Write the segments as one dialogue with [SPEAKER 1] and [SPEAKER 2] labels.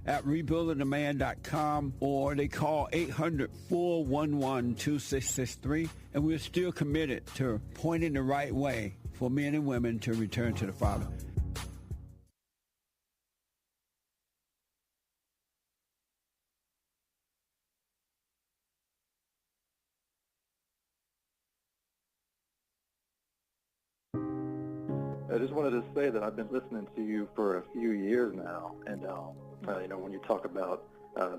[SPEAKER 1] at rebuildingtheman.com, or they call 800-411-2663, and we're still committed to pointing the right way for men and women to return to the Father.
[SPEAKER 2] I just wanted to say that I've been listening to you for a few years now, and when you talk about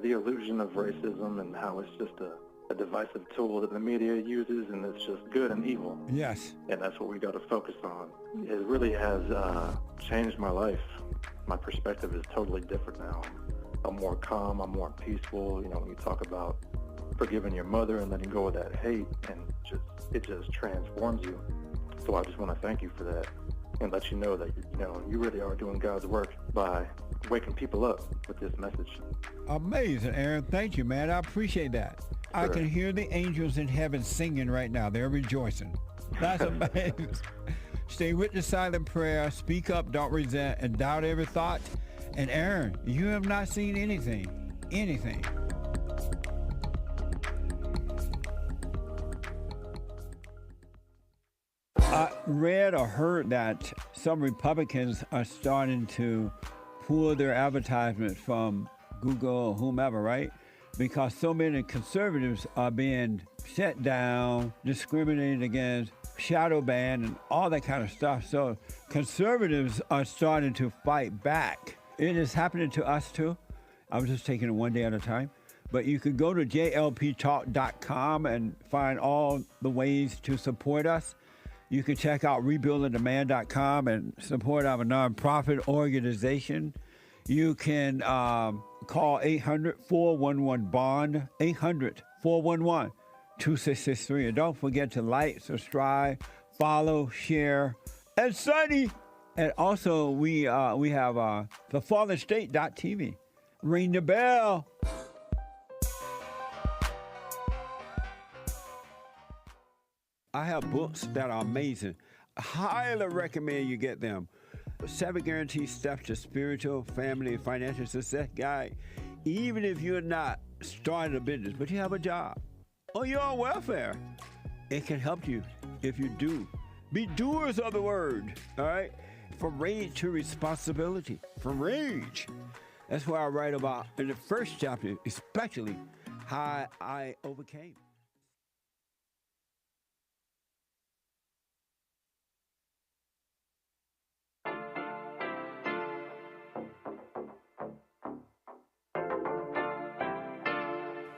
[SPEAKER 2] the illusion of racism and how it's just a divisive tool that the media uses, and it's just good and evil.
[SPEAKER 1] Yes.
[SPEAKER 2] And that's what we got to focus on. It really has changed my life. My perspective is totally different now. I'm more calm. I'm more peaceful. You know, when you talk about forgiving your mother and letting go of that hate, and it just transforms you. So I just want to thank you for that, and let you know that you really are doing God's work by waking people up with this message.
[SPEAKER 1] Amazing, Aaron. Thank you, man. I appreciate that. Sure. I can hear the angels in heaven singing right now. They're rejoicing. That's amazing. Stay with the silent prayer. Speak up, don't resent, and doubt every thought. And Aaron, you have not seen anything. I read or heard that some Republicans are starting to pull their advertisements from Google or whomever, right? Because so many conservatives are being shut down, discriminated against, shadow banned, and all that kind of stuff. So conservatives are starting to fight back. It is happening to us too. I was just taking it one day at a time. But you could go to jlptalk.com and find all the ways to support us. You can check out rebuildingtheman.com and support our nonprofit organization. You can call 800-411-BOND, 800-411-2663. And don't forget to like, subscribe, follow, share, and study. And also, we have thefallenstate.tv. Ring the bell. I have books that are amazing. I highly recommend you get them. 7 Guaranteed Steps to Spiritual, Family, and Financial Success Guide. Even if you're not starting a business, but you have a job, or you're on welfare, it can help you if you do. Be doers of the word, all right? From rage to responsibility. From rage. That's what I write about in the first chapter, especially how I overcame.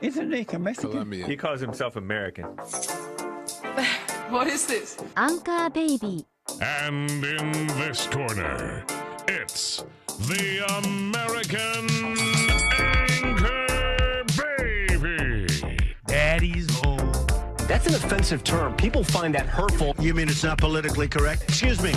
[SPEAKER 1] Isn't he Mexican?
[SPEAKER 3] He calls himself American.
[SPEAKER 4] What is this?
[SPEAKER 5] Anchor Baby.
[SPEAKER 6] And in this corner, it's the American Anchor Baby.
[SPEAKER 7] Daddy's home. That's an offensive term. People find that hurtful.
[SPEAKER 8] You mean it's not politically correct? Excuse me.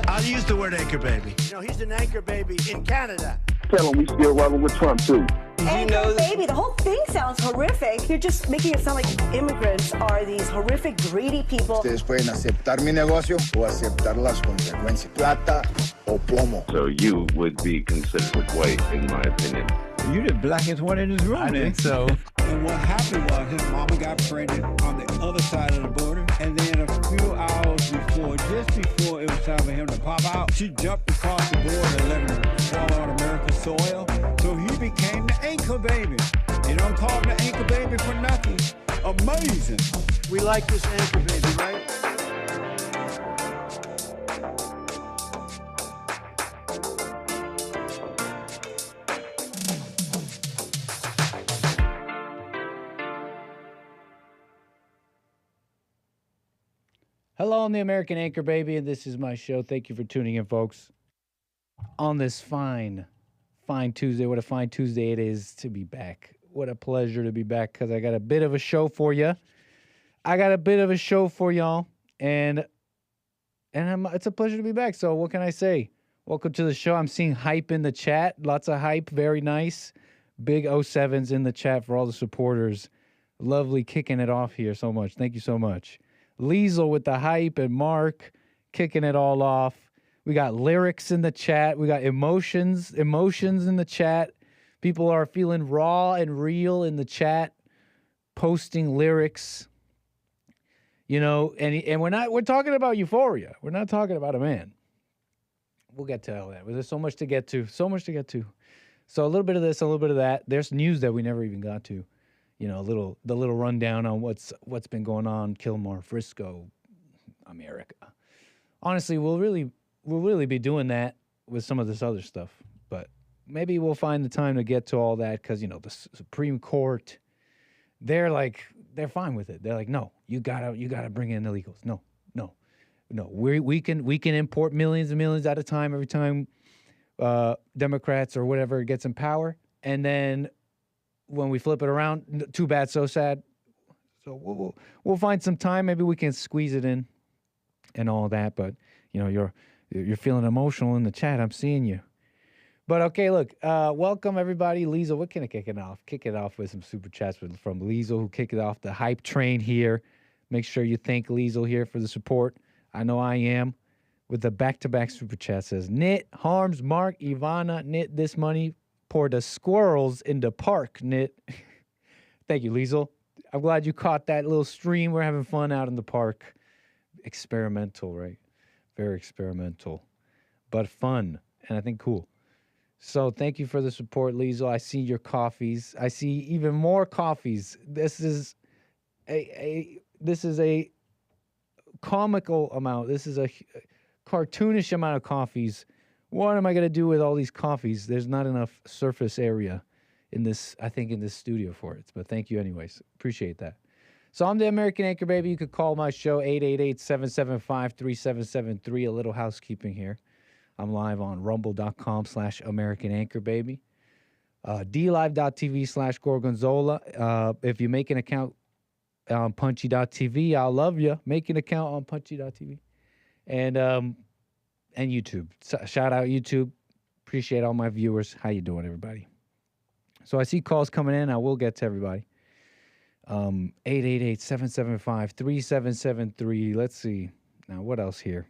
[SPEAKER 8] I'll use the word anchor baby. You know, he's an anchor baby in Canada.
[SPEAKER 9] Tell him we still rolling with Trump, too.
[SPEAKER 10] Anchor baby, the whole thing sounds horrific. You're just making it sound like immigrants are these horrific, greedy people.
[SPEAKER 11] Ustedes pueden aceptar mi negocio o aceptar las consecuencias. Plata o plomo.
[SPEAKER 12] So you would be considered white, in my opinion.
[SPEAKER 1] You the blackest one in this room,
[SPEAKER 3] I think so.
[SPEAKER 1] And what happened was his mama got pregnant on the other side of the border, and then a few hours before, just before it was time for him to pop out, she jumped across the border and let him fall on American soil. So he became the anchor baby. They don't call him the anchor baby for nothing. Amazing.
[SPEAKER 8] We like this anchor baby, right?
[SPEAKER 13] Hello, I'm the American Anchor Baby, and this is my show. Thank you for tuning in, folks. On this fine Tuesday, what a fine Tuesday it is to be back. What a pleasure to be back, because I got a bit of a show for you. I got a bit of a show for y'all, and it's a pleasure to be back. So what can I say? Welcome to the show. I'm seeing hype in the chat. Lots of hype. Very nice. Big 07s in the chat for all the supporters. Lovely kicking it off here so much. Thank you so much. Liesel with the hype and Mark kicking it all off. We got lyrics in the chat. We got emotions in the chat. People are feeling raw and real in the chat, posting lyrics. You know, and we're talking about euphoria. We're not talking about a man. We'll get to all that. There's so much to get to. So a little bit of this, a little bit of that. There's news that we never even got to. You know, the little rundown on what's been going on, Kilmore, Frisco, America. Honestly, we'll really be doing that with some of this other stuff. But maybe we'll find the time to get to all that because, you know, the Supreme Court, they're fine with it. They're like, no, you gotta bring in illegals. No. We can import millions and millions at a time every time Democrats or whatever gets in power, and then when we flip it around, too bad, so sad. So we'll find some time. Maybe we can squeeze it in and all that. But you know, you're feeling emotional in the chat. I'm seeing you. But okay, look, welcome everybody. Liesel, what can I kick it off? Kick it off with some super chats from Liesel, who kicked it off the hype train here. Make sure you thank Liesel here for the support. I know I am. With the back-to-back super chat says, Nit, Harms, Mark, Ivana, Nit, this money pour the squirrels in the park, Nit. Thank you, Liesel. I'm glad you caught that little stream. We're having fun out in the park. Experimental, right? Very experimental, but fun, and I think cool. So thank you for the support, Liesel. I see your coffees. I see even more coffees. This is a comical amount. This is a cartoonish amount of coffees. What am I going to do with all these coffees? There's not enough surface area in this studio for it. But thank you anyways. Appreciate that. So I'm the American Anchor Baby. You could call my show 888-775-3773. A little housekeeping here. I'm live on rumble.com/American Anchor Baby. DLive.tv/Gorgonzola. If you make an account on punchy.tv, I'll love you. Make an account on punchy.tv. And YouTube. Shout out YouTube. Appreciate all my viewers. How you doing, everybody? So I see calls coming in. I will get to everybody. 888-775-3773. Let's see. Now, what else here?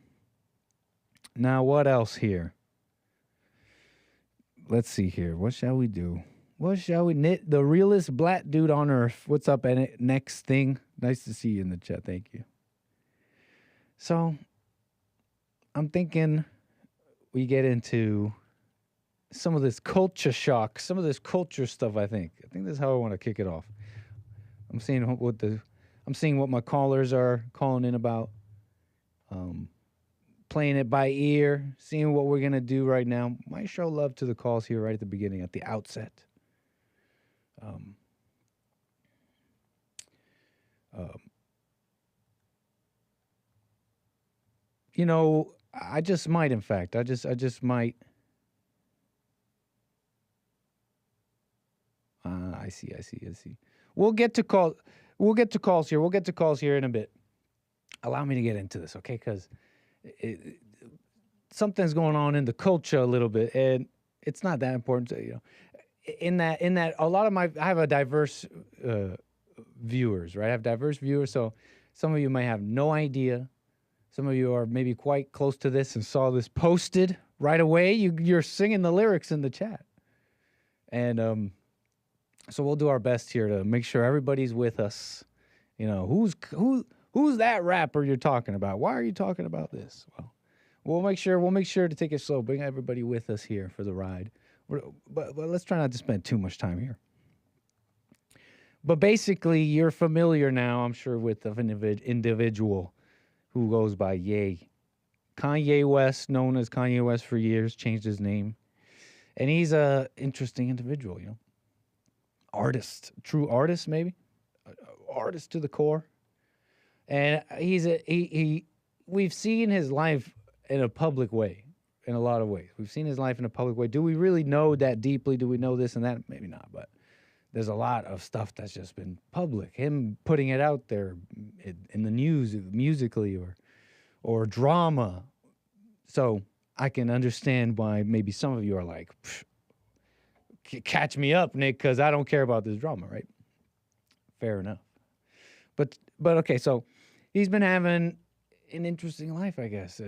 [SPEAKER 13] Let's see here. What shall we do? Knit? The realest black dude on earth. What's up, next thing? Nice to see you in the chat. Thank you. So, I'm thinking we get into some of this culture shock, some of this culture stuff, I think this is how I want to kick it off. I'm seeing what my callers are calling in about. Playing it by ear, seeing what we're going to do right now. Might show love to the calls here right at the beginning, at the outset. You know, I just might, in fact. I just might. I see. We'll get to calls here. We'll get to calls here in a bit. Allow me to get into this, okay? Because something's going on in the culture a little bit, and it's not that important to, you know. In that, a lot of I have a diverse viewers, right? I have diverse viewers, so some of you may have no idea. Some of you are maybe quite close to this and saw this posted right away. You're singing the lyrics in the chat, and so we'll do our best here to make sure everybody's with us. You know, who's that rapper you're talking about? Why are you talking about this? Well, we'll make sure to take it slow. Bring everybody with us here for the ride. But let's try not to spend too much time here. But basically, you're familiar now, I'm sure, with an individual who goes by Ye. Kanye West, known as Kanye West for years, changed his name. And he's an interesting individual, you know. Artist, true artist, maybe. Artist to the core. And we've seen his life in a public way, in a lot of ways. We've seen his life in a public way. Do we really know that deeply? Do we know this and that? Maybe not, but there's a lot of stuff that's just been public. Him putting it out there in the news, musically or drama. So I can understand why maybe some of you are like, catch me up, Nick, because I don't care about this drama, right? Fair enough. But okay, so he's been having an interesting life, I guess.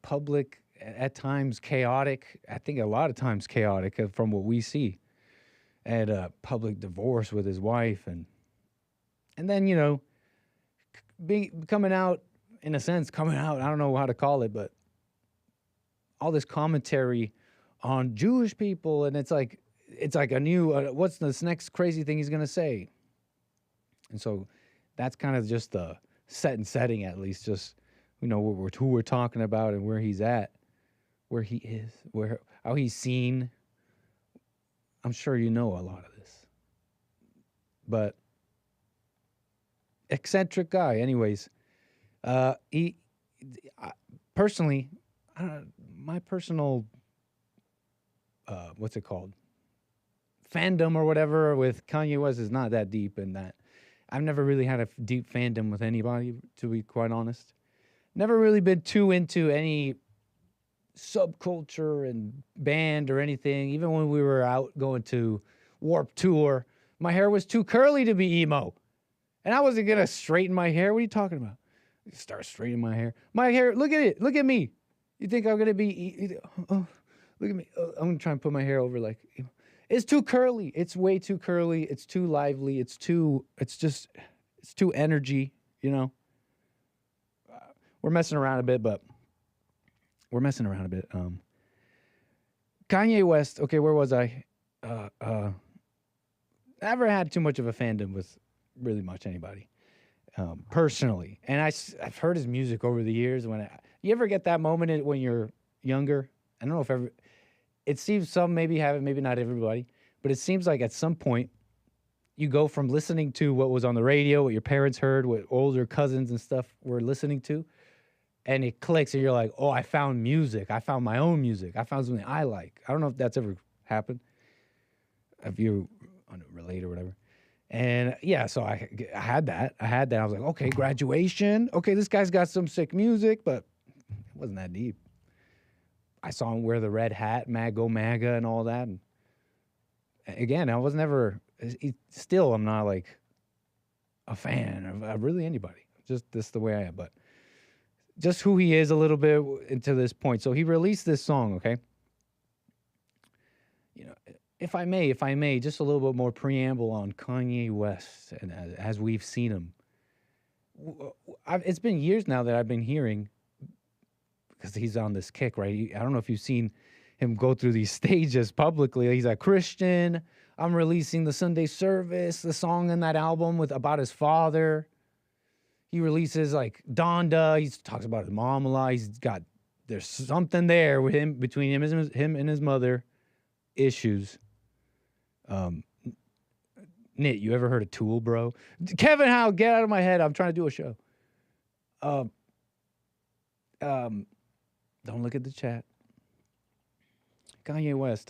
[SPEAKER 13] Public, at times chaotic. I think a lot of times chaotic from what we see. had a public divorce with his wife, and then coming out, in a sense, I don't know how to call it, but all this commentary on Jewish people, and it's like a new what's this next crazy thing he's gonna say? And so that's kind of just the setting, at least, just who we're talking about and where he's at, where he is, how he's seen. I'm sure you know a lot of this, but eccentric guy. Anyways, personally, my personal what's it called? Fandom or whatever with Kanye West is not that deep in that. I've never really had a deep fandom with anybody, to be quite honest. Never really been too into any subculture and band or anything. Even when we were out going to Warped Tour, my hair was too curly to be emo. And I wasn't going to straighten my hair. What are you talking about? Start straightening my hair. My hair, look at it. Look at me. You think I'm going to be... look at me. I'm going to try and put my hair over like... It's too curly. It's way too curly. It's too lively. It's too energy, We're messing around a bit, Kanye West, okay, where was I? Never had too much of a fandom with really much anybody, personally. And I've heard his music over the years. You ever get that moment when you're younger? I don't know if it seems some maybe have it, maybe not everybody, but it seems like at some point you go from listening to what was on the radio, what your parents heard, what older cousins and stuff were listening to, and it clicks and you're like, oh, I found music. I found my own music. I found something I like. I don't know if that's ever happened, if you relate or whatever. And yeah, so I had that. I was like, okay, graduation. Okay, this guy's got some sick music, but it wasn't that deep. I saw him wear the red hat, go MAGA and all that. And again, I was never, still I'm not like a fan of really anybody. Just this the way I am. But just who he is a little bit into this point. So he released this song, okay? If I may, just a little bit more preamble on Kanye West and as we've seen him. It's been years now that I've been hearing, because he's on this kick, right? I don't know if you've seen him go through these stages publicly. He's like, Christian, I'm releasing the Sunday service, the song in that album about his father. He releases like Donda. He talks about his mom a lot. There's something there with him, between him and his mother, issues. Nit, you ever heard of Tool, bro? Kevin Howe, get out of my head. I'm trying to do a show. Don't look at the chat. Kanye West,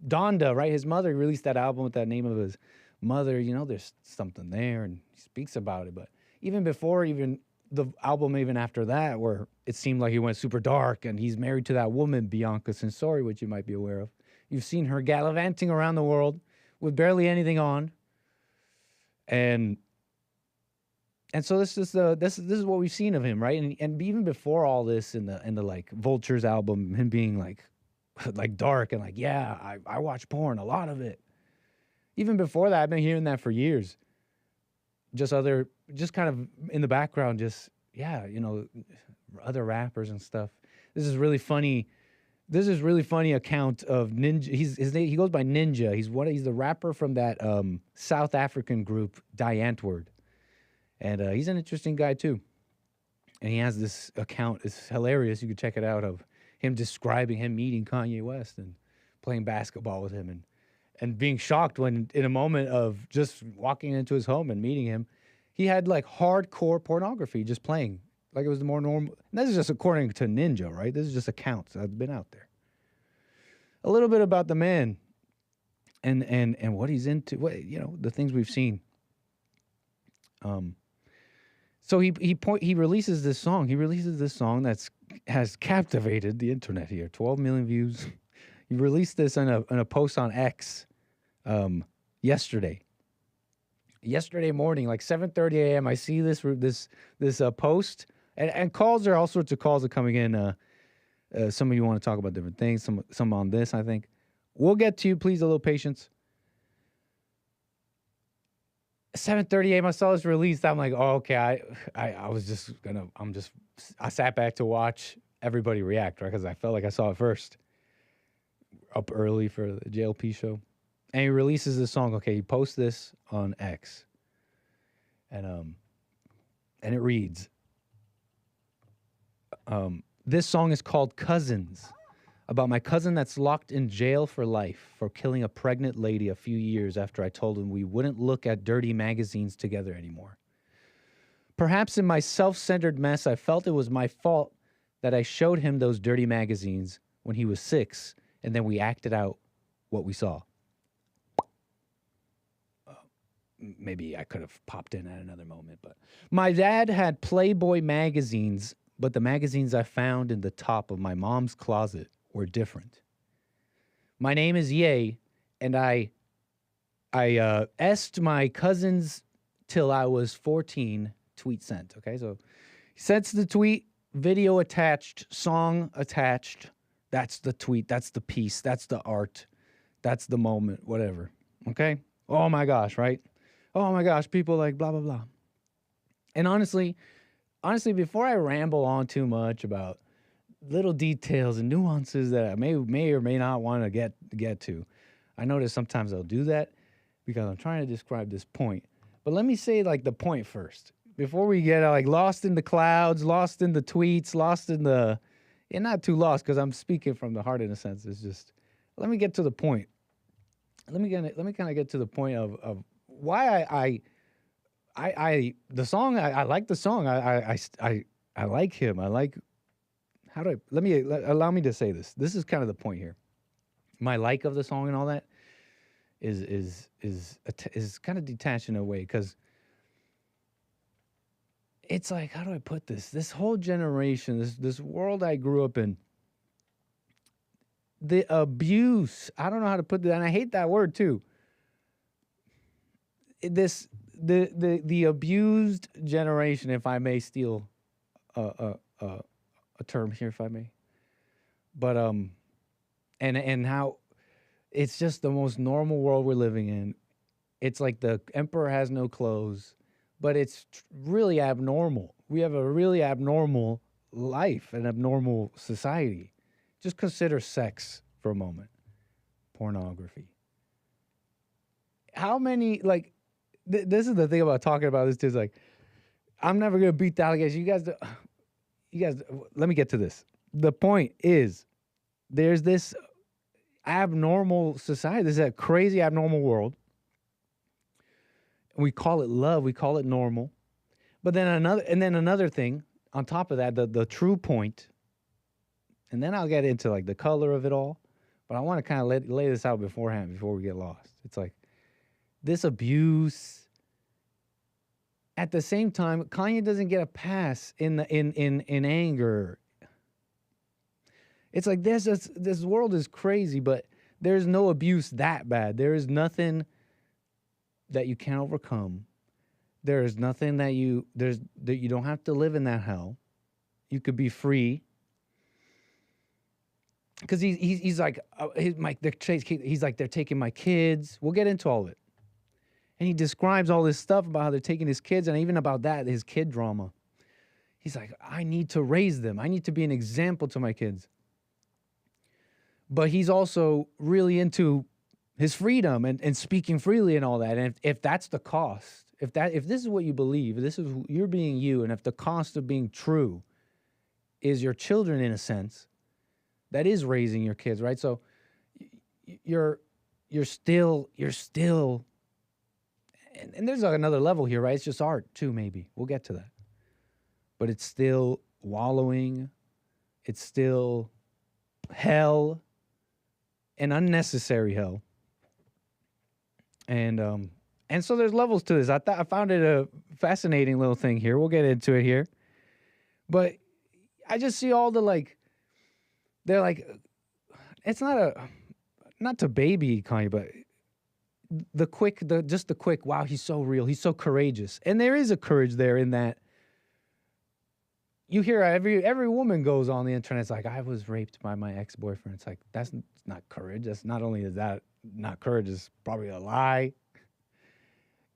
[SPEAKER 13] Donda, right? His mother released that album with that name of his mother. There's something there, and he speaks about it. But even before, even the album, even after that, where it seemed like he went super dark, and he's married to that woman, Bianca Censori, which you might be aware of. You've seen her gallivanting around the world with barely anything on, and so this is what we've seen of him, right? And even before all this, in the like Vultures album, him being like dark and like, yeah, I watch porn, a lot of it. Even before that, I've been hearing that for years. Just kind of in the background, just other rappers and stuff. This is really funny account of Ninja. He goes by Ninja. He's the rapper from that South African group Die Antwoord. And he's an interesting guy too. And he has this account. It's hilarious. You can check it out, of him describing him meeting Kanye West and playing basketball with him and being shocked when, in a moment of just walking into his home and meeting him, he had like hardcore pornography just playing. Like it was the more normal. And this is just according to Ninja, right? This is just accounts that have been out there. A little bit about the man and what he's into, the things we've seen. So he releases this song. He releases this song has captivated the internet here. 12 million views. He released this in a post on X yesterday. Yesterday morning, like 7:30 a.m. I see this post, and calls. There are all sorts of calls are coming in. Some of you want to talk about different things. Some on this, I think. We'll get to you. Please, a little patience. 7:30 a.m. I saw this released. I'm like, oh, okay. I sat back to watch everybody react, right? Because I felt like I saw it first. Up early for the JLP show. And he releases this song. Okay, he posts this on X. And it reads, this song is called Cousins, about my cousin that's locked in jail for life for killing a pregnant lady a few years after I told him we wouldn't look at dirty magazines together anymore. Perhaps in my self-centered mess, I felt it was my fault that I showed him those dirty magazines when he was 6, and then we acted out what we saw. Maybe I could have popped in at another moment, but my dad had Playboy magazines, but the magazines I found in the top of my mom's closet were different. My name is Ye, and I S'd my cousins till I was 14, tweet sent. Okay, so he sends the tweet, video attached, song attached. That's the tweet, that's the piece, that's the art, that's the moment, whatever. Okay? Oh my gosh, right? Oh my gosh, people like blah, blah, blah. And honestly, before I ramble on too much about little details and nuances that I may or may not want to get to, I notice sometimes I'll do that because I'm trying to describe this point. But let me say like the point first. Before we get like lost in the clouds, lost in the tweets, lost in the... And not too lost because I'm speaking from the heart in a sense. It's just, let me get to the point. Let me kind of get to the point of why I the song. I like the song. I like him. I like. How do I? Allow me to say this. This is kind of the point here. My like of the song and all that is kind of detached in a way because it's like, how do I put this? This whole generation, this world I grew up in, the abuse. I don't know how to put that, and I hate that word too. The abused generation, if I may steal a term here, if I may. But and how it's just the most normal world we're living in. It's like the emperor has no clothes. But it's really abnormal. We have a really abnormal life, an abnormal society. Just consider sex for a moment. Pornography. How many, like, this is the thing about talking about this too, is like, I'm never going to beat the allegation. You guys, let me get to this. The point is, there's this abnormal society. This is a crazy abnormal world. We call it love. We call it normal. But then another thing on top of that, the true point, and then I'll get into like the color of it all. But I want to kind of lay this out beforehand before we get lost. It's like this abuse. At the same time, Kanye doesn't get a pass in anger. It's like this world is crazy, but there's no abuse that bad. There is nothing that you can't overcome. There is nothing that you don't have to live in that hell. You could be free. Because he's like they're taking my kids. We'll get into all of it. And he describes all this stuff about how they're taking his kids, and even about that, his kid drama. He's like, I need to raise them. I need to be an example to my kids. But he's also really into his freedom and speaking freely and all that. And if that's the cost, if this is what you believe, if this is you're being you, and if the cost of being true is your children in a sense, that is raising your kids, right? So you're still, and there's another level here, right? It's just art too, maybe. We'll get to that. But it's still wallowing. It's still hell, an unnecessary hell. And so there's levels to this. I found it a fascinating little thing here. We'll get into it here. But I just see all the they're like, it's not to baby Kanye, but the quick, wow, he's so real. He's so courageous. And there is a courage there in that. You hear every woman goes on the internet. It's like, I was raped by my ex-boyfriend. It's like, that's not courage. That's not only is that not courage, it's probably a lie.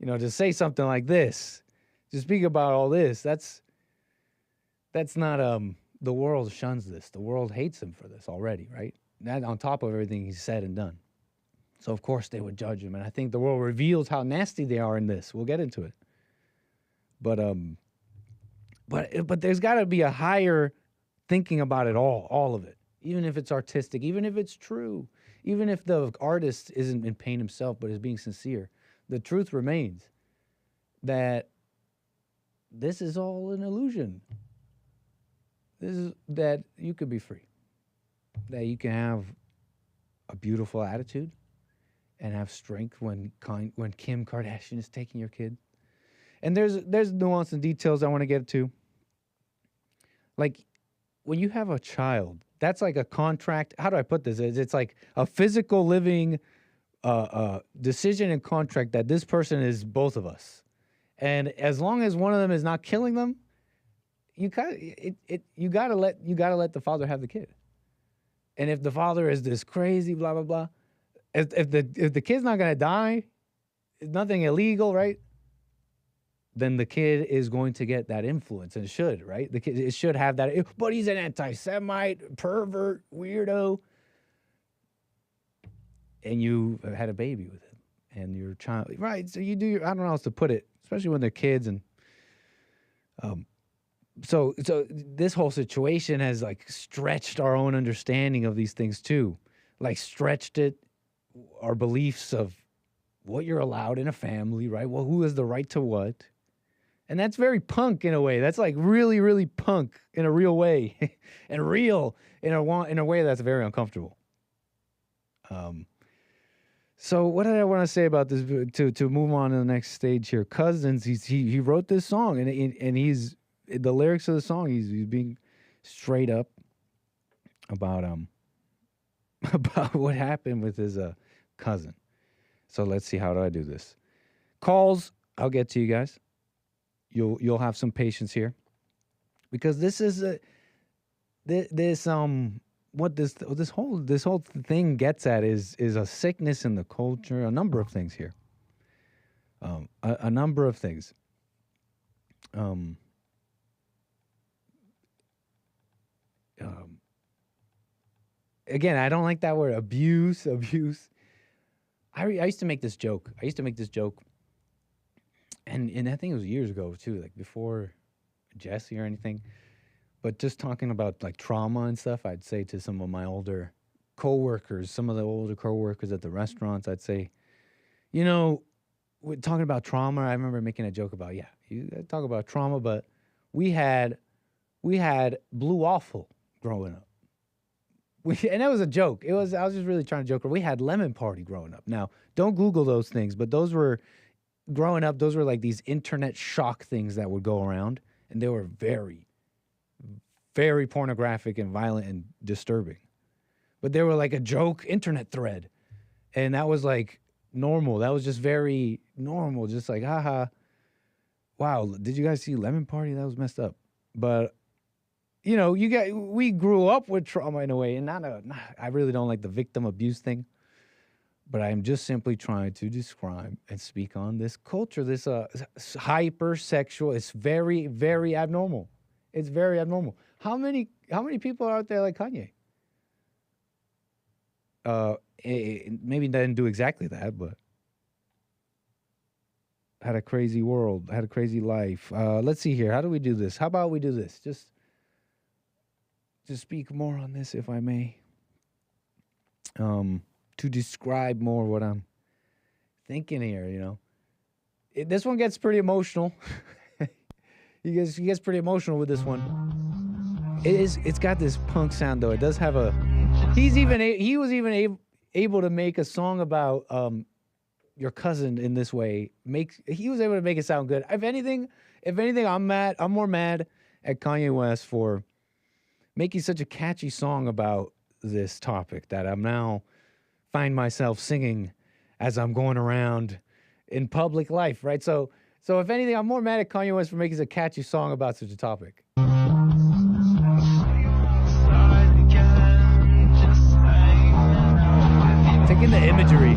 [SPEAKER 13] to say something like this, to speak about all this, that's not, the world shuns this. The world hates him for this already, right? That on top of everything he's said and done. So, of course, they would judge him. And I think the world reveals how nasty they are in this. We'll get into it. But there's got to be a higher thinking about it all of it. Even if it's artistic, even if it's true, even if the artist isn't in pain himself but is being sincere, the truth remains that this is all an illusion. This is that you could be free, that you can have a beautiful attitude and have strength when Kim Kardashian is taking your kid. And there's nuance and details I want to get to. Like, when you have a child, that's like a contract. How do I put this? It's like a physical living decision and contract that this person is both of us. And as long as one of them is not killing them, you gotta let the father have the kid. And if the father is this crazy, blah blah blah, if the kid's not gonna die, it's nothing illegal, right? Then the kid is going to get that influence, and it should, right? The kid, it should have that. But he's an anti-Semite, pervert, weirdo, and you had a baby with him, and your child, right? So you do I don't know how else to put it, especially when they're kids, and so this whole situation has like stretched our own understanding of these things too, like stretched our beliefs of what you're allowed in a family, right? Well, who has the right to what? And that's very punk in a way. That's like really, really punk in a real way, and real in a way that's very uncomfortable. So what did I want to say about this? To move on to the next stage here, Cousins. He wrote this song, and he's the lyrics of the song. He's being straight up about what happened with his cousin. So let's see, how do I do this? Calls, I'll get to you guys. You'll have some patience here, because this is what this whole thing gets at is a sickness in the culture, a number of things here. A number of things. Again, I don't like that word, abuse. I used to make this joke. And I think it was years ago too, like before Jesse or anything. But just talking about like trauma and stuff, I'd say to some of my older coworkers, some of the older coworkers at the restaurants, I'd say, we're talking about trauma. I remember making a joke about, you talk about trauma, but we had Blue Waffle growing up. And that was a joke. I was just really trying to joke. We had Lemon Party growing up. Now, don't Google those things, but those were, growing up, those were like these internet shock things that would go around, and they were very, very pornographic and violent and disturbing. But they were like a joke internet thread, and that was like normal. That was just very normal, just like, haha, wow, did you guys see Lemon Party? That was messed up. But we grew up with trauma in a way, and I really don't like the victim abuse thing, but I'm just simply trying to describe and speak on this culture, this hypersexual. It's very, very abnormal. It's very abnormal. How many people are out there like Kanye? Maybe didn't do exactly that, but had a crazy world, had a crazy life. Let's see here. How do we do this? How about we do this? Just speak more on this, if I may. To describe more what I'm thinking here, this one gets pretty emotional. He gets pretty emotional with this one. It's got this punk sound though. It does have he was even able to make a song about your cousin in this way. He was able to make it sound good. If anything, I'm more mad at Kanye West for making such a catchy song about this topic that I'm now find myself singing as I'm going around in public life, right? So if anything, I'm more mad at Kanye West for making a catchy song about such a topic. Taking the imagery.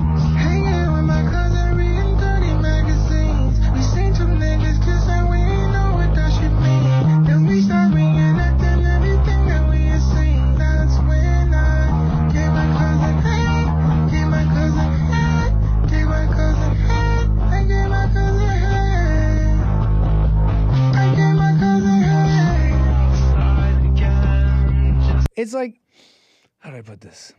[SPEAKER 13] It's like, how do I put this?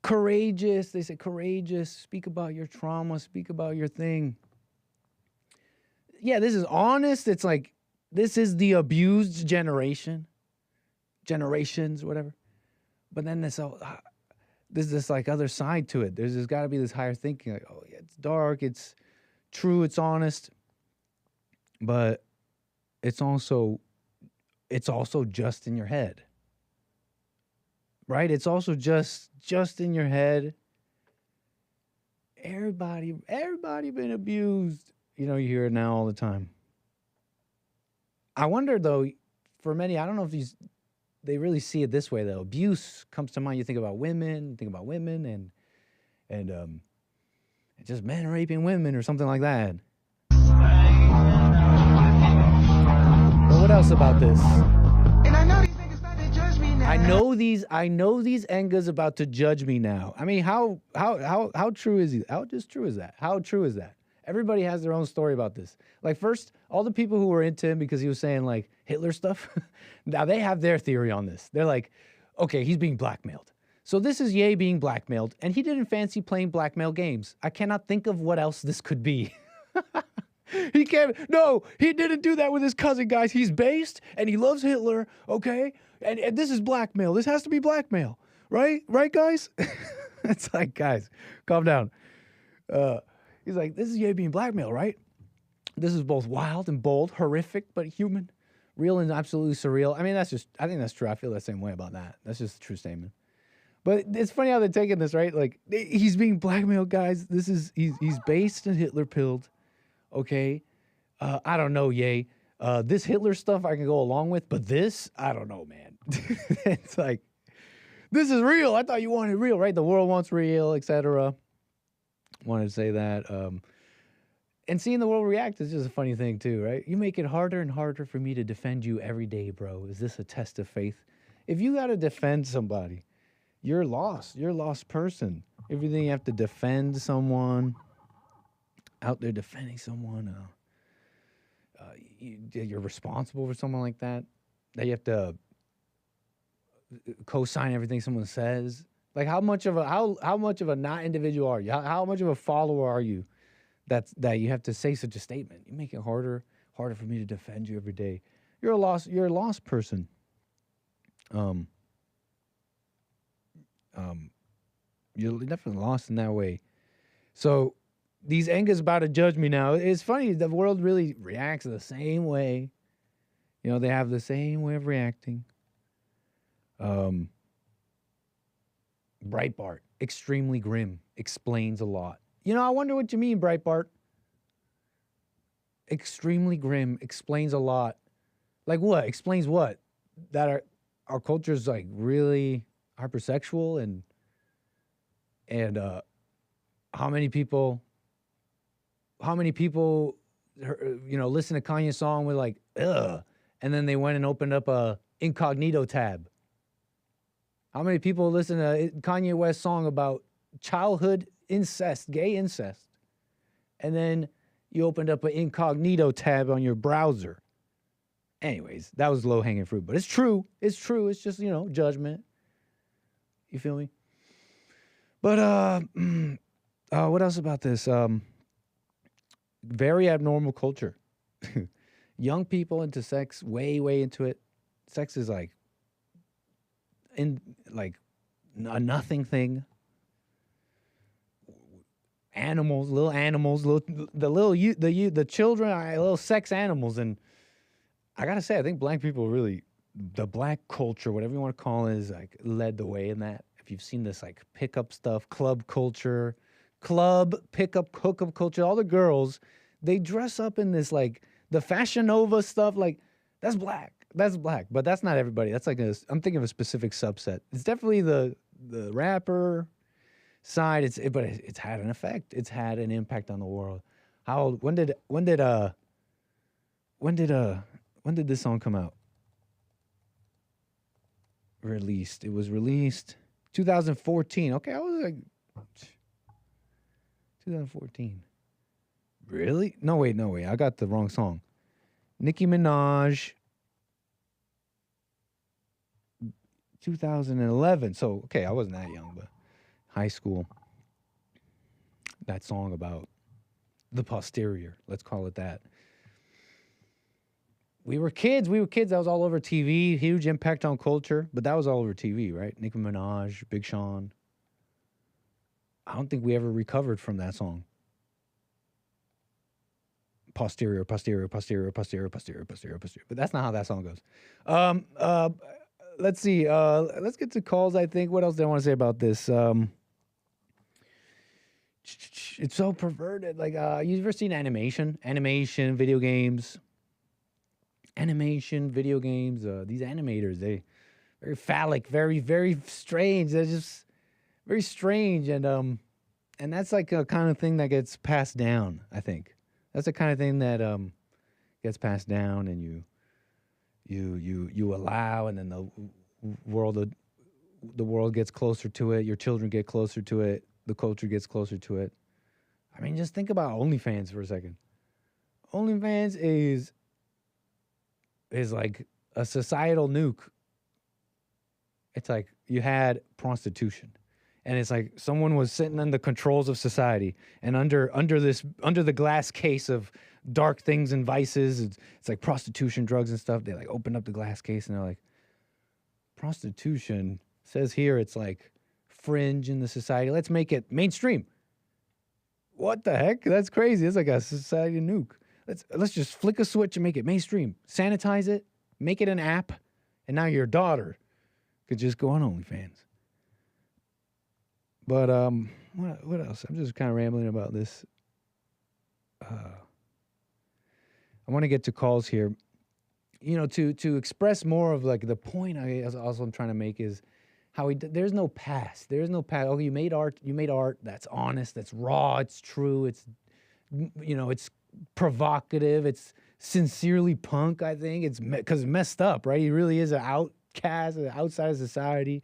[SPEAKER 13] Courageous. They say courageous. Speak about your trauma. Speak about your thing. Yeah, this is honest. It's like, this is the abused generation. Generations, whatever. But then there's this like other side to it. There's got to be this higher thinking. Like, oh yeah, it's dark. It's true. It's honest. But it's also just in your head. Right? It's also just in your head. Everybody been abused. You know, you hear it now all the time. I wonder though, for many, I don't know if they really see it this way though. Abuse comes to mind. You think about women, and just men raping women or something like that. But what else about this? I know these Engas about to judge me now. I mean, how true is he? How just true is that? How true is that? Everybody has their own story about this. Like first, all the people who were into him because he was saying like Hitler stuff, now they have their theory on this. They're like, okay, he's being blackmailed. So this is Ye being blackmailed, and he didn't fancy playing blackmail games. I cannot think of what else this could be. He didn't do that with his cousin, guys. He's based, and he loves Hitler, okay? And this is blackmail. This has to be blackmail, right? Right, guys? It's like, guys, calm down. He's like, this is Ye being blackmailed, right? This is both wild and bold, horrific, but human, real and absolutely surreal. I mean, I think that's true. I feel the same way about that. That's just a true statement. But it's funny how they're taking this, right? Like, he's being blackmailed, guys. He's based and Hitler pilled, okay? I don't know, Ye. This Hitler stuff I can go along with, but this, I don't know, man. It's like, this is real. I thought you wanted real, right? The world wants real, etc. Wanted to say that. And seeing the world react is just a funny thing too, right? You make it harder and harder for me to defend you every day, bro. Is this a test of faith? If you got to defend somebody, you're lost. You're a lost person. Everything you have to defend someone, out there defending someone, you're responsible for someone like that. That you have to co-sign everything someone says. Like how much of a not individual are you? How much of a follower are you? That you have to say such a statement. You make it harder for me to defend you every day. You're a lost person. You're definitely lost in that way. So these Engas about to judge me now. It's funny, the world really reacts the same way. You know, they have the same way of reacting. Breitbart, extremely grim, explains a lot. You know, I wonder what you mean, Breitbart. Extremely grim, explains a lot. Like what? Explains what? That our culture is like really hypersexual and how many people, you know, listen to Kanye's song with like, ugh, and then they went and opened up a incognito tab. How many people listen to Kanye West's song about childhood incest, gay incest, and then you opened up an incognito tab on your browser? Anyways, that was low-hanging fruit, but it's true. It's true. It's just, you know, judgment. You feel me? But what else about this? Very abnormal culture. Young people into sex, way into it. Sex is like a nothing thing. The children are little sex animals, and I gotta say, I think black people really, the black culture, whatever you want to call it, is like led the way in that. If you've seen this like pickup stuff, club pickup hookup culture, all the girls, they dress up in this like the Fashion Nova stuff, like that's black, but that's not everybody. That's like I'm thinking of a specific subset. It's definitely the rapper side. But it's had an effect. It's had an impact on the world. When did this song come out? Released. It was released 2014. Okay, I was like 2014. Really? No, wait. I got the wrong song. Nicki Minaj. 2011. So, okay, I wasn't that young, but high school. That song about the posterior, let's call it that. We were kids. That was all over TV. Huge impact on culture, but that was all over TV, right? Nicki Minaj, Big Sean. I don't think we ever recovered from that song. Posterior. But that's not how that song goes. Let's see. Let's get to calls, I think. What else do I want to say about this? It's so perverted. Like, you ever seen animation? Animation, video games. These animators, they very phallic, very, very strange. They're just very strange. And that's like a kind of thing that gets passed down, I think. That's the kind of thing that gets passed down, and you allow, and then the world gets closer to it. Your children get closer to it. The culture gets closer to it. I mean, just think about OnlyFans for a second. OnlyFans is like a societal nuke. It's like you had prostitution. And it's like someone was sitting in the controls of society, and under the glass case of dark things and vices, it's like prostitution, drugs, and stuff. They like open up the glass case, and they're like, prostitution says here it's like fringe in the society. Let's make it mainstream. What the heck? That's crazy. It's like a society nuke. Let's just flick a switch and make it mainstream. Sanitize it, make it an app, and now your daughter could just go on OnlyFans. But what else? I'm just kind of rambling about this. I want to get to calls here. You know, to express more of like the point I'm trying to make is how there's no past. There's no past. Oh, you made art. That's honest. That's raw. It's true. It's, you know, it's provocative. It's sincerely punk. I think it's because it's messed up, right? He really is an outcast, outside of society.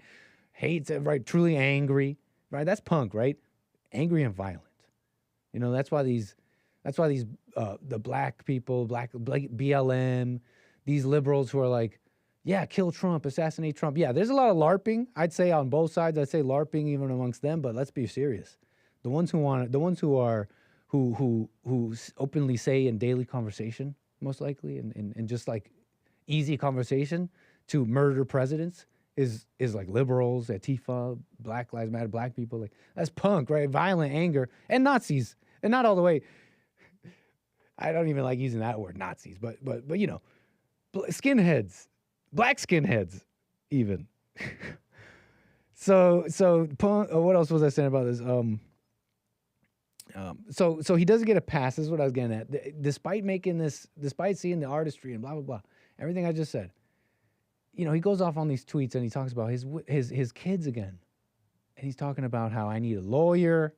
[SPEAKER 13] Hates it, right? Truly angry. Right, that's punk, right? Angry and violent. You know, that's why the black people, black BLM, these liberals who are like, yeah, kill Trump, assassinate Trump. Yeah, there's a lot of LARPing. I'd say on both sides. I'd say LARPing even amongst them. But let's be serious. The ones who openly say in daily conversation, most likely, and just like easy conversation to murder presidents. Is like liberals, Antifa, Black Lives Matter, black people. Like, that's punk, right? Violent anger. And Nazis. And not all the way. I don't even like using that word, Nazis. But you know, skinheads. Black skinheads, even. So punk, what else was I saying about this? So he doesn't get a pass. This is what I was getting at. Despite seeing the artistry and blah, blah, blah, everything I just said. You know, he goes off on these tweets and he talks about his kids again. And he's talking about how I need a lawyer.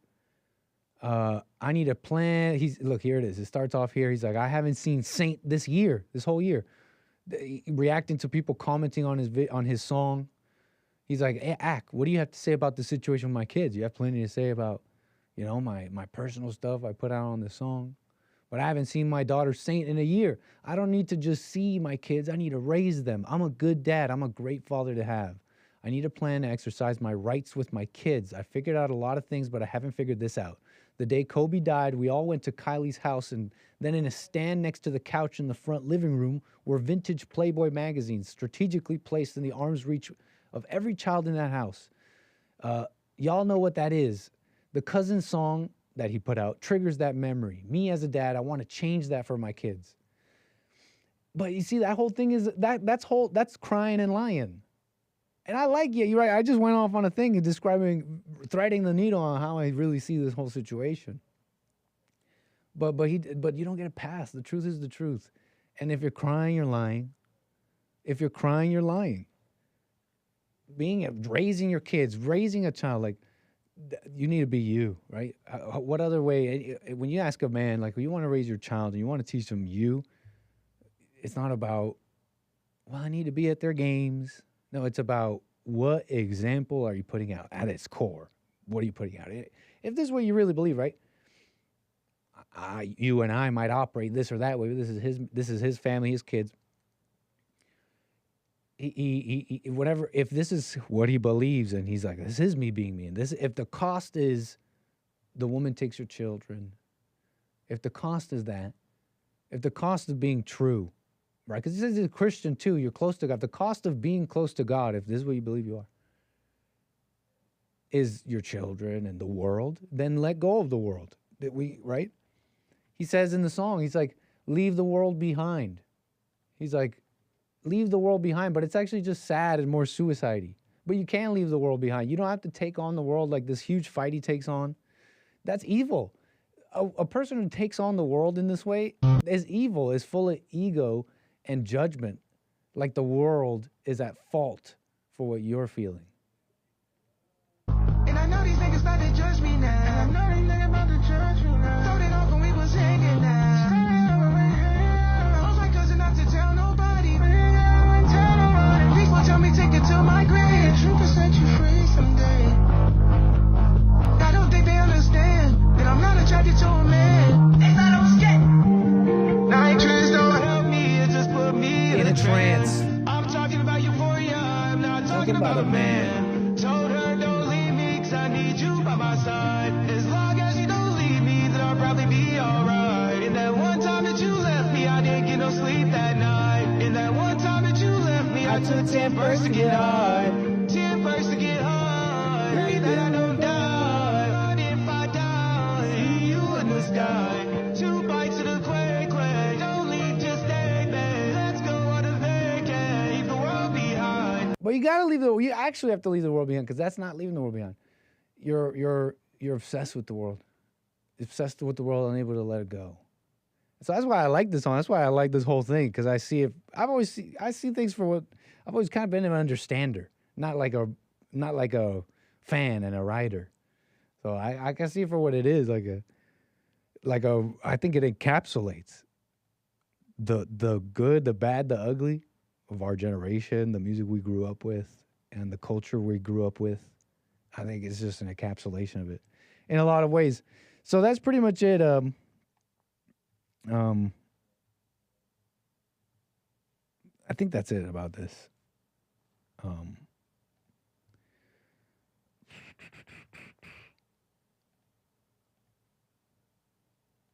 [SPEAKER 13] I need a plan. Look, here it is. It starts off here. He's like, I haven't seen Saint this whole year. Reacting to people commenting on his song. He's like, hey, Ack, what do you have to say about the situation with my kids? You have plenty to say about, you know, my personal stuff I put out on the song. But I haven't seen my daughter Saint in a year. I don't need to just see my kids. I need to raise them. I'm a good dad. I'm a great father to have. I need a plan to exercise my rights with my kids. I figured out a lot of things, but I haven't figured this out. The day Kobe died, we all went to Kylie's house, and then in a stand next to the couch in the front living room were vintage Playboy magazines strategically placed in the arm's reach of every child in that house. Y'all know what that is. The Cousin song that he put out triggers that memory. Me as a dad, I want to change that for my kids. But you see, that whole thing is that's crying and lying. And I like you. You're right. I just went off on a thing threading the needle on how I really see this whole situation. But you don't get a pass. The truth is the truth. And if you're crying, you're lying. If you're crying, you're lying. Raising your kids, raising a child, like, you need to be you, right? What other way? When you ask a man, like, you want to raise your child and you want to teach them it's not about, well, I need to be at their games. No, it's about what example are you putting out at its core? What are you putting out? If this is what you really believe, right? You and I might operate this or that way. This is his family, his kids. he whatever, if this is what he believes, and he's like, this is me being me, and this, if the cost is the woman takes your children, if the cost is that, if the cost of being true, right? Because he says he's a Christian too, you're close to God. The cost of being close to God, if this is what you believe you are, is your children and the world, then let go of the world. That we, right? He says in the song, he's like, leave the world behind. He's like, leave the world behind, but it's actually just sad and more suicide-y. But you can leave the world behind. You don't have to take on the world like this huge fight he takes on. That's evil. A person who takes on the world in this way is evil, is full of ego and judgment. Like the world is at fault for what you're feeling.
[SPEAKER 3] And I know these niggas about to judge me now. And I know these niggas about to judge me now. Told it off when we was hanging now. I was like, cousin, not to tell nobody. Tell nobody. Please won't tell me, take it to my grave. The truth will set you free someday. I don't think they understand that I'm not attracted to a man. They thought I was gay. Nitrous don't help me, it just put me in a trance. I'm talking about euphoria, I'm not talking about a man. Told her don't leave me, cause I need you by my side. As long as you don't leave me, then I'll probably be alright. And that one time that you left me, I didn't get no sleep that night. And that one time that you left me, I took 10 birds to get high. 10 birds to get high. Pray that I don't die. But if I die, you in the sky. 2 bites of the quake, quake. Don't leave, just stay, babe. Let's go on a vacay. Leave the world behind.
[SPEAKER 13] But you gotta leave you actually have to leave the world behind, because that's not leaving the world behind. You're obsessed with the world. Obsessed with the world, unable to let it go. So that's why I like this song. That's why I like this whole thing, because I see things for what I've always kind of been an understander, not like a fan and a writer. So I can see it for what it is, I think it encapsulates the good, the bad, the ugly of our generation, the music we grew up with, and the culture we grew up with. I think it's just an encapsulation of it in a lot of ways. So that's pretty much it. I think that's it about this.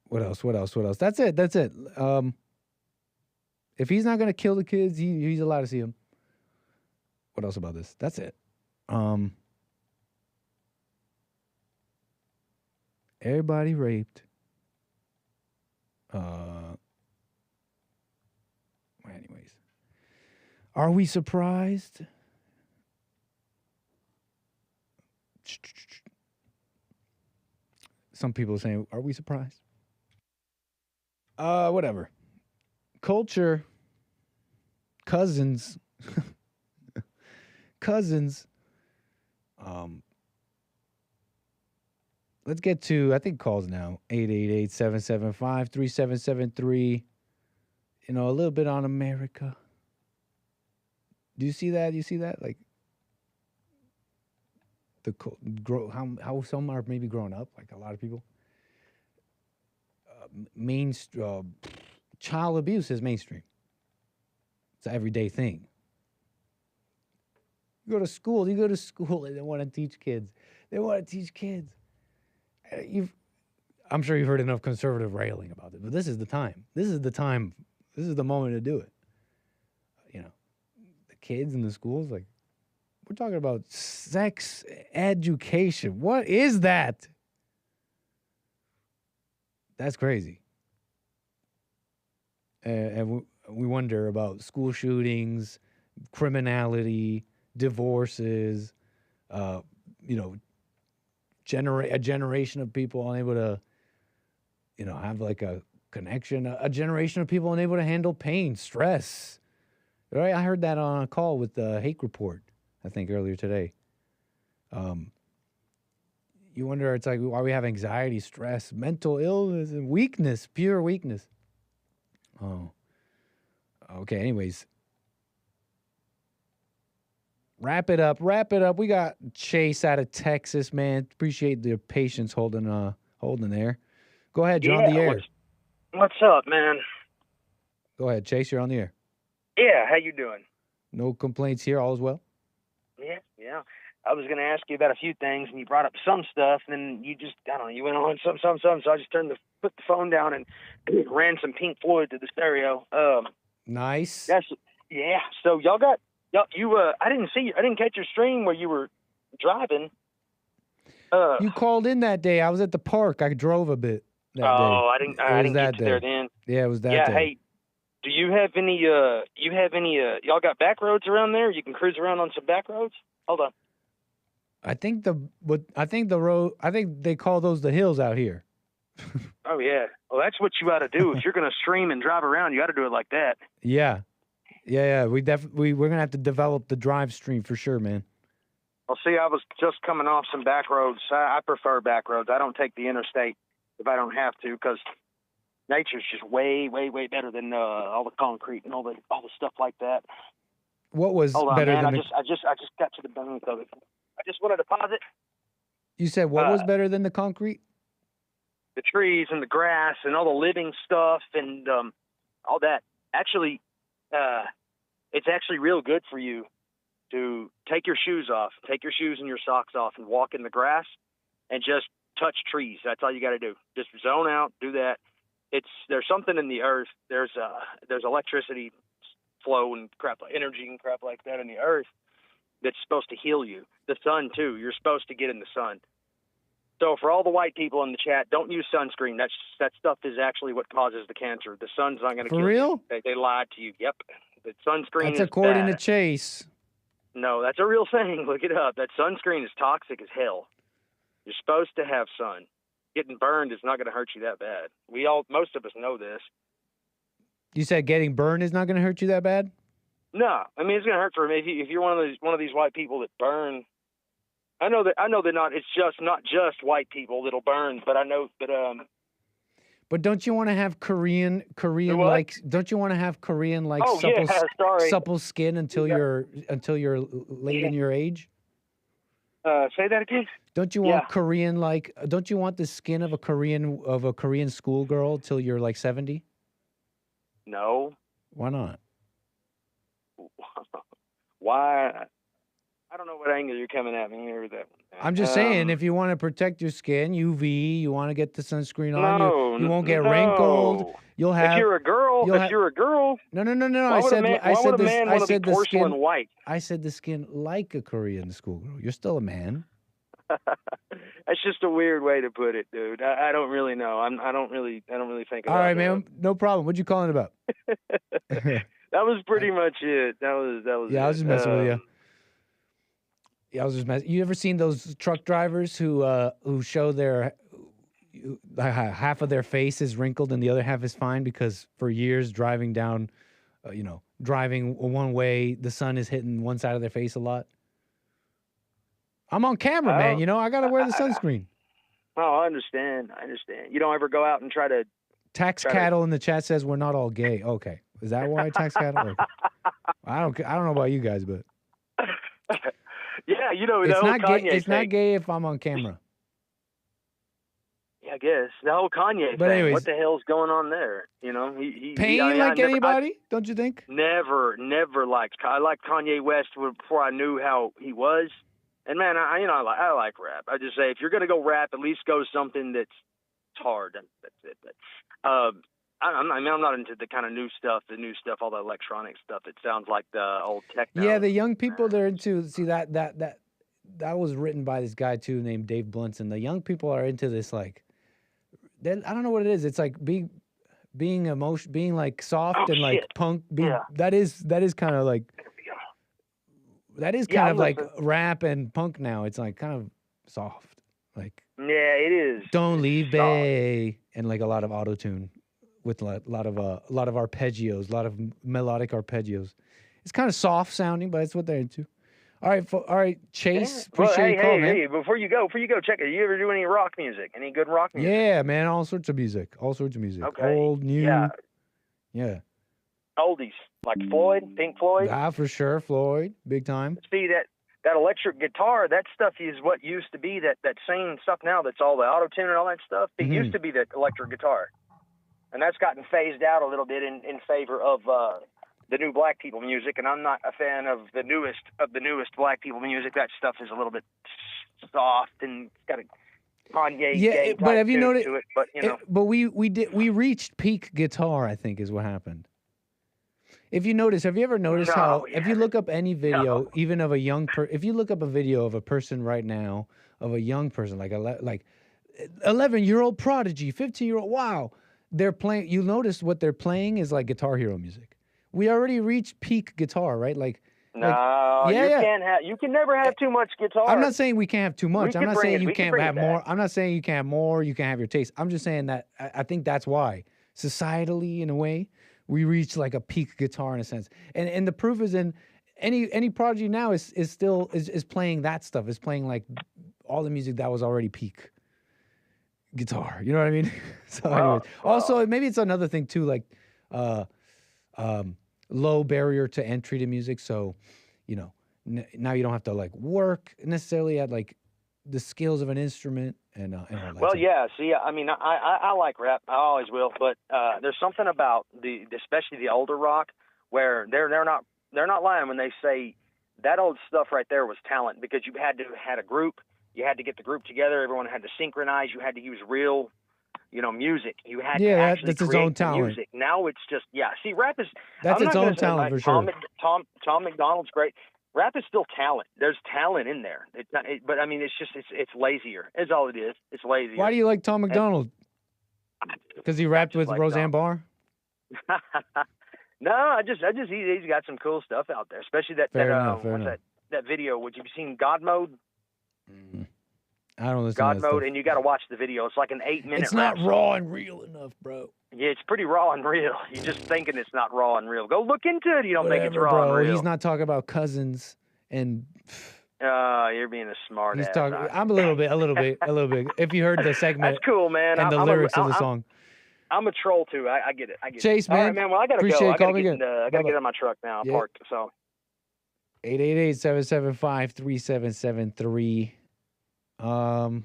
[SPEAKER 13] What else? That's it. If he's not gonna kill the kids, he's allowed to see them. What else about this? That's it. Everybody raped. Anyways, are we surprised? Some people are saying, are we surprised? Whatever. Culture, cousins. Let's get to, I think, calls now. 888-775-3773. A little bit on America. Do you see that? Like, how some are maybe growing up, like a lot of people. Child abuse is mainstream. It's an everyday thing. You go to school and they want to teach kids. I'm sure you've heard enough conservative railing about it, but this is the time. This is the moment to do it. The kids in the schools, like, we're talking about sex education. What is that? That's crazy. And we wonder about school shootings, criminality, divorces, a generation of people unable to, have like a connection, a generation of people unable to handle pain, stress. Right? I heard that on a call with the Hake Report, I think earlier today. You wonder, it's like, why we have anxiety, stress, mental illness, and weakness, pure weakness. Oh. Okay, anyways. Wrap it up. We got Chase out of Texas, man. Appreciate the patience holding there. Go ahead, you're on the air.
[SPEAKER 4] What's up, man?
[SPEAKER 13] Go ahead, Chase, you're on the air.
[SPEAKER 4] Yeah, how you doing?
[SPEAKER 13] No complaints here. All is well.
[SPEAKER 4] Yeah. I was going to ask you about a few things, and you brought up some stuff, and then you just, I don't know, you went on some. So I just put the phone down and ran some Pink Floyd to the stereo.
[SPEAKER 13] Nice.
[SPEAKER 4] Yeah. So y'all got, I didn't catch your stream where you were driving.
[SPEAKER 13] You called in that day. I was at the park. I drove a bit that day.
[SPEAKER 4] I didn't get you there then.
[SPEAKER 13] Yeah, it was that day.
[SPEAKER 4] Hey, do you have any, y'all got back roads around there? You can cruise around on some back roads? Hold on.
[SPEAKER 13] I think they call those the hills out here.
[SPEAKER 4] Oh yeah. Well, that's what you ought to do. If you're going to stream and drive around, you got to do it like that.
[SPEAKER 13] Yeah. We're gonna have to develop the drive stream for sure, man.
[SPEAKER 4] Well, see, I was just coming off some back roads. I prefer back roads. I don't take the interstate if I don't have to, because nature's just way, way, way better than all the concrete and all the stuff like that.
[SPEAKER 13] What was better than
[SPEAKER 4] I just got to the bones of it. I just want to deposit.
[SPEAKER 13] You said what was better than the concrete?
[SPEAKER 4] The trees and the grass and all the living stuff and all that. Actually, it's actually real good for you to take your shoes and your socks off and walk in the grass and just touch trees. That's all you got to do. Just zone out, do that. There's something in the earth. There's electricity flow and crap, energy and crap like that in the earth that's supposed to heal you. The sun too. You're supposed to get in the sun. So for all the white people in the chat, don't use sunscreen. That stuff is actually what causes the cancer. The sun's not going to kill you. For real? They lied to you. Yep. The sunscreen is
[SPEAKER 13] That's according
[SPEAKER 4] bad.
[SPEAKER 13] to Chase.
[SPEAKER 4] No, that's a real thing. Look it up. That sunscreen is toxic as hell. You're supposed to have sun. Getting burned is not going to hurt you that bad. Most of us know this.
[SPEAKER 13] You said getting burned is not going to hurt you that bad?
[SPEAKER 4] No, I mean it's going to hurt for me if you're one of these white people that burn. I know they're not. It's not just white people that'll burn, but I know that.
[SPEAKER 13] But don't you want to have Korean like? Don't you want to have Korean like supple skin until you're late in your age?
[SPEAKER 4] Say that again.
[SPEAKER 13] Don't you want Korean like? Don't you want the skin of a Korean schoolgirl till you're like 70?
[SPEAKER 4] No.
[SPEAKER 13] Why not?
[SPEAKER 4] Why? I don't know what angle you're coming at me here with that one.
[SPEAKER 13] I'm just saying, if you want to protect your skin, UV, you want to get the sunscreen on, you won't get wrinkled. You'll have.
[SPEAKER 4] If you're a girl, No.
[SPEAKER 13] I said the skin
[SPEAKER 4] white.
[SPEAKER 13] I said the skin like a Korean schoolgirl. You're still a man.
[SPEAKER 4] That's just a weird way to put it, dude. I don't really know. I don't really think.
[SPEAKER 13] All right, man. No problem. What'd you calling about?
[SPEAKER 4] That was pretty much it. That was.
[SPEAKER 13] Yeah,
[SPEAKER 4] it.
[SPEAKER 13] I was just messing with you. Yeah, I was just messing. You ever seen those truck drivers who show their half of their face is wrinkled and the other half is fine because for years driving down, driving one way, the sun is hitting one side of their face a lot? I'm on camera, man. I got to wear the sunscreen.
[SPEAKER 4] I understand. You don't ever go out and try to.
[SPEAKER 13] Tax cattle in the chat says we're not all gay. Okay, is that why tax cattle? Okay. I don't know about you guys, but
[SPEAKER 4] yeah,
[SPEAKER 13] it's not gay. It's not gay if I'm on camera.
[SPEAKER 4] Yeah, I guess the whole Kanye thing.
[SPEAKER 13] Anyways,
[SPEAKER 4] what the hell's going on there?
[SPEAKER 13] Pain like anybody? Don't you think?
[SPEAKER 4] Never liked. I liked Kanye West before I knew how he was. And man, I like rap. I just say if you're gonna go rap, at least go something that's hard. That's it. But I'm not into the kind of new stuff, all the electronic stuff. It sounds like the old techno.
[SPEAKER 13] Yeah, the young people they're into. See that was written by this guy too named Dave Blunson. The young people are into this like. I don't know what it is. It's like being like soft and like punk. That is kind of like. That is kind of like rap and punk now. It's like kind of soft, like.
[SPEAKER 4] Yeah, it is.
[SPEAKER 13] Don't leave, bae, and like a lot of auto tune, with a lot of arpeggios, a lot of melodic arpeggios. It's kind of soft sounding, but it's what they're into. All right, Chase.
[SPEAKER 4] Yeah.
[SPEAKER 13] Appreciate your call, man.
[SPEAKER 4] Hey, before you go, check it. You ever do any rock music? Any good rock music?
[SPEAKER 13] Yeah, man, all sorts of music.
[SPEAKER 4] Okay.
[SPEAKER 13] Old, new. Yeah.
[SPEAKER 4] Oldies like Floyd, Pink Floyd.
[SPEAKER 13] For sure, Floyd, big time.
[SPEAKER 4] See that electric guitar, that stuff is what used to be that same stuff now. That's all the auto tune and all that stuff. It used to be that electric guitar, and that's gotten phased out a little bit in favor of the new black people music, and I'm not a fan of the newest black people music. That stuff is a little bit soft and it's got a Kanye gay
[SPEAKER 13] but have you
[SPEAKER 4] tune
[SPEAKER 13] noticed?
[SPEAKER 4] to it. But you know,
[SPEAKER 13] but we reached peak guitar. I think is what happened. If you notice, have you ever noticed how if you look up any video, even of a young if you look up a video of a person right now, of a young person like 11-year-old prodigy, 15-year-old, wow, they're playing. You notice what they're playing is like Guitar Hero music. We already reached peak guitar, right? You
[SPEAKER 4] can't have. You can never have too much guitar.
[SPEAKER 13] I'm not saying we can't have too much. I'm not saying you can't have more.
[SPEAKER 4] Back.
[SPEAKER 13] I'm not saying you can't have more. You can have your taste. I'm just saying that I think that's why societally, in a way, we reach like a peak guitar in a sense. And the proof is in any prodigy now is still playing that stuff. Is playing like all the music that was already peak guitar. You know what I mean? So anyways. Also maybe it's another thing too, like low barrier to entry to music. So, you know, now you don't have to like work necessarily at like the skills of an instrument and all that.
[SPEAKER 4] Well, yeah. See, I mean, I like rap. I always will. But there's something about especially the older rock, where they're not lying when they say that old stuff right there was talent, because you had a group. You had to get the group together. Everyone had to synchronize. You had to use real, music. You had to actually
[SPEAKER 13] that's
[SPEAKER 4] create
[SPEAKER 13] its own talent.
[SPEAKER 4] music. Now it's just See, rap is
[SPEAKER 13] its own talent for sure.
[SPEAKER 4] Tom McDonald's great. Rap is still talent. There's talent in there. It's not, but I me's just it's lazier. It's all it is. It's lazier.
[SPEAKER 13] Why do you like Tom McDonald? Because he rapped with Roseanne Barr?
[SPEAKER 4] No, I just he's got some cool stuff out there, especially that video. Would you have seen God Mode?
[SPEAKER 13] I don't listen
[SPEAKER 4] God
[SPEAKER 13] to that
[SPEAKER 4] Mode,
[SPEAKER 13] stuff.
[SPEAKER 4] and you got to watch the video. It's like an 8-minute.
[SPEAKER 13] It's not raw and real enough, bro.
[SPEAKER 4] Yeah, it's pretty raw and real. You're just thinking it's not raw and real. Go look into it. You don't think it's raw
[SPEAKER 13] bro.
[SPEAKER 4] and real.
[SPEAKER 13] He's not talking about cousins and.
[SPEAKER 4] You're being a smart ass.
[SPEAKER 13] I'm a little bit. If you heard the segment,
[SPEAKER 4] that's cool, man.
[SPEAKER 13] And the lyrics of the song.
[SPEAKER 4] I'm a troll too. I get it.
[SPEAKER 13] Chase, man.
[SPEAKER 4] All right, man. Well, I gotta
[SPEAKER 13] Appreciate
[SPEAKER 4] go.
[SPEAKER 13] It.
[SPEAKER 4] I gotta get in my truck now.
[SPEAKER 13] Yeah.
[SPEAKER 4] Parked. So.
[SPEAKER 13] 888-775-3773. What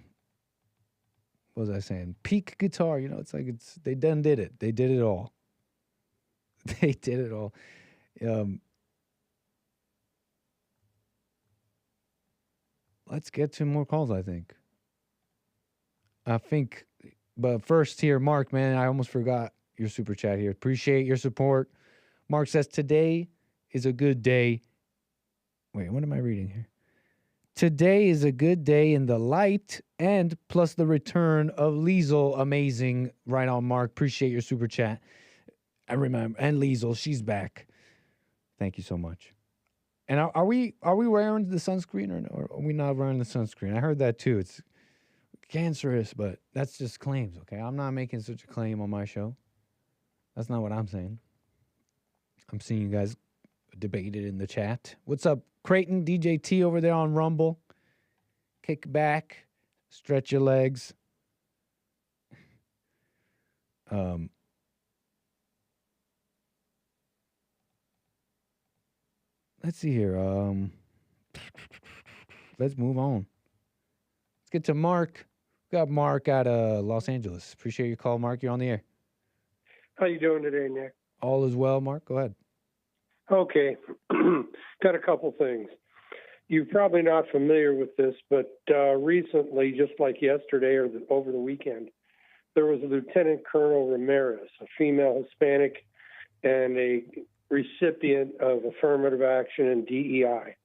[SPEAKER 13] was I saying? Peak guitar. It's like they done did it. They did it all. They did it all. Let's get to more calls, I think. But first here, Mark, man, I almost forgot your super chat here. Appreciate your support. Mark says, today is a good day. Wait, what am I reading here? Today is a good day in the light and plus the return of Liesel. Amazing. Right on, Mark. Appreciate your super chat. I remember. And Liesel, she's back. Thank you so much. And are we wearing the sunscreen or are we not wearing the sunscreen? I heard that too. It's cancerous, but that's just claims, okay? I'm not making such a claim on my show. That's not what I'm saying. I'm seeing you guys debate it in the chat. What's up, Creighton? DJ T over there on Rumble. Kick back. Stretch your legs. Let's see here. Let's move on. Let's get to Mark. We got Mark out of Los Angeles. Appreciate your call, Mark. You're on the air.
[SPEAKER 5] How you doing today, Nick?
[SPEAKER 13] All is well, Mark. Go ahead.
[SPEAKER 5] Okay. Got a couple things. You're probably not familiar with this, but recently, just like yesterday or over the weekend, there was a Lieutenant Colonel Ramirez, a female Hispanic, and a recipient of affirmative action and DEI.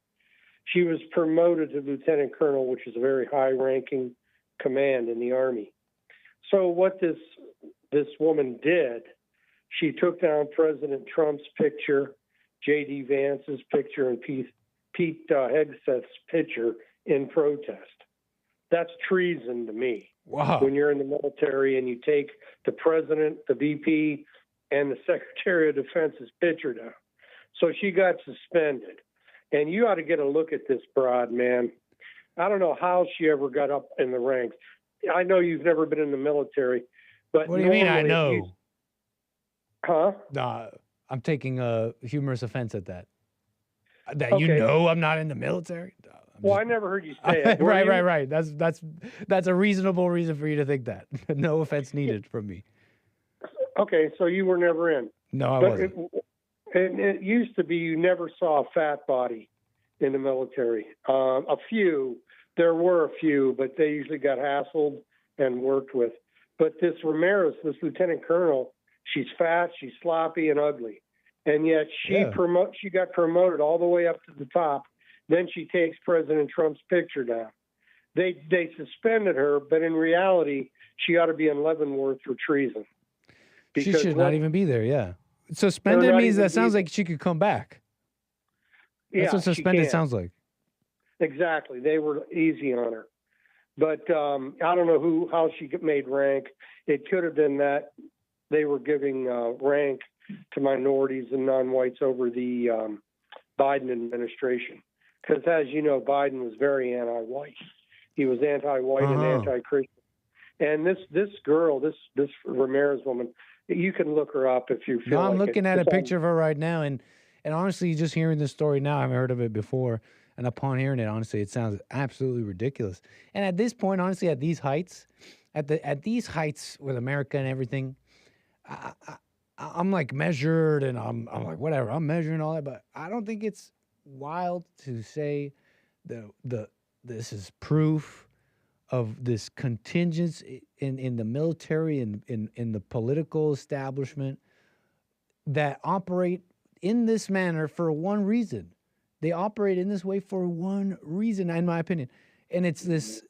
[SPEAKER 5] She was promoted to Lieutenant Colonel, which is a very high-ranking command in the Army. So what this woman did, she took down President Trump's picture, J.D. Vance's picture, and Pete Hegseth's picture in protest. That's treason to me.
[SPEAKER 13] Wow.
[SPEAKER 5] When you're in the military and you take the president, the VP, and the Secretary of Defense's picture down. So she got suspended. And you ought to get a look at this broad, man. I don't know how she ever got up in the ranks. I know you've never been in the military, but
[SPEAKER 13] what do you mean I know?
[SPEAKER 5] Huh?
[SPEAKER 13] Nah, I'm taking a humorous offense at that. That
[SPEAKER 5] Okay.
[SPEAKER 13] you know I'm not in the military?
[SPEAKER 5] Well, I never heard you say it.
[SPEAKER 13] Right. That's a reasonable reason for you to think that. No offense needed from me.
[SPEAKER 5] Okay, so you were never in.
[SPEAKER 13] No, I wasn't.
[SPEAKER 5] And it used to be you never saw a fat body in the military. A few, there were a few, but they usually got hassled and worked with. But this Ramirez, this lieutenant colonel, she's fat, she's sloppy and ugly. And yet she got promoted all the way up to the top. Then she takes President Trump's picture down. They suspended her, but in reality, she ought to be in Leavenworth for treason.
[SPEAKER 13] She should not even be there, yeah. Suspended means that sounds like she could come back. That's what suspended sounds like.
[SPEAKER 5] Exactly. They were easy on her. But I don't know how she made rank. It could have been that they were giving rank to minorities and non-whites over the Biden administration. Because as you know, Biden was very anti-white. He was anti-white and anti-Christian. And this girl, this Ramirez woman, you can look her up if you feel like it.
[SPEAKER 13] I'm looking at a picture of her right now, and honestly, just hearing this story now, I haven't heard of it before. And upon hearing it, honestly, it sounds absolutely ridiculous. And at this point, honestly, at these heights, with America and everything, I'm like measured, and I'm like whatever. I'm measuring all that, but I don't think it's wild to say this is proof of this contingence in the military and in the political establishment that operate in this manner for one reason. They operate in this way for one reason, in my opinion. And it's this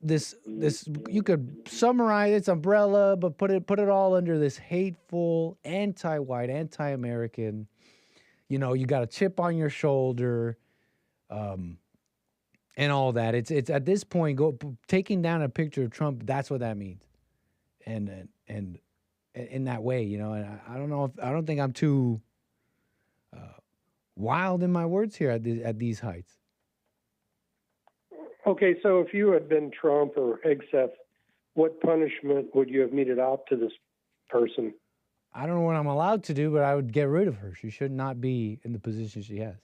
[SPEAKER 13] you could summarize its umbrella, but put it all under this hateful, anti-white, anti-American, you got a chip on your shoulder, and all that. It's at this point, taking down a picture of Trump, that's what that means. And in that way, and I don't know I don't think I'm too wild in my words here at these heights.
[SPEAKER 5] Okay, so if you had been Trump or Hegseth, what punishment would you have meted out to this person?
[SPEAKER 13] I don't know what I'm allowed to do, but I would get rid of her. She should not be in the position she has.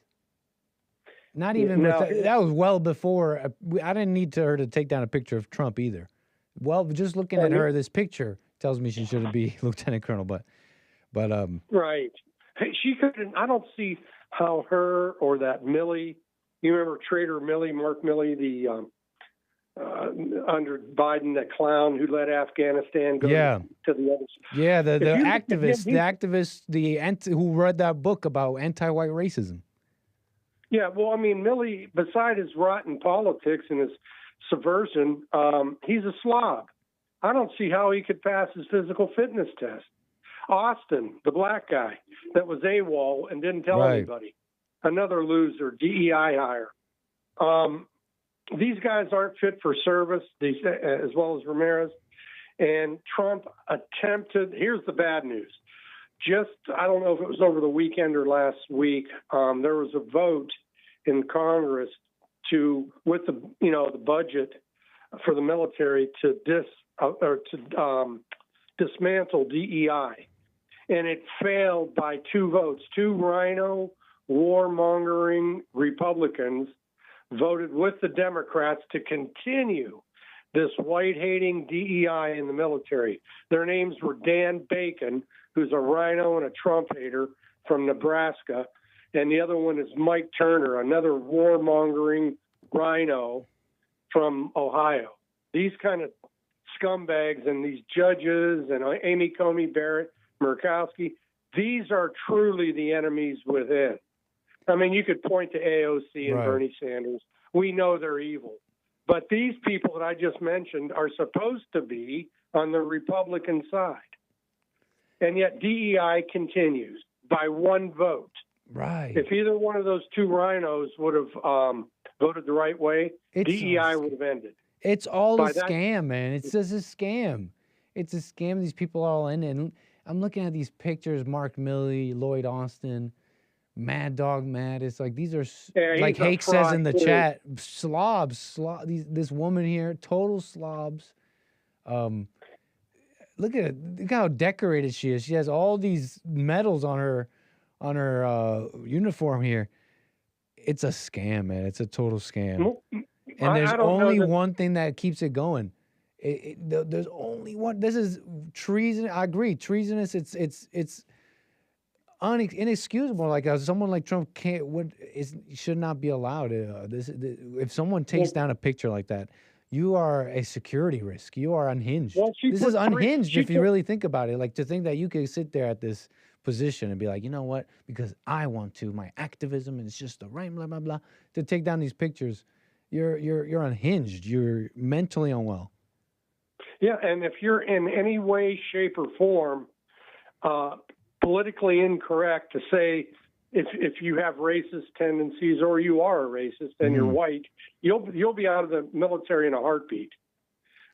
[SPEAKER 13] Not even that was well before. I didn't need her to take down a picture of Trump either. Well, just looking at her, this picture tells me she shouldn't be lieutenant colonel. But
[SPEAKER 5] right, she couldn't. I don't see how her or that Milley. You remember Trader Milley, Mark Milley, the under Biden, that clown who let Afghanistan go to the other side.
[SPEAKER 13] Yeah, the activist, who read that book about anti-white racism.
[SPEAKER 5] Yeah, well, I mean, Milley, beside his rotten politics and his subversion, he's a slob. I don't see how he could pass his physical fitness test. Austin, the black guy that was AWOL and didn't tell anybody. Another loser, DEI hire. These guys aren't fit for service, as well as Ramirez. And Trump attempted, here's the bad news. I don't know if it was over the weekend or last week, there was a vote in Congress with the budget for the military to dismantle DEI. And it failed by 2 votes. 2 rhino warmongering Republicans voted with the Democrats to continue this white-hating DEI in the military. Their names were Dan Bacon, who's a rhino and a Trump hater from Nebraska, and the other one is Mike Turner, another warmongering rhino from Ohio. These kind of scumbags and these judges and Amy Coney Barrett, Murkowski, these are truly the enemies within. I mean, you could point to AOC and Bernie Sanders. We know they're evil. But these people that I just mentioned are supposed to be on the Republican side. And yet DEI continues by 1 vote.
[SPEAKER 13] Right.
[SPEAKER 5] If either one of those 2 rhinos would have voted the right way, DEI would have ended.
[SPEAKER 13] It's all a scam, man. It's just a scam. It's a scam. These people are all in it. And I'm looking at these pictures, Mark Milley, Lloyd Austin, Mad Dog Matt. It's like these are, like Hake says in the chat, slobs. This woman here, total slobs. Look at it. Look how decorated she is. She has all these medals on her uniform here. It's a scam, man. It's a total scam. And there's only one thing that keeps it going. There's only one. This is treason. I agree. Treasonous. It's inexcusable. Like someone like Trump should not be allowed. If someone takes down a picture like that, you are a security risk. You are unhinged.
[SPEAKER 5] Well,
[SPEAKER 13] this is unhinged if you really think about it. Like to think that you could sit there at this position and be like, you know what? Because I want to, my activism, and it's just the right blah blah blah. To take down these pictures, you're unhinged. You're mentally unwell.
[SPEAKER 5] Yeah, and if you're in any way, shape, or form politically incorrect to say if you have racist tendencies or you are a racist and you're white, you'll be out of the military in a heartbeat.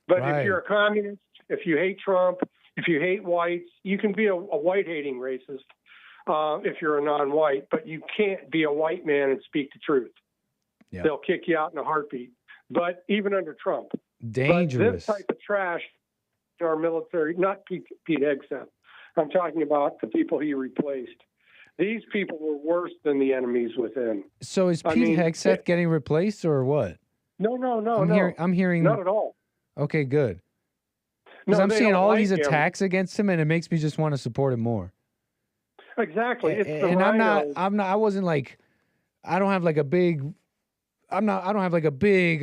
[SPEAKER 5] But if you're a communist, if you hate Trump, if you hate whites, you can be a white-hating racist if you're a non-white, but you can't be a white man and speak the truth. Yeah. They'll kick you out in a heartbeat. But even under Trump.
[SPEAKER 13] Dangerous.
[SPEAKER 5] But this type of trash in our military, not Pete Hegseth. I'm talking about the people he replaced. These people were worse than the enemies within.
[SPEAKER 13] So is Pete Hegseth getting replaced or what?
[SPEAKER 5] No.
[SPEAKER 13] I'm hearing
[SPEAKER 5] not at all.
[SPEAKER 13] Okay, good. Because I'm seeing all these attacks against him, and it makes me just want to support him more.
[SPEAKER 5] Exactly.
[SPEAKER 13] And I'm not. I wasn't like. I don't have like a big. I don't have like a big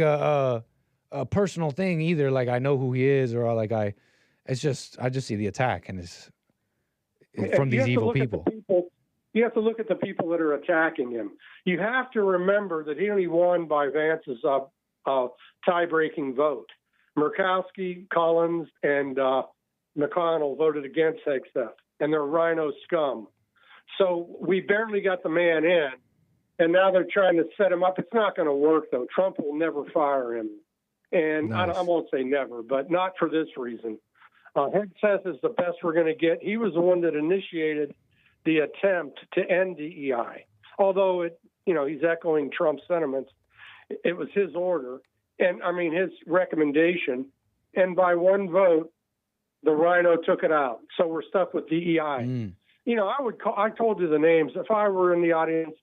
[SPEAKER 13] personal thing either. Like I know who he is, or like It's just I just see the attack, and it's from these evil people.
[SPEAKER 5] You have to look at the people that are attacking him. You have to remember that he only won by Vance's tie-breaking vote. Murkowski, Collins, and McConnell voted against Hegseth, and they're rhino scum. So we barely got the man in, and now they're trying to set him up. It's not going to work, though. Trump will never fire him. And nice. I won't say never, but not for this reason. Hegseth is the best we're going to get. He was the one that initiated the attempt to end DEI. Although he's echoing Trump's sentiments, it was his order, and I mean his recommendation. And by one vote, the rhino took it out. So we're stuck with DEI. I told you the names. If I were in the audience,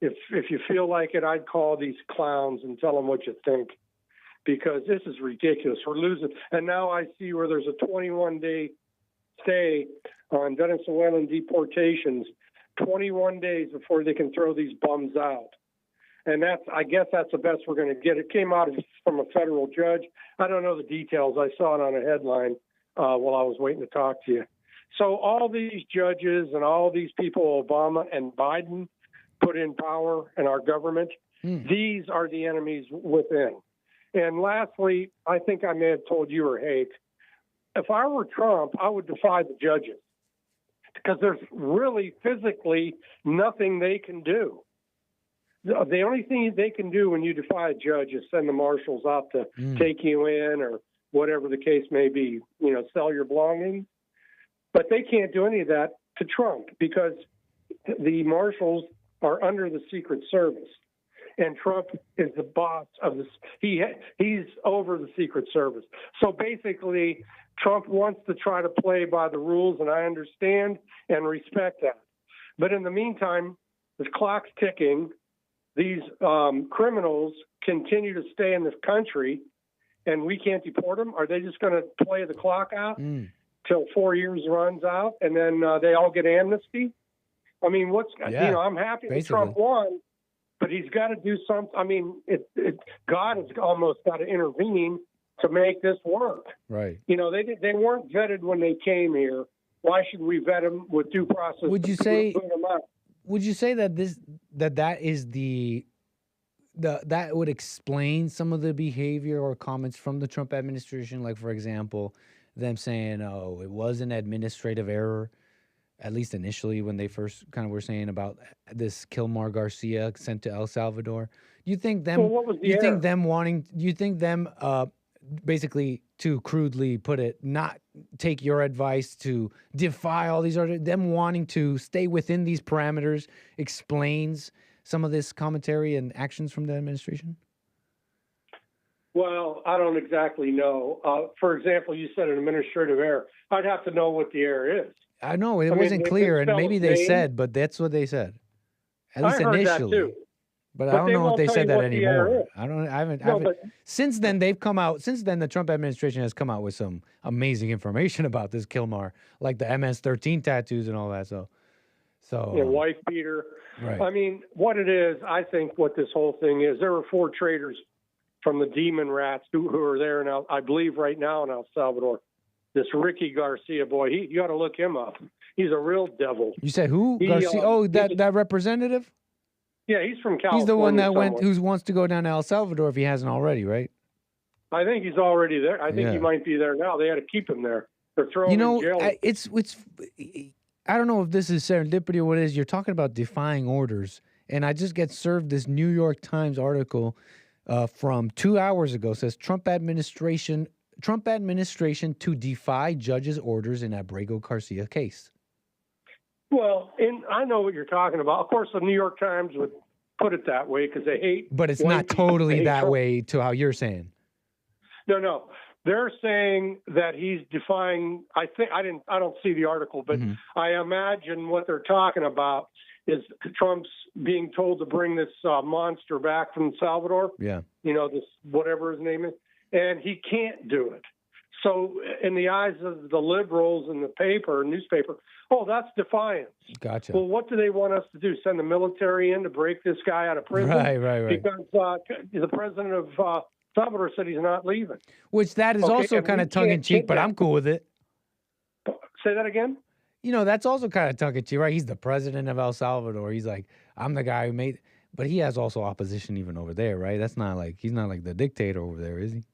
[SPEAKER 5] if you feel like it, I'd call these clowns and tell them what you think, because this is ridiculous. We're losing. And now I see where there's a 21-day stay on Venezuelan deportations, 21 days before they can throw these bums out. And I guess that's the best we're going to get. It came out from a federal judge. I don't know the details. I saw it on a headline while I was waiting to talk to you. So all these judges and all these people Obama and Biden put in power in our government, these are the enemies within. And lastly, I think I may have told you or Hake, if I were Trump, I would defy the judges because there's really physically nothing they can do. The only thing they can do when you defy a judge is send the marshals out to take you in or whatever the case may be, sell your belongings. But they can't do any of that to Trump because the marshals are under the Secret Service. And Trump is the boss of this. He's over the Secret Service. So basically, Trump wants to try to play by the rules, and I understand and respect that. But in the meantime, the clock's ticking. These criminals continue to stay in this country, and we can't deport them. Are they just going to play the clock out till 4 years runs out, and then they all get amnesty? I mean, I'm happy that Trump won. But he's got to do something. I mean, God has almost got to intervene to make this work.
[SPEAKER 13] Right.
[SPEAKER 5] They weren't vetted when they came here. Why should we vet them with due process?
[SPEAKER 13] Would you say that is that would explain some of the behavior or comments from the Trump administration? Like, for example, them saying, "Oh, it was an administrative error." At least initially, when they first kind of were saying about this Kilmar Garcia sent to El Salvador, do you think them? Basically, to crudely put it, not take your advice to defy all these orders, them wanting to stay within these parameters explains some of this commentary and actions from the administration?
[SPEAKER 5] Well, I don't exactly know. For example, you said an administrative error. I'd have to know what the error is.
[SPEAKER 13] I know it wasn't clear, and maybe they said, but that's what they said. At least initially. That too. But I don't know if they said that anymore. I haven't. Since then, they've come out. Since then, the Trump administration has come out with some amazing information about this Kilmar, like the MS-13 tattoos and all that. So
[SPEAKER 5] wife beater.
[SPEAKER 13] Right.
[SPEAKER 5] I mean, what it is, I think what this whole thing is, there were 4 traitors from the demon rats who are there now, I believe right now in El Salvador. This Ricky Garcia boy, you got to look him up. He's a real devil.
[SPEAKER 13] You said who?
[SPEAKER 5] He,
[SPEAKER 13] Garcia? That representative?
[SPEAKER 5] Yeah, he's from California.
[SPEAKER 13] He's the one that who wants to go down to El Salvador if he hasn't already, right?
[SPEAKER 5] I think he's already there. I think he might be there now. They had to keep him there. They're throwing him in jail.
[SPEAKER 13] It's I don't know if this is serendipity or what it is. You're talking about defying orders, and I just get served this New York Times article from 2 hours ago. It says Trump administration to defy judge's orders in Abrego Garcia case.
[SPEAKER 5] Well, I know what you're talking about. Of course, the New York Times would put it that way because they hate.
[SPEAKER 13] But it's not totally that way to how you're saying.
[SPEAKER 5] No. They're saying that he's defying. I don't see the article, but I imagine what they're talking about is Trump's being told to bring this monster back from El Salvador.
[SPEAKER 13] Yeah.
[SPEAKER 5] This whatever his name is, and he can't do it. So in the eyes of the liberals and the newspaper, that's defiance.
[SPEAKER 13] Gotcha.
[SPEAKER 5] Well, what do they want us to do? Send the military in to break this guy out of prison?
[SPEAKER 13] Right.
[SPEAKER 5] Because the president of Salvador said he's not leaving.
[SPEAKER 13] Which that is also kind of tongue-in-cheek, but I'm cool with it.
[SPEAKER 5] Say that again?
[SPEAKER 13] That's also kind of tongue-in-cheek, right? He's the president of El Salvador. He's like, I'm the guy who made... But he has also opposition even over there, right? That's not like... He's not like the dictator over there, is he?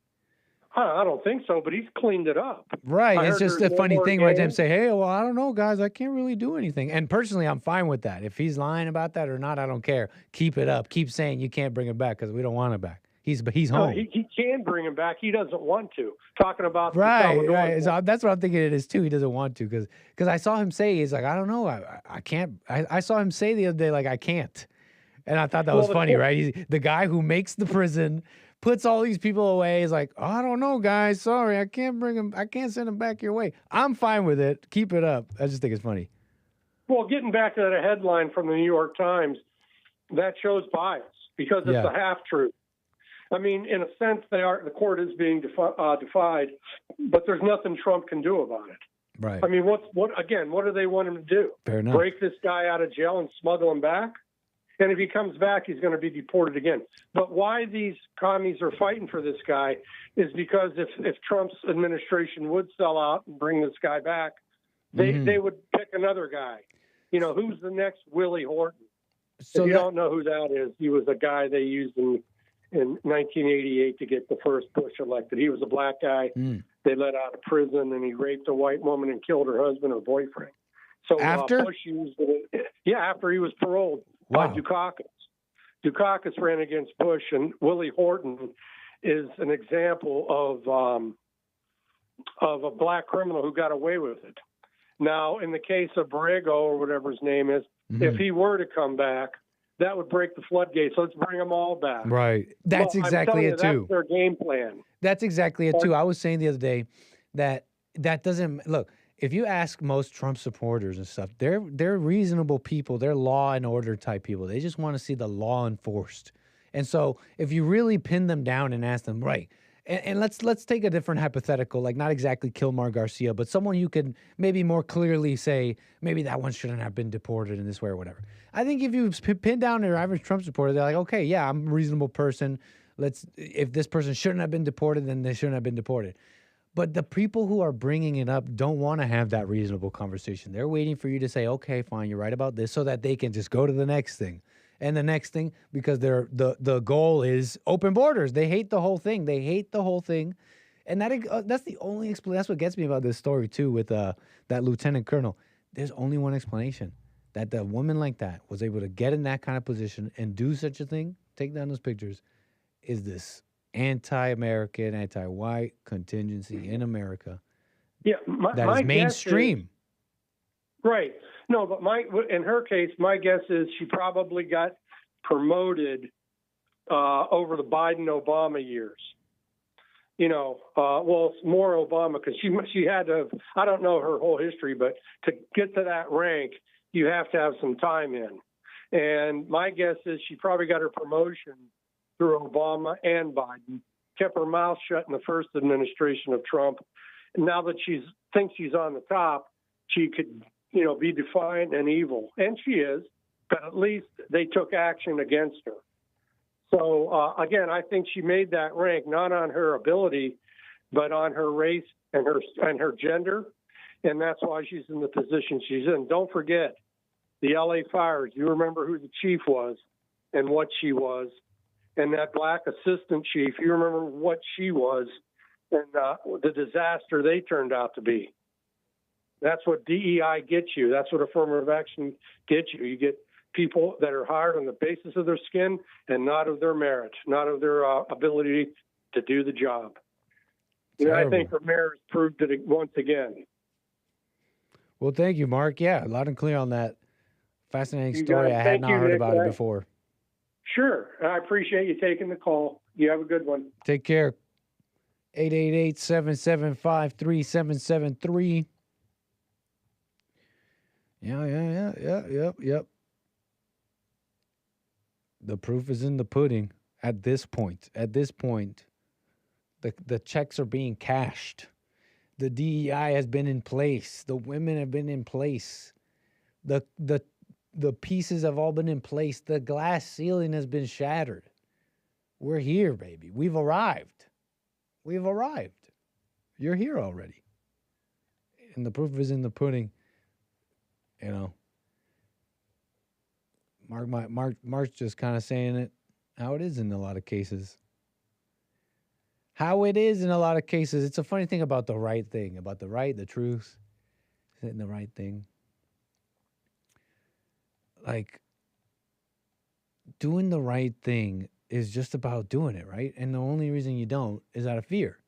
[SPEAKER 5] I don't think so, but he's cleaned it up.
[SPEAKER 13] Right. It's just a funny thing, right? Them say, hey, well, I don't know, guys. I can't really do anything. And personally, I'm fine with that. If he's lying about that or not, I don't care. Keep it up. Keep saying you can't bring him back because we don't want him back. He's home.
[SPEAKER 5] He can bring him back. He doesn't want to. Talking about
[SPEAKER 13] right. So that's what I'm thinking it is too. He doesn't want to because I saw him say he's like I don't know I can't. I saw him say the other day like I can't, and I thought that was funny, right? He's the guy who makes the prison, puts all these people away. Is like I don't know, guys. Sorry, I can't bring him. I can't send him back your way. I'm fine with it. Keep it up. I just think it's funny.
[SPEAKER 5] Well, getting back to that headline from the New York Times, that shows bias because it's a half truth. I mean, in a sense, the court is being defied, but there's nothing Trump can do about it.
[SPEAKER 13] Right.
[SPEAKER 5] I mean, what do they want him to do?
[SPEAKER 13] Fair enough.
[SPEAKER 5] Break this guy out of jail and smuggle him back? And if he comes back, he's going to be deported again. But why these commies are fighting for this guy is because if Trump's administration would sell out and bring this guy back, they would pick another guy. Who's the next Willie Horton? So if you don't know who that is, he was a guy they used in 1988 to get the first Bush elected. He was a black guy. They let out of prison, and he raped a white woman and killed her husband or boyfriend. So
[SPEAKER 13] after
[SPEAKER 5] Bush used it. After he was paroled by Dukakis. Dukakis ran against Bush, and Willie Horton is an example of a black criminal who got away with it. Now, in the case of Borrego, or whatever his name is, if he were to come back, that would break the floodgates. So let's bring them all back.
[SPEAKER 13] Right. That's exactly it, too.
[SPEAKER 5] That's their game plan.
[SPEAKER 13] That's exactly it, too. I was saying the other day that doesn't... Look, if you ask most Trump supporters and stuff, they're reasonable people. They're law and order type people. They just want to see the law enforced. And so if you really pin them down and ask them, right... And let's take a different hypothetical, like not exactly Kilmar Garcia, but someone you could maybe more clearly say, maybe that one shouldn't have been deported in this way or whatever. I think if you pin down your average Trump supporter, they're like, okay, yeah, I'm a reasonable person. If this person shouldn't have been deported, then they shouldn't have been deported. But the people who are bringing it up don't want to have that reasonable conversation. They're waiting for you to say, okay, fine, you're right about this, so that they can just go to the next thing. And the next thing, because the goal is open borders. They hate the whole thing. And that's the only explanation. That's what gets me about this story, too, with that lieutenant colonel. There's only one explanation, that the woman like that was able to get in that kind of position and do such a thing, take down those pictures, is this anti-American, anti-white contingency in America that is mainstream.
[SPEAKER 5] Right. No, but in her case, my guess is she probably got promoted over the Biden-Obama years. Well, it's more Obama because she had to. I don't know her whole history, but to get to that rank, you have to have some time in. And my guess is she probably got her promotion through Obama and Biden. Kept her mouth shut in the first administration of Trump. And now that thinks she's on the top, she could be defiant and evil. And she is, but at least they took action against her. So, again, I think she made that rank not on her ability, but on her race and her gender. And that's why she's in the position she's in. Don't forget, the LA fires, you remember who the chief was and what she was. And that black assistant chief, you remember what she was and the disaster they turned out to be. That's what DEI gets you. That's what affirmative action gets you. You get people that are hired on the basis of their skin and not of their merit, not of their ability to do the job. I think Ramirez proved it once again.
[SPEAKER 13] Well, thank you, Mark. Yeah, loud and clear on that fascinating story. I had not heard about it before.
[SPEAKER 5] Sure. I appreciate you taking the call. You have a good one.
[SPEAKER 13] Take care. 888-775-3773. Yep. The proof is in the pudding at this point. At this point, the checks are being cashed. The DEI has been in place. The women have been in place. The pieces have all been in place. The glass ceiling has been shattered. We're here, baby. We've arrived. You're here already. And the proof is in the pudding. Mark's just kind of saying it how it is in a lot of cases. It's a funny thing about the right thing, about the truth, saying the right thing. Like, doing the right thing is just about doing it, right? And the only reason you don't is out of fear.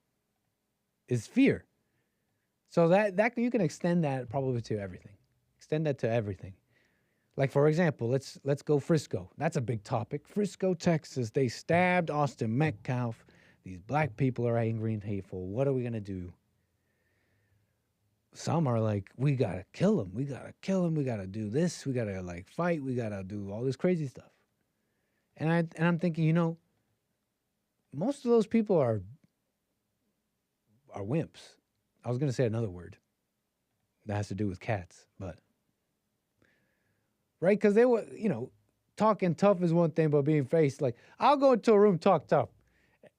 [SPEAKER 13] Is fear. So that you can extend that probably to everything. Extend that to everything. Like, for example, let's go Frisco. That's a big topic. Frisco, Texas. They stabbed Austin Metcalf. These black people are angry and hateful. What are we going to do? Some are like, we got to kill him. We got to do this. We got to, fight. We got to do all this crazy stuff. And I'm thinking, most of those people are wimps. I was going to say another word that has to do with cats, but... Right? Because they were, talking tough is one thing, but being faced, I'll go into a room, talk tough.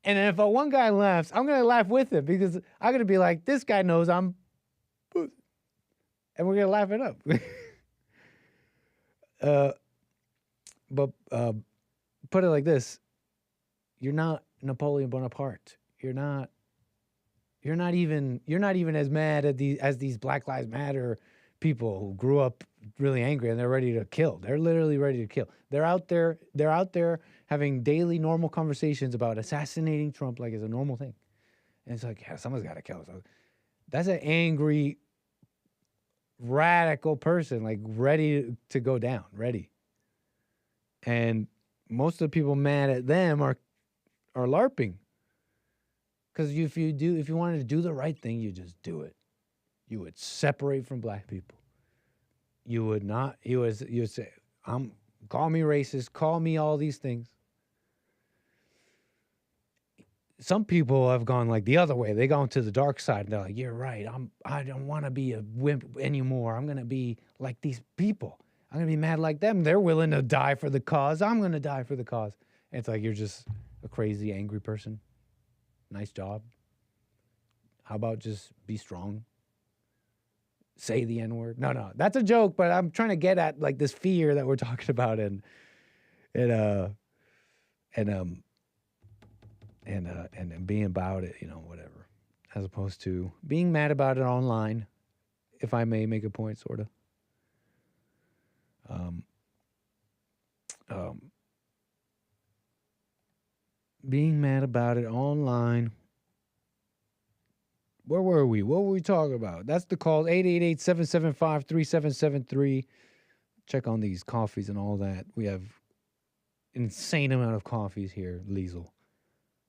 [SPEAKER 13] And then if one guy laughs, I'm going to laugh with him because I'm going to be like, this guy knows I'm... And we're going to laugh it up. But put it like this. You're not Napoleon Bonaparte. You're not even as mad as these Black Lives Matter people who grew up really angry and they're ready to kill. They're literally ready to kill. They're out there having daily normal conversations about assassinating Trump like it's a normal thing. And it's like, yeah, someone's got to kill us. That's an angry, radical person, ready to go down, ready. And most of the people mad at them are LARPing. Because if you wanted to do the right thing, you just do it. You would separate from black people. You would not. You would say, call me racist, call me all these things. Some people have gone the other way. They gone to the dark side. And they're like, you're right. I don't want to be a wimp anymore. I'm gonna be like these people. I'm gonna be mad like them. They're willing to die for the cause. I'm gonna die for the cause. And it's like you're just a crazy, angry person. Nice job. How about just be strong? Say the N-word. No, that's a joke, but I'm trying to get at this fear that we're talking about and being about it, whatever. As opposed to being mad about it online, if I may make a point, sort of. Being mad about it online. Where were we? What were we talking about? That's the call. 888-775-3773. Check on these coffees and all that. We have an insane amount of coffees here, Liesel.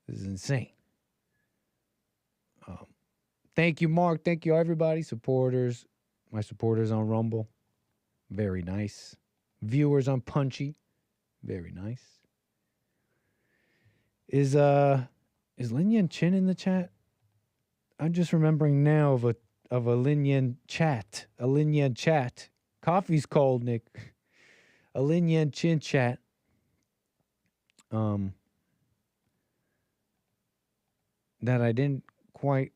[SPEAKER 13] This is insane. Thank you, Mark. Thank you, everybody. Supporters. My supporters on Rumble. Very nice. Viewers on Punchy. Very nice. Is Lin Yan Chin in the chat? I'm just remembering now of a Lin Yan chat. A Lin Yan chat Coffee's cold, Nick. A Lin Yan Chin chat. That I didn't quite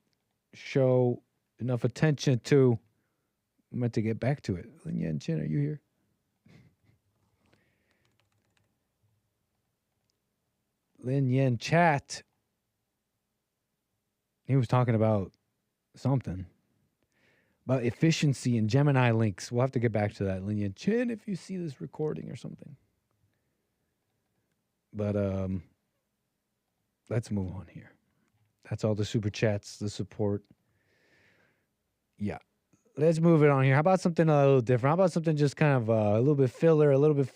[SPEAKER 13] show enough attention to. I meant to get back to it. Lin Yan Chin, are you here? Lin Yan chat. He was talking about something. About efficiency and Gemini links. We'll have to get back to that, Lin Yan Chin, if you see this recording or something. But let's move on here. That's all the super chats, the support. Yeah. Let's move it on here. How about something a little different? How about something just kind of a little bit filler, a little bit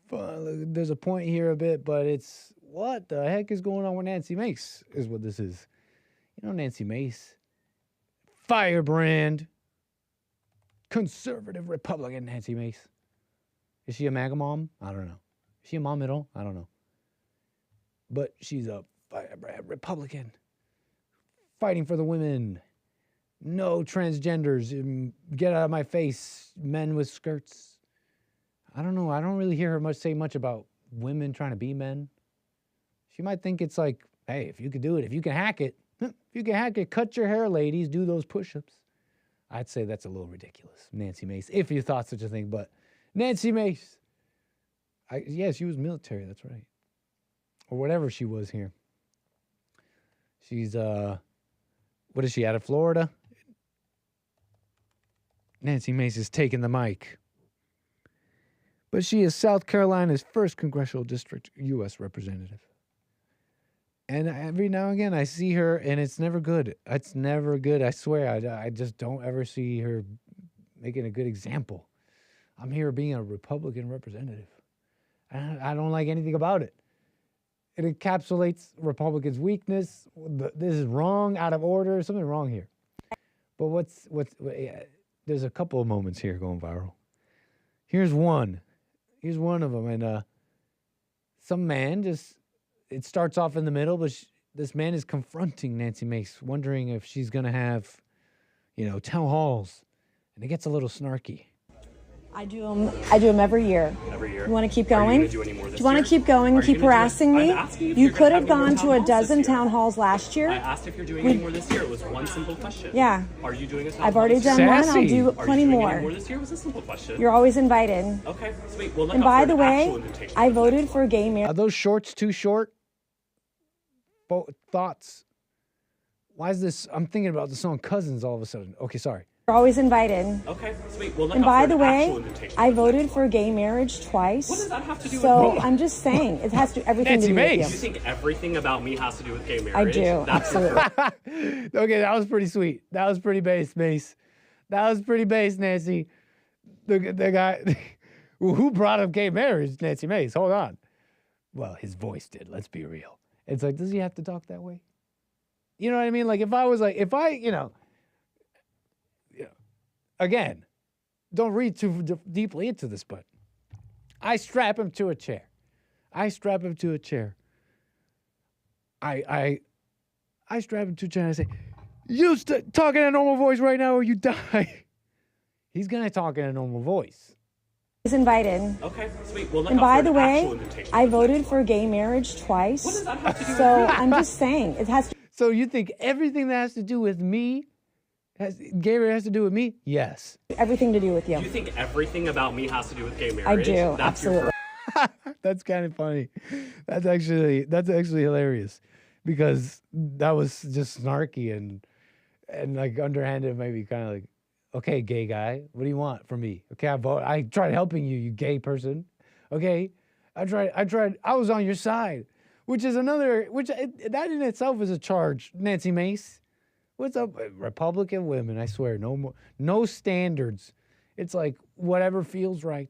[SPEAKER 13] fun? There's a point here a bit, but it's what the heck is going on with Nancy Mace is what this is. You know Nancy Mace? Firebrand. Conservative Republican Nancy Mace. Is she a MAGA mom? I don't know. Is she a mom at all? I don't know. But she's a firebrand Republican. Fighting for the women. No transgenders. Get out of my face. Men with skirts. I don't know. I don't really hear her say much about women trying to be men. She might think it's like, hey, if you could do it, if you can hack it, cut your hair, ladies, do those push-ups. I'd say that's a little ridiculous, Nancy Mace, if you thought such a thing. But Nancy Mace, yeah, she was military, that's right. Or whatever she was here. She's, what is she, out of Florida? Nancy Mace is taking the mic. But she is South Carolina's first congressional district U.S. representative. And every now and again, I see her, and it's never good. It's never good. I swear. I just don't ever see her making a good example. I'm here being a Republican representative. I don't like anything about it. It encapsulates Republicans' weakness. This is wrong, out of order. Something wrong here. But there's a couple of moments here going viral. Here's one. Here's one of them. And some man just... It starts off in the middle, but this man is confronting Nancy Mace, wondering if she's going to have, town halls. And it gets a little snarky.
[SPEAKER 14] I do them every year.
[SPEAKER 15] Every year.
[SPEAKER 14] You want to keep going?
[SPEAKER 15] Do any more this
[SPEAKER 14] you want to
[SPEAKER 15] year?
[SPEAKER 14] keep going and keep harassing me? You could have gone to a dozen
[SPEAKER 15] town
[SPEAKER 14] town halls last year.
[SPEAKER 15] I asked if you're doing any more this year. It was one simple question.
[SPEAKER 14] Yeah.
[SPEAKER 15] Are you doing a town
[SPEAKER 14] I've already done one. I'll do plenty
[SPEAKER 15] Are you doing
[SPEAKER 14] more.
[SPEAKER 15] any more this year? It was a simple question.
[SPEAKER 14] You're always invited.
[SPEAKER 15] Okay, sweet. Well, look
[SPEAKER 14] And
[SPEAKER 15] out
[SPEAKER 14] by
[SPEAKER 15] for
[SPEAKER 14] the
[SPEAKER 15] an
[SPEAKER 14] way,
[SPEAKER 15] actual invitation.
[SPEAKER 14] I voted for gay marriage.
[SPEAKER 13] Are those shorts too short? Thoughts? Why is this? I'm thinking about the song Cousins all of a sudden. Okay, sorry.
[SPEAKER 14] You're always invited.
[SPEAKER 15] Okay, sweet. Well, look
[SPEAKER 14] And
[SPEAKER 15] out
[SPEAKER 14] by
[SPEAKER 15] for
[SPEAKER 14] the
[SPEAKER 15] an
[SPEAKER 14] way,
[SPEAKER 15] actual invitation.
[SPEAKER 14] I voted for gay marriage twice.
[SPEAKER 15] What does that have to do
[SPEAKER 14] so
[SPEAKER 15] with me?
[SPEAKER 14] I'm just saying, it has to everything
[SPEAKER 13] Nancy
[SPEAKER 14] to do
[SPEAKER 13] Mace.
[SPEAKER 14] with
[SPEAKER 15] You
[SPEAKER 14] you.
[SPEAKER 15] think everything about me has to do with gay marriage?
[SPEAKER 14] I do,
[SPEAKER 15] That's
[SPEAKER 14] absolutely.
[SPEAKER 13] Okay, that was pretty sweet. That was pretty base, Mace. That was pretty base, Nancy. The guy who brought up gay marriage, Nancy Mace. Hold on. Well, his voice did. Let's be real. It's like, does he have to talk that way? You know what I mean? Like, again, don't read too deeply into this, but I strap him to a chair. I strap him to a chair. I strap him to a chair and I say, you talk in a normal voice right now or you die. He's going to talk in a normal voice.
[SPEAKER 14] He's invited.
[SPEAKER 15] Okay, sweet. Well, look
[SPEAKER 14] And
[SPEAKER 15] out
[SPEAKER 14] by
[SPEAKER 15] for
[SPEAKER 14] the
[SPEAKER 15] an
[SPEAKER 14] way,
[SPEAKER 15] actual invitation.
[SPEAKER 14] I voted for gay marriage twice.
[SPEAKER 15] What does that have to do with
[SPEAKER 14] So
[SPEAKER 15] me?
[SPEAKER 14] I'm just saying, it has to.
[SPEAKER 13] So you think everything that has to do with me, gay marriage has to do with me? Yes.
[SPEAKER 14] Everything to do with you.
[SPEAKER 15] Do you think everything about me has to do with gay marriage?
[SPEAKER 14] I do,
[SPEAKER 15] That's your
[SPEAKER 14] absolutely.
[SPEAKER 13] That's kind of funny. That's actually hilarious because that was just snarky and like underhanded, maybe kind of like, okay, gay guy, what do you want from me? Okay, I tried helping you, you gay person. Okay, I was on your side, that in itself is a charge, Nancy Mace. What's up, Republican women? I swear, no standards. It's like whatever feels right,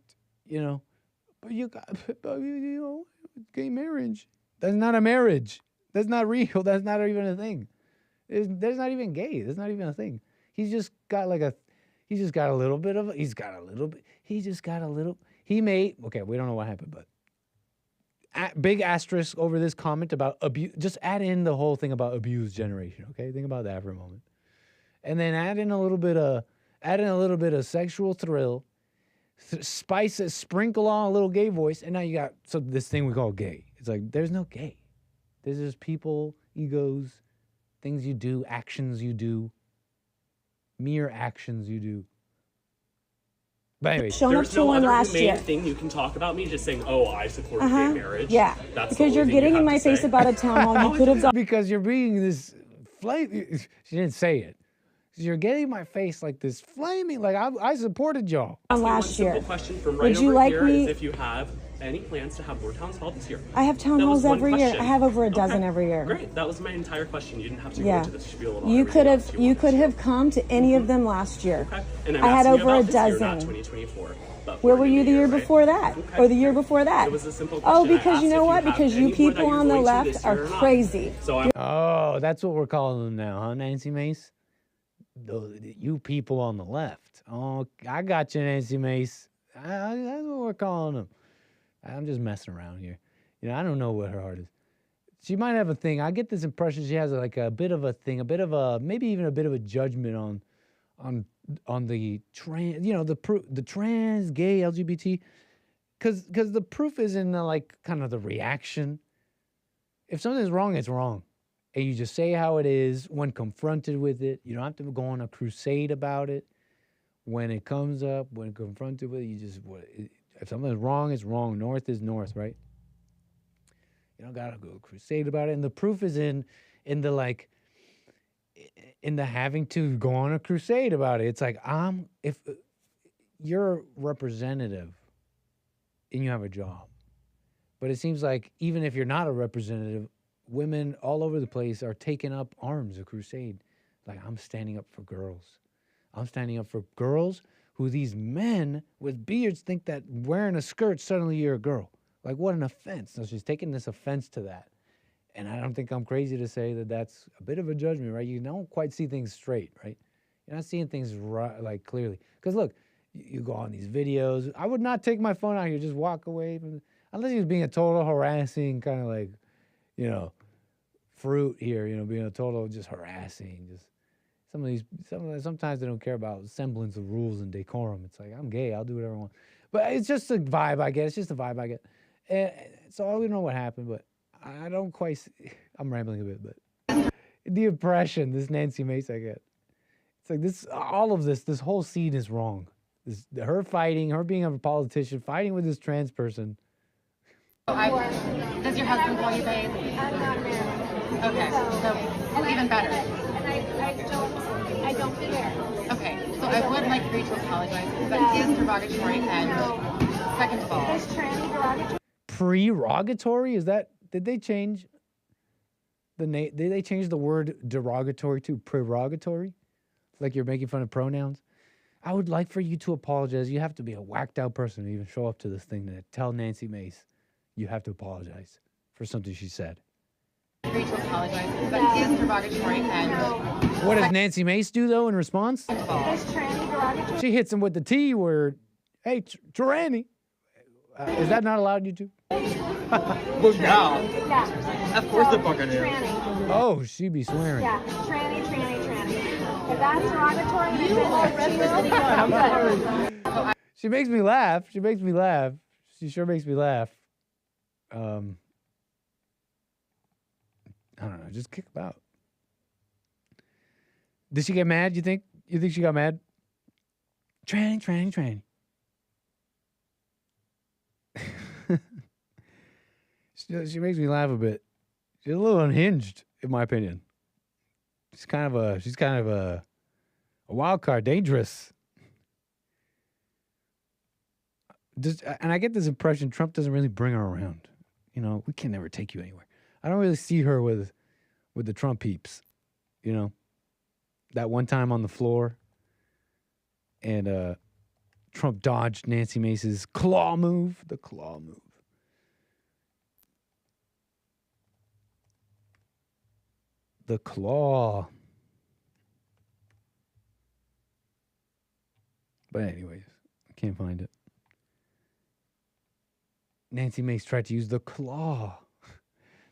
[SPEAKER 13] But gay marriage. That's not a marriage. That's not real. That's not even a thing. There's not even gay. That's not even a thing. He just got a little bit. Okay, we don't know what happened, but big asterisk over this comment about abuse. Just add in the whole thing about abused generation. Okay, think about that for a moment, and then add in a little bit of sexual thrill, spice it, sprinkle on a little gay voice, and now you got this thing we call gay. It's like there's no gay. There's just people, egos, things you do, actions you do, mere actions you do. But anyway,
[SPEAKER 15] there's no other humane thing you can talk about me just saying, "Oh, I support gay marriage."
[SPEAKER 14] Yeah,
[SPEAKER 15] that's
[SPEAKER 14] because you're getting in my face about a town hall. You could have done
[SPEAKER 13] because you're being this flame. She didn't say it. You're getting in my face like this flaming. Like I supported y'all
[SPEAKER 14] last year.
[SPEAKER 15] Question from right
[SPEAKER 14] Would you like me?
[SPEAKER 15] Is if you have any plans to have more town hall this year?
[SPEAKER 14] I have town halls every year. I have over a dozen every year.
[SPEAKER 15] Great, that was my entire question. You didn't have to go into the spiel about
[SPEAKER 14] you could have come to any of them last year.
[SPEAKER 15] Okay. And
[SPEAKER 14] I had over a dozen.
[SPEAKER 15] Year, not 2024.
[SPEAKER 14] Where were you the year before that?
[SPEAKER 15] Okay.
[SPEAKER 14] Or the year before that?
[SPEAKER 15] It was a simple question.
[SPEAKER 14] Oh, because you know what? Because you people on the left are crazy.
[SPEAKER 13] Oh, that's what we're calling them now, huh, Nancy Mace? You people on the left. Oh, I got you, Nancy Mace. That's what we're calling them. I'm just messing around here. You know, I don't know what her heart is. She might have a thing. I get this impression she has like a bit of a thing, maybe even a bit of a judgment on the trans, the trans, gay, LGBT, because the proof is in the kind of the reaction. If something's wrong, it's wrong. And you just say how it is when confronted with it. You don't have to go on a crusade about it. When it comes up, when confronted with it, if something's wrong, it's wrong. North is north, right? You don't gotta go crusade about it. And the proof is in the having to go on a crusade about it. It's like if you're a representative and you have a job, but it seems like even if you're not a representative, women all over the place are taking up arms, a crusade. Like, I'm standing up for girls. I'm standing up for girls who these men with beards think that wearing a skirt, suddenly you're a girl. Like, what an offense. So she's taking this offense to that. And I don't think I'm crazy to say that that's a bit of a judgment, right? You don't quite see things straight, right? You're not seeing things clearly. Because look, you go on these videos. I would not take my phone out here, just walk away from, unless he was being a total harassing kind of fruit here, being a total just harassing. Just sometimes they don't care about semblance of rules and decorum. It's like, I'm gay, I'll do whatever I want. But it's just a vibe I get. It's just a vibe I get. And so I don't know what happened, but I don't quite see, I'm rambling a bit, but the impression this Nancy Mace I get. It's like this whole scene is wrong. Her being a politician, fighting with this trans person.
[SPEAKER 16] Does your husband call you babe? I'm not married. Okay, so even better. And I don't care. Okay, so I would like for you to apologize because that is derogatory. And second of all, is tranny derogatory?
[SPEAKER 13] Prerogatory? Did they change the name? Did they change the word derogatory to prerogatory? Like you're making fun of pronouns? I would like for you to apologize. You have to be a whacked out person to even show up to this thing to tell Nancy Mace you have to apologize for something she said.
[SPEAKER 16] For you to apologize because that is derogatory. And
[SPEAKER 13] what does Nancy Mace do though in response?
[SPEAKER 16] Is tranny derogatory?
[SPEAKER 13] She hits him with the T word. Hey, tranny. Is that not allowed on YouTube?
[SPEAKER 16] Well, yeah. Of course the fuck it is.
[SPEAKER 13] Oh, she be swearing.
[SPEAKER 16] Yeah, tranny. If that's derogatory, you are
[SPEAKER 13] She makes me laugh. She sure makes me laugh. I don't know. Just kick about. Did she get mad? You think she got mad? Tranny. She makes me laugh a bit. She's a little unhinged, in my opinion. She's kind of a wild card, dangerous. And I get this impression Trump doesn't really bring her around. We can never take you anywhere. I don't really see her with the Trump peeps. That one time on the floor, and Trump dodged Nancy Mace's claw move. The claw move. The claw. But anyways, I can't find it. Nancy Mace tried to use the claw.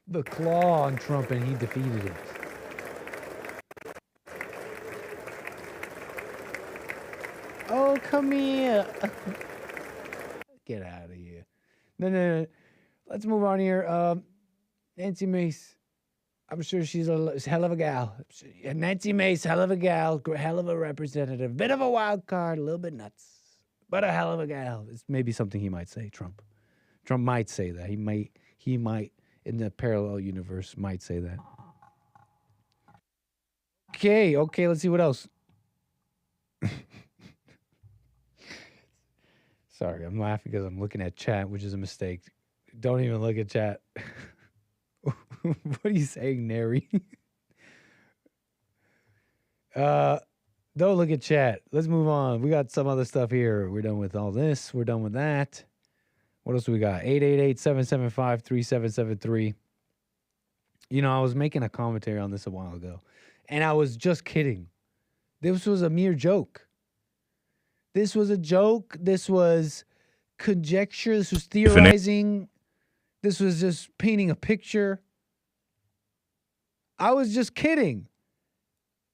[SPEAKER 13] The claw on Trump, and he defeated it. Oh, come here. Get out of here. No. Let's move on here. Nancy Mace. I'm sure she's a hell of a gal. Nancy Mace, hell of a gal, hell of a representative. Bit of a wild card, a little bit nuts, but a hell of a gal. It's maybe something he might say, Trump. Trump might say that. He might, in the parallel universe, might say that. Okay, let's see what else. Sorry, I'm laughing because I'm looking at chat, which is a mistake. Don't even look at chat. What are you saying, Neri? Don't look at chat. Let's move on. We got some other stuff here. We're done with all this. We're done with that. What else do we got? 888-775-3773. You know, I was making a commentary on this a while ago, and I was just kidding. This was a mere joke. This was a joke. This was conjecture. This was theorizing. This was just painting a picture. I was just kidding.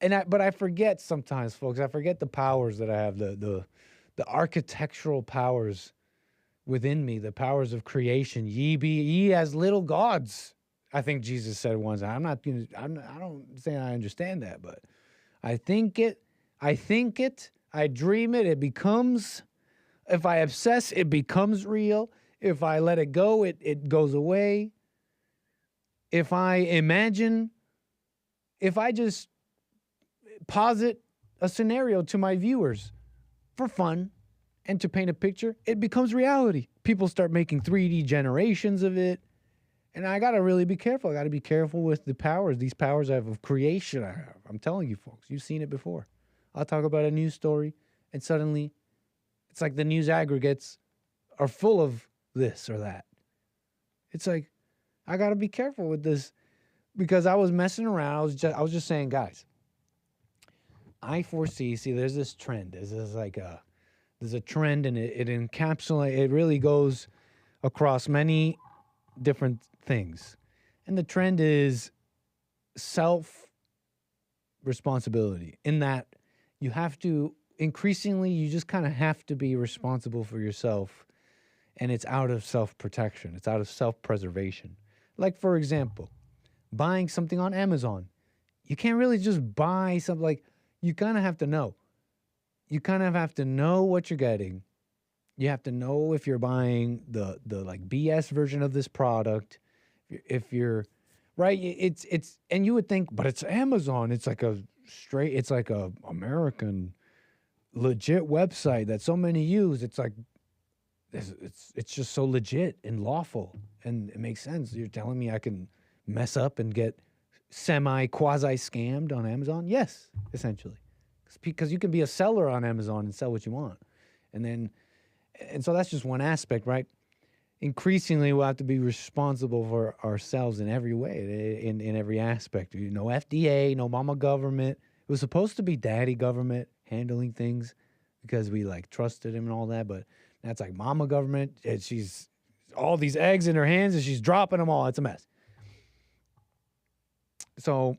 [SPEAKER 13] But I forget sometimes, folks. I forget the powers that I have, the architectural powers within me, the powers of creation. Ye as little gods. I think Jesus said once. I don't say I understand that, but I think it, I dream it, it becomes, if I obsess, it becomes real. If I let it go, it goes away. If I imagine, if I just posit a scenario to my viewers for fun and to paint a picture, it becomes reality. People start making 3D generations of it. And I got to really be careful. I got to be careful with the powers, these powers I have of creation I have. I'm telling you, folks, you've seen it before. I'll talk about a news story, and suddenly it's like the news aggregates are full of this or that. It's like, I got to be careful with this because I was messing around. I was just saying, guys, I foresee, there's this trend. There's a trend, and it encapsulates, it really goes across many different things. And the trend is self-responsibility, in that you have to, increasingly, you just kind of have to be responsible for yourself. And it's out of self-protection. It's out of self-preservation. Like, for example, buying something on Amazon. You can't really just buy something. Like, you kind of have to know. You kind of have to know what you're getting. You have to know if you're buying the like BS version of this product. If you're right, it's and you would think, but it's Amazon. It's like a American legit website that so many use. It's like it's just so legit and lawful, and it makes sense. You're telling me I can mess up and get quasi scammed on Amazon? Yes, essentially, because you can be a seller on Amazon and sell what you want, and so that's just one aspect, right? Increasingly, we'll have to be responsible for ourselves in every way, in every aspect. No FDA, no mama government. It was supposed to be daddy government handling things because we like trusted him and all that, but that's like mama government. And she's all these eggs in her hands and she's dropping them all. It's a mess. So,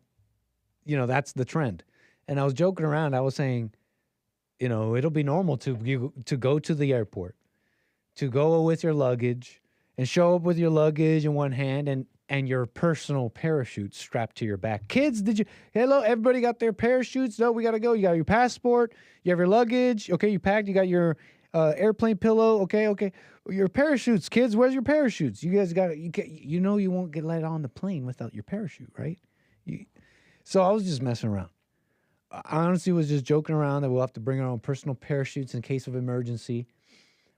[SPEAKER 13] that's the trend. And I was joking around. I was saying, it'll be normal to go to the airport, to go with your luggage and show up with your luggage in one hand and your personal parachute strapped to your back. Kids, hello, everybody got their parachutes? No, we got to go. You got your passport. You have your luggage. Okay, you packed. You got your airplane pillow. Okay. Your parachutes, kids, where's your parachutes? You guys you won't get let on the plane without your parachute, right? So I was just messing around. I honestly was just joking around that we'll have to bring our own personal parachutes in case of emergency,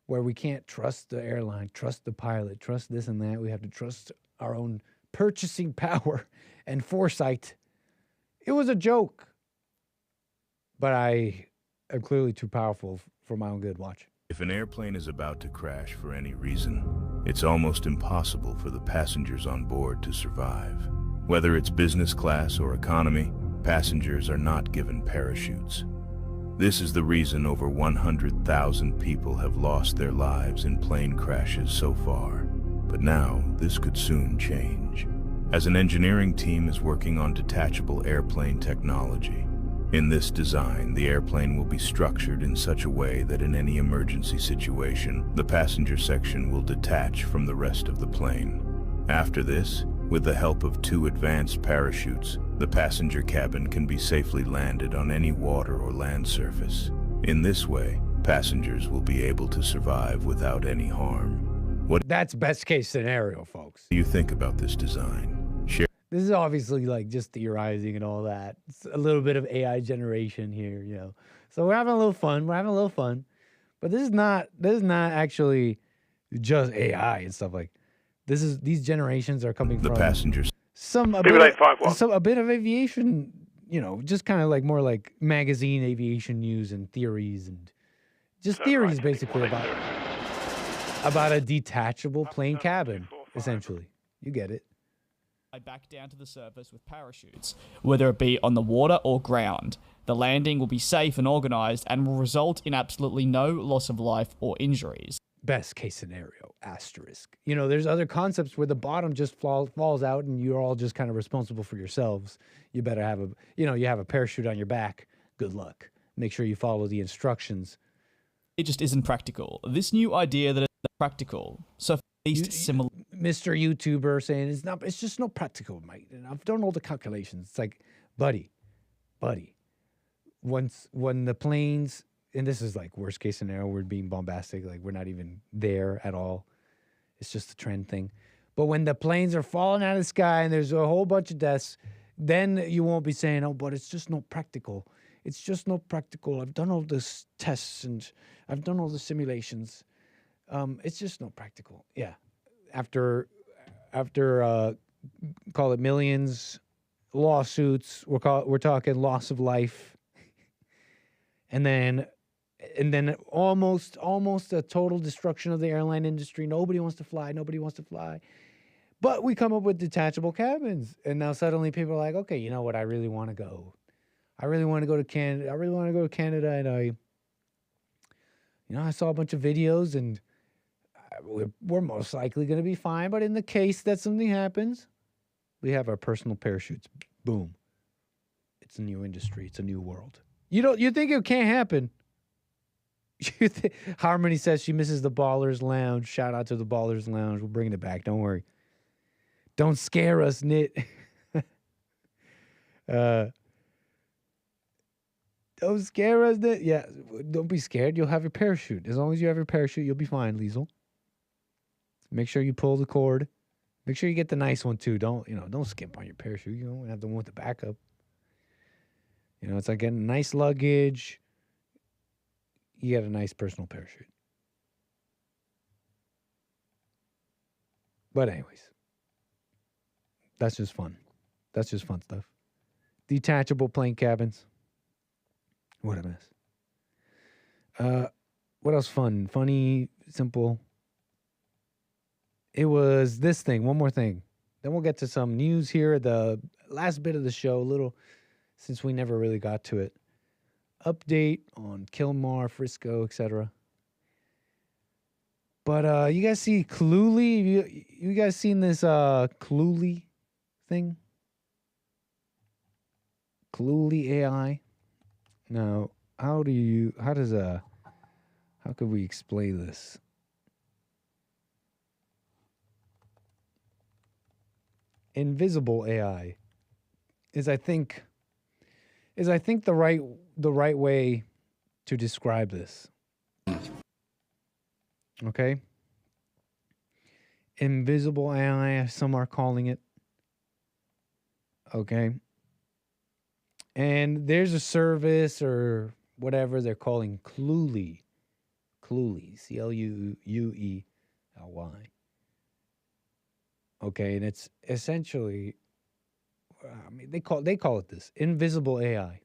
[SPEAKER 13] where we can't trust the airline, trust the pilot, trust this and that. We have to trust our own purchasing power and foresight. It was a joke, but I am clearly too powerful for my own good. Watch.
[SPEAKER 17] If an airplane is about to crash for any reason, it's almost impossible for the passengers on board to survive. Whether it's business class or economy, passengers are not given parachutes. This is the reason over 100,000 people have lost their lives in plane crashes so far. But now, this could soon change. As an engineering team is working on detachable airplane technology, In this design, the airplane will be structured in such a way that in any emergency situation, the passenger section will detach from the rest of the plane. After this, with the help of 2 advanced parachutes, the passenger cabin can be safely landed on any water or land surface. In this way, passengers will be able to survive without any harm. What
[SPEAKER 13] That's best case scenario, folks.
[SPEAKER 17] do you think about this design? Share.
[SPEAKER 13] This is obviously like just theorizing and all that. It's a little bit of AI generation here, you know. So we're having a little fun. But this is not actually just AI and stuff like. These generations are coming
[SPEAKER 17] The
[SPEAKER 13] from
[SPEAKER 17] passengers.
[SPEAKER 13] a bit of aviation, you know, just kind of like more like magazine aviation news and theories and just theories basically about a detachable plane cabin, essentially. You get it.
[SPEAKER 18] Back down to the surface with parachutes, whether it be on the water or ground. The landing will be safe and organized and will result in absolutely no loss of life or injuries.
[SPEAKER 13] Best case scenario, asterisk. You know, there's other concepts where the bottom just falls out and you're all just kind of responsible for yourselves. You better have you have a parachute on your back. Good luck. Make sure you follow the instructions.
[SPEAKER 18] It just isn't practical. This new idea that it's practical, so at least similar.
[SPEAKER 13] Mr. YouTuber saying it's just not practical, mate. And I've done all the calculations. It's like, buddy, when the planes, and this is like worst case scenario, we're being bombastic, like we're not even there at all. It's just a trend thing. But when the planes are falling out of the sky and there's a whole bunch of deaths, then you won't be saying, oh, but it's just not practical. It's just not practical. I've done all this tests and I've done all the simulations. It's just not practical. Yeah. After call it millions, lawsuits, we're talking loss of life. And then almost a total destruction of the airline industry. Nobody wants to fly. But we come up with detachable cabins. And now suddenly people are like, okay, you know what? I really want to go. I really want to go to Canada. And I saw a bunch of videos and we're most likely going to be fine. But in the case that something happens, we have our personal parachutes. Boom. It's a new industry. It's a new world. You think it can't happen? Harmony says she misses the Ballers Lounge. Shout out to the Ballers Lounge. We're bringing it back. Don't worry. Don't scare us, Nit. Don't scare us, Nit. Yeah, don't be scared. You'll have your parachute. As long as you have your parachute, you'll be fine, Liesel. Make sure you pull the cord. Make sure you get the nice one too. Don't skimp on your parachute. You don't have the one with the backup. It's like getting nice luggage. You get a nice personal parachute. But anyways, that's just fun. That's just fun stuff. Detachable plane cabins. What a mess. What else fun? Funny, simple. It was this thing. One more thing. Then we'll get to some news here at the last bit of the show. A little, since we never really got to it. Update on Kilmar, Frisco, etc. But you guys see Cluely? You guys seen this Cluely thing? Cluely AI? Now, how could we explain this? Invisible AI is I think the right way to describe this. Okay? Invisible AI, some are calling it. Okay? And there's a service or whatever they're calling Cluely. Cluely, Cluuely. Okay, and it's essentially, they call it this, invisible AI.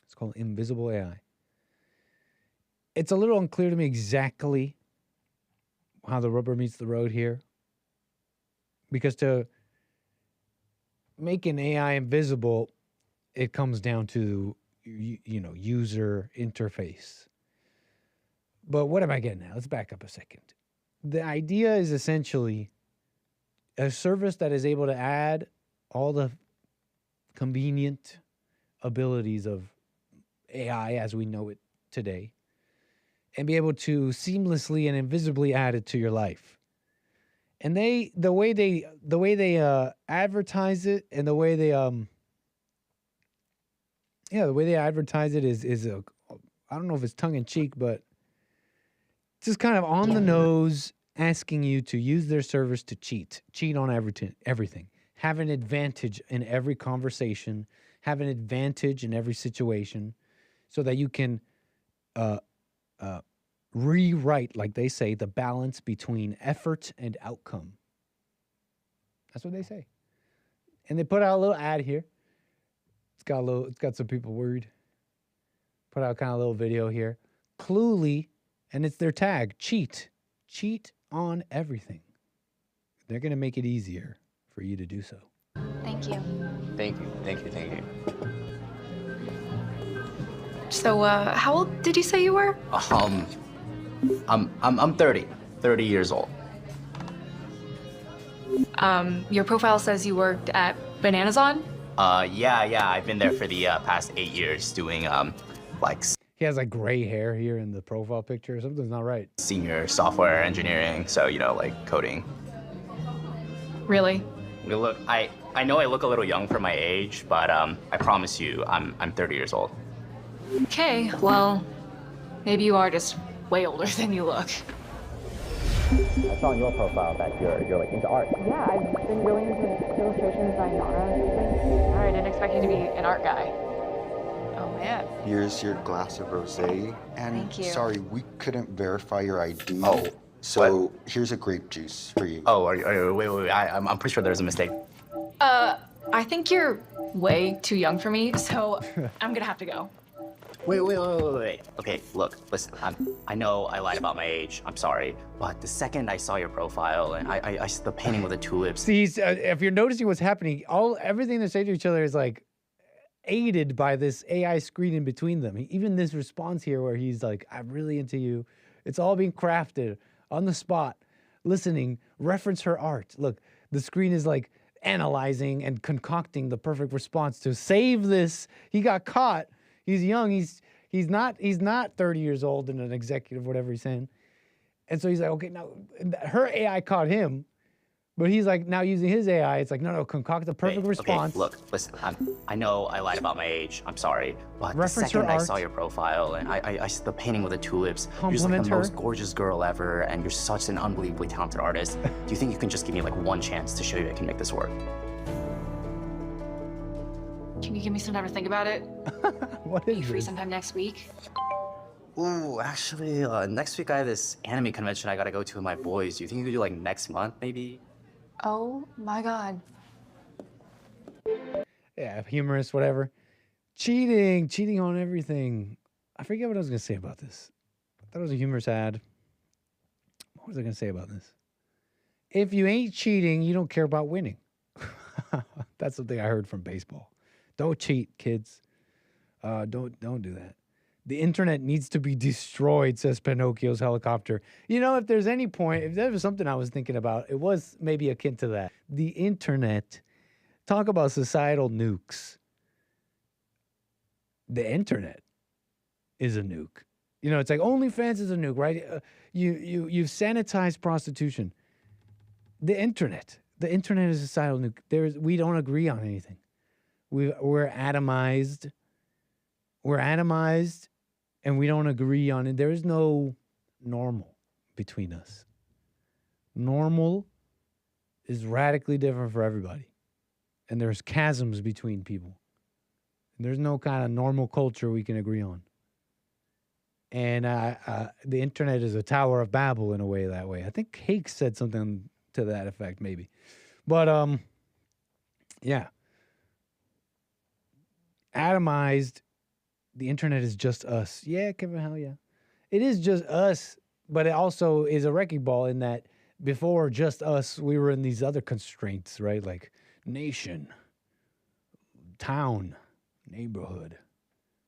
[SPEAKER 13] It's called invisible AI. It's a little unclear to me exactly how the rubber meets the road here. Because to make an AI invisible, it comes down to, user interface. But what am I getting at? Let's back up a second. The idea is essentially a service that is able to add all the convenient abilities of AI as we know it today, and be able to seamlessly and invisibly add it to your life. And the way they advertise it, and the way they advertise it is I don't know if it's tongue in cheek, but just kind of on the nose, asking you to use their service to cheat on everything, have an advantage in every conversation, have an advantage in every situation, so that you can rewrite, like they say, the balance between effort and outcome. That's what they say. And they put out a little ad here. It's got some people worried. Put out kind of a little video here. Cluely, and it's their tag, cheat on everything. They're going to make it easier for you to do so.
[SPEAKER 19] Thank you.
[SPEAKER 20] Thank you.
[SPEAKER 19] So, how old did you say you were?
[SPEAKER 20] I'm 30 years old.
[SPEAKER 19] Your profile says you worked at Bananazon?
[SPEAKER 20] Yeah, I've been there for the past 8 years doing,
[SPEAKER 13] He has like gray hair here in the profile picture. Something's not right.
[SPEAKER 20] senior software engineering, so, like coding.
[SPEAKER 19] Really?
[SPEAKER 20] Look, I know I look a little young for my age, but I promise you, I'm 30 years old.
[SPEAKER 19] Okay, well, maybe you are just way older than you look.
[SPEAKER 20] I saw on your profile that you're like into art.
[SPEAKER 19] Yeah, I've been really into illustration design and art lately. I didn't expect you to be an art guy. Oh, man.
[SPEAKER 21] Here's your glass of rosé. And
[SPEAKER 19] Thank you.
[SPEAKER 21] sorry, we couldn't verify your ID.
[SPEAKER 20] Oh,
[SPEAKER 21] so here's a grape juice for you.
[SPEAKER 20] Oh, wait, I'm pretty sure there's a mistake.
[SPEAKER 19] I think you're way too young for me, so I'm gonna have to go.
[SPEAKER 20] Wait. Okay, look, listen, I know I lied about my age. I'm sorry. But the second I saw your profile and I saw the painting with the tulips.
[SPEAKER 13] See, if you're noticing what's happening, everything they say to each other is like aided by this AI screen in between them. Even this response here where he's like, I'm really into you. It's all being crafted on the spot, listening, reference her art. Look, the screen is like analyzing and concocting the perfect response to save this. He got caught. He's young. He's not 30 years old and an executive, whatever he's saying. And so he's like, okay, now her AI caught him, but he's like now using his AI. It's like, no, concoct the perfect response.
[SPEAKER 20] Okay, look, listen, I know I lied about my age. I'm sorry. But
[SPEAKER 13] Reference
[SPEAKER 20] the second
[SPEAKER 13] her
[SPEAKER 20] I
[SPEAKER 13] art.
[SPEAKER 20] saw your profile and I saw the painting with the tulips, you're just like
[SPEAKER 13] Compliment
[SPEAKER 20] the
[SPEAKER 13] her.
[SPEAKER 20] most gorgeous girl ever, and you're such an unbelievably talented artist. Do you think you can just give me like one chance to show you I can make this work?
[SPEAKER 19] Can you give me some time to think about it?
[SPEAKER 13] What
[SPEAKER 19] Are you free sometime next week?
[SPEAKER 20] Ooh, actually, next week I have this anime convention I gotta go to with my boys. Do you think you could do like next month, maybe?
[SPEAKER 19] Oh my god.
[SPEAKER 13] Yeah, humorous, whatever. Cheating on everything. I forget what I was gonna say about this. I thought it was a humorous ad. What was I gonna say about this? If you ain't cheating, you don't care about winning. That's something I heard from baseball. Don't cheat, kids. Don't do that. The internet needs to be destroyed, says Pinocchio's helicopter. You know, if there's any point, if there was something I was thinking about, it was maybe akin to that. The internet, talk about societal nukes. The internet is a nuke. You know, it's like OnlyFans is a nuke, right? You've sanitized prostitution. The internet is a societal nuke. We don't agree on anything. We're atomized. We're atomized, and we don't agree on it. There is no normal between us. Normal is radically different for everybody. And there's chasms between people. And there's no kind of normal culture we can agree on. And the internet is a Tower of Babel in a way that way. I think Hake said something to that effect, maybe. But, yeah. Atomized. The internet is just us. Yeah, Kevin, hell yeah. It is just us, but it also is a wrecking ball in that before just us, we were in these other constraints, right? Like nation, town, neighborhood,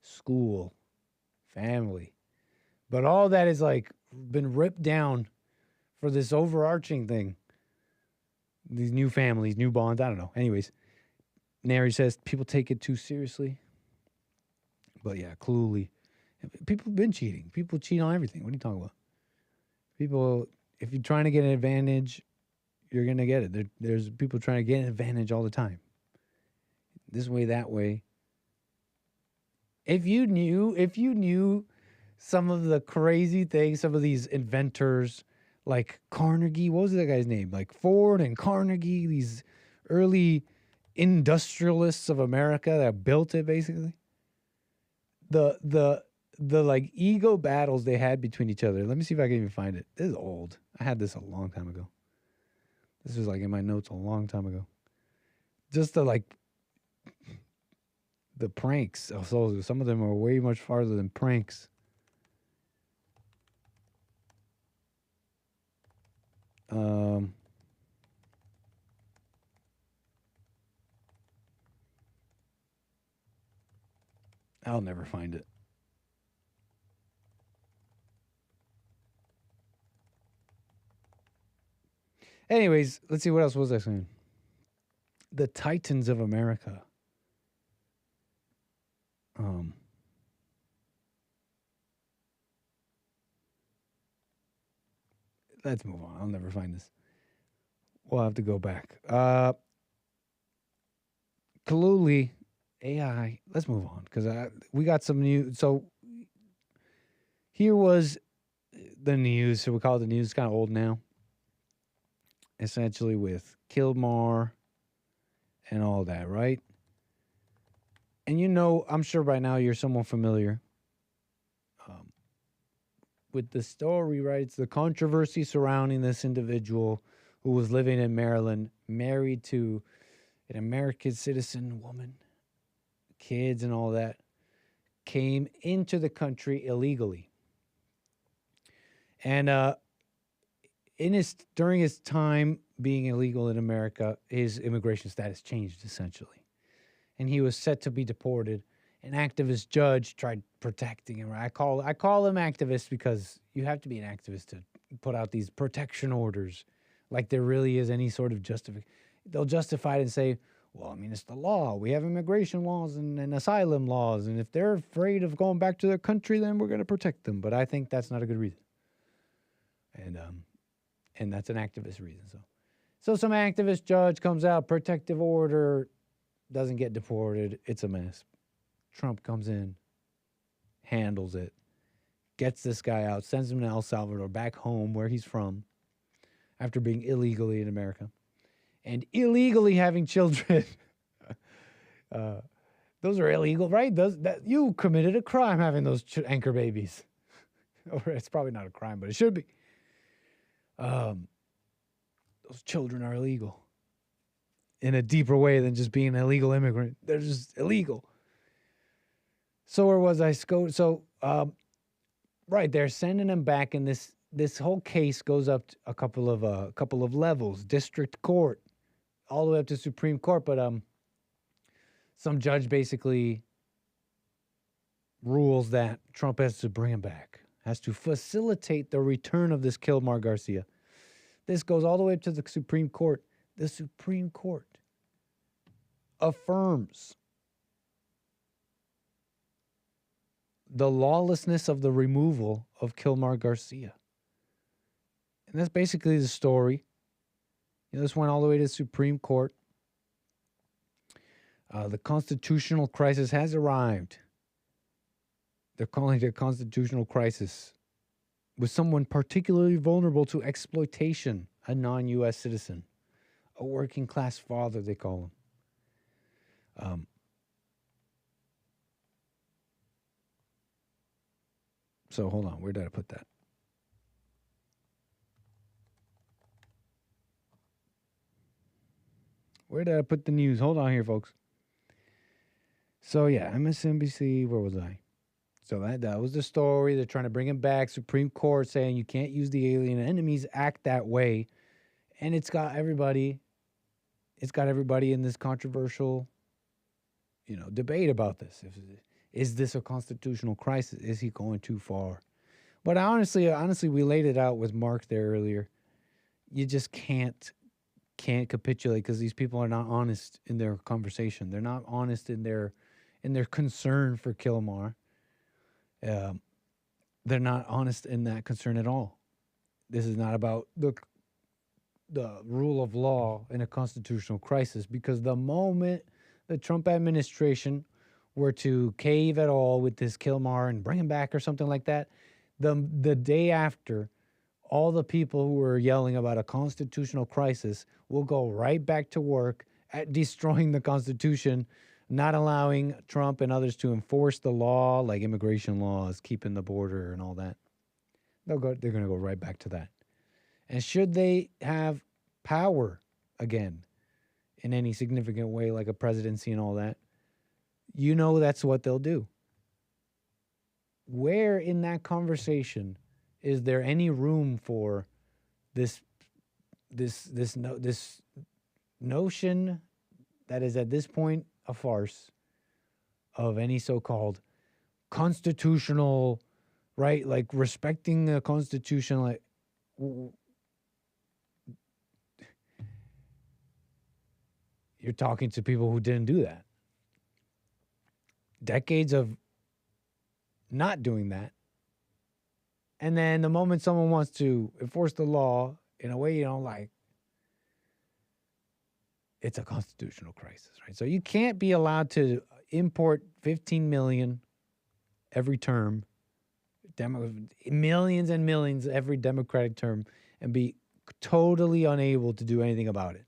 [SPEAKER 13] school, family. But all that is like been ripped down for this overarching thing. These new families, new bonds, I don't know. Anyways, Nary says people take it too seriously. But yeah, Cluely. People have been cheating. People cheat on everything. What are you talking about? People, if you're trying to get an advantage, you're going to get it. There's people trying to get an advantage all the time. This way, that way. If you knew some of the crazy things, some of these inventors, like Carnegie, what was that guy's name? Like Ford and Carnegie, these early industrialists of America that built it, basically. The like ego battles they had between each other. Let me see if I can even find it. This is old. I had this a long time ago. This was like in my notes a long time ago. Just the pranks. So some of them are way much farther than pranks. I'll never find it. Anyways, let's see, what else was I saying? The Titans of America. Let's move on. I'll never find this. We'll have to go back. Kaluli, AI. Let's move on because we got some new. So here was the news. So we call it the news. It's kind of old now. Essentially with Kilmar and all that, right? And you know, I'm sure by now you're somewhat familiar with the story, right? It's the controversy surrounding this individual who was living in Maryland, married to an American citizen woman, kids and all that, came into the country illegally. And during his time being illegal in America, his immigration status changed essentially. And he was set to be deported. An activist judge tried protecting him. I call him activist because you have to be an activist to put out these protection orders, like there really is any sort of justification. They'll justify it and say, well, I mean, it's the law. We have immigration laws and asylum laws, and if they're afraid of going back to their country, then we're going to protect them. But I think that's not a good reason. And that's an activist reason. So some activist judge comes out, protective order, doesn't get deported. It's a mess. Trump comes in, handles it, gets this guy out, sends him to El Salvador, back home where he's from, after being illegally in America, and illegally having children. Those are illegal, right? You committed a crime having those anchor babies. Or it's probably not a crime, but it should be. Those children are illegal in a deeper way than just being an illegal immigrant. They're just illegal. So where was I? Right, they're sending him back, and this whole case goes up to a couple of levels, district court, all the way up to Supreme Court. But some judge basically rules that Trump has to bring him back, has to facilitate the return of this Kilmar Garcia. This goes all the way up to the Supreme Court. The Supreme Court affirms the lawlessness of the removal of Kilmar Garcia. And that's basically the story. This went all the way to the Supreme Court. The constitutional crisis has arrived. They're calling it a constitutional crisis with someone particularly vulnerable to exploitation, a non-U.S. citizen, a working class father, they call him. So hold on, where did I put that? Where did I put the news? Hold on here, folks. So yeah, MSNBC, where was I? So that was the story. They're trying to bring him back. Supreme Court saying you can't use the Alien Enemies Act that way. And it's got everybody in this controversial, debate about this. Is this a constitutional crisis? Is he going too far? But honestly, we laid it out with Mark there earlier. You just can't capitulate because these people are not honest in their conversation. They're not honest in their in their concern for Kilmar. They're not honest in that concern at all. This is not about the rule of law in a constitutional crisis, because the moment the Trump administration were to cave at all with this Kilmar and bring him back or something like that, the day after, all the people who were yelling about a constitutional crisis will go right back to work at destroying the Constitution, not allowing Trump and others to enforce the law, like immigration laws, keeping the border and all that. They're going to go right back to that. And should they have power again in any significant way, like a presidency and all that, you know that's what they'll do. Where in that conversation is there any room for this notion that is at this point a farce of any so-called constitutional, right? Like respecting the Constitution, like you're talking to people who didn't do that. Decades of not doing that. And then the moment someone wants to enforce the law in a way you don't like, it's a constitutional crisis, right? So you can't be allowed to import 15 million every term, millions and millions every Democratic term, and be totally unable to do anything about it.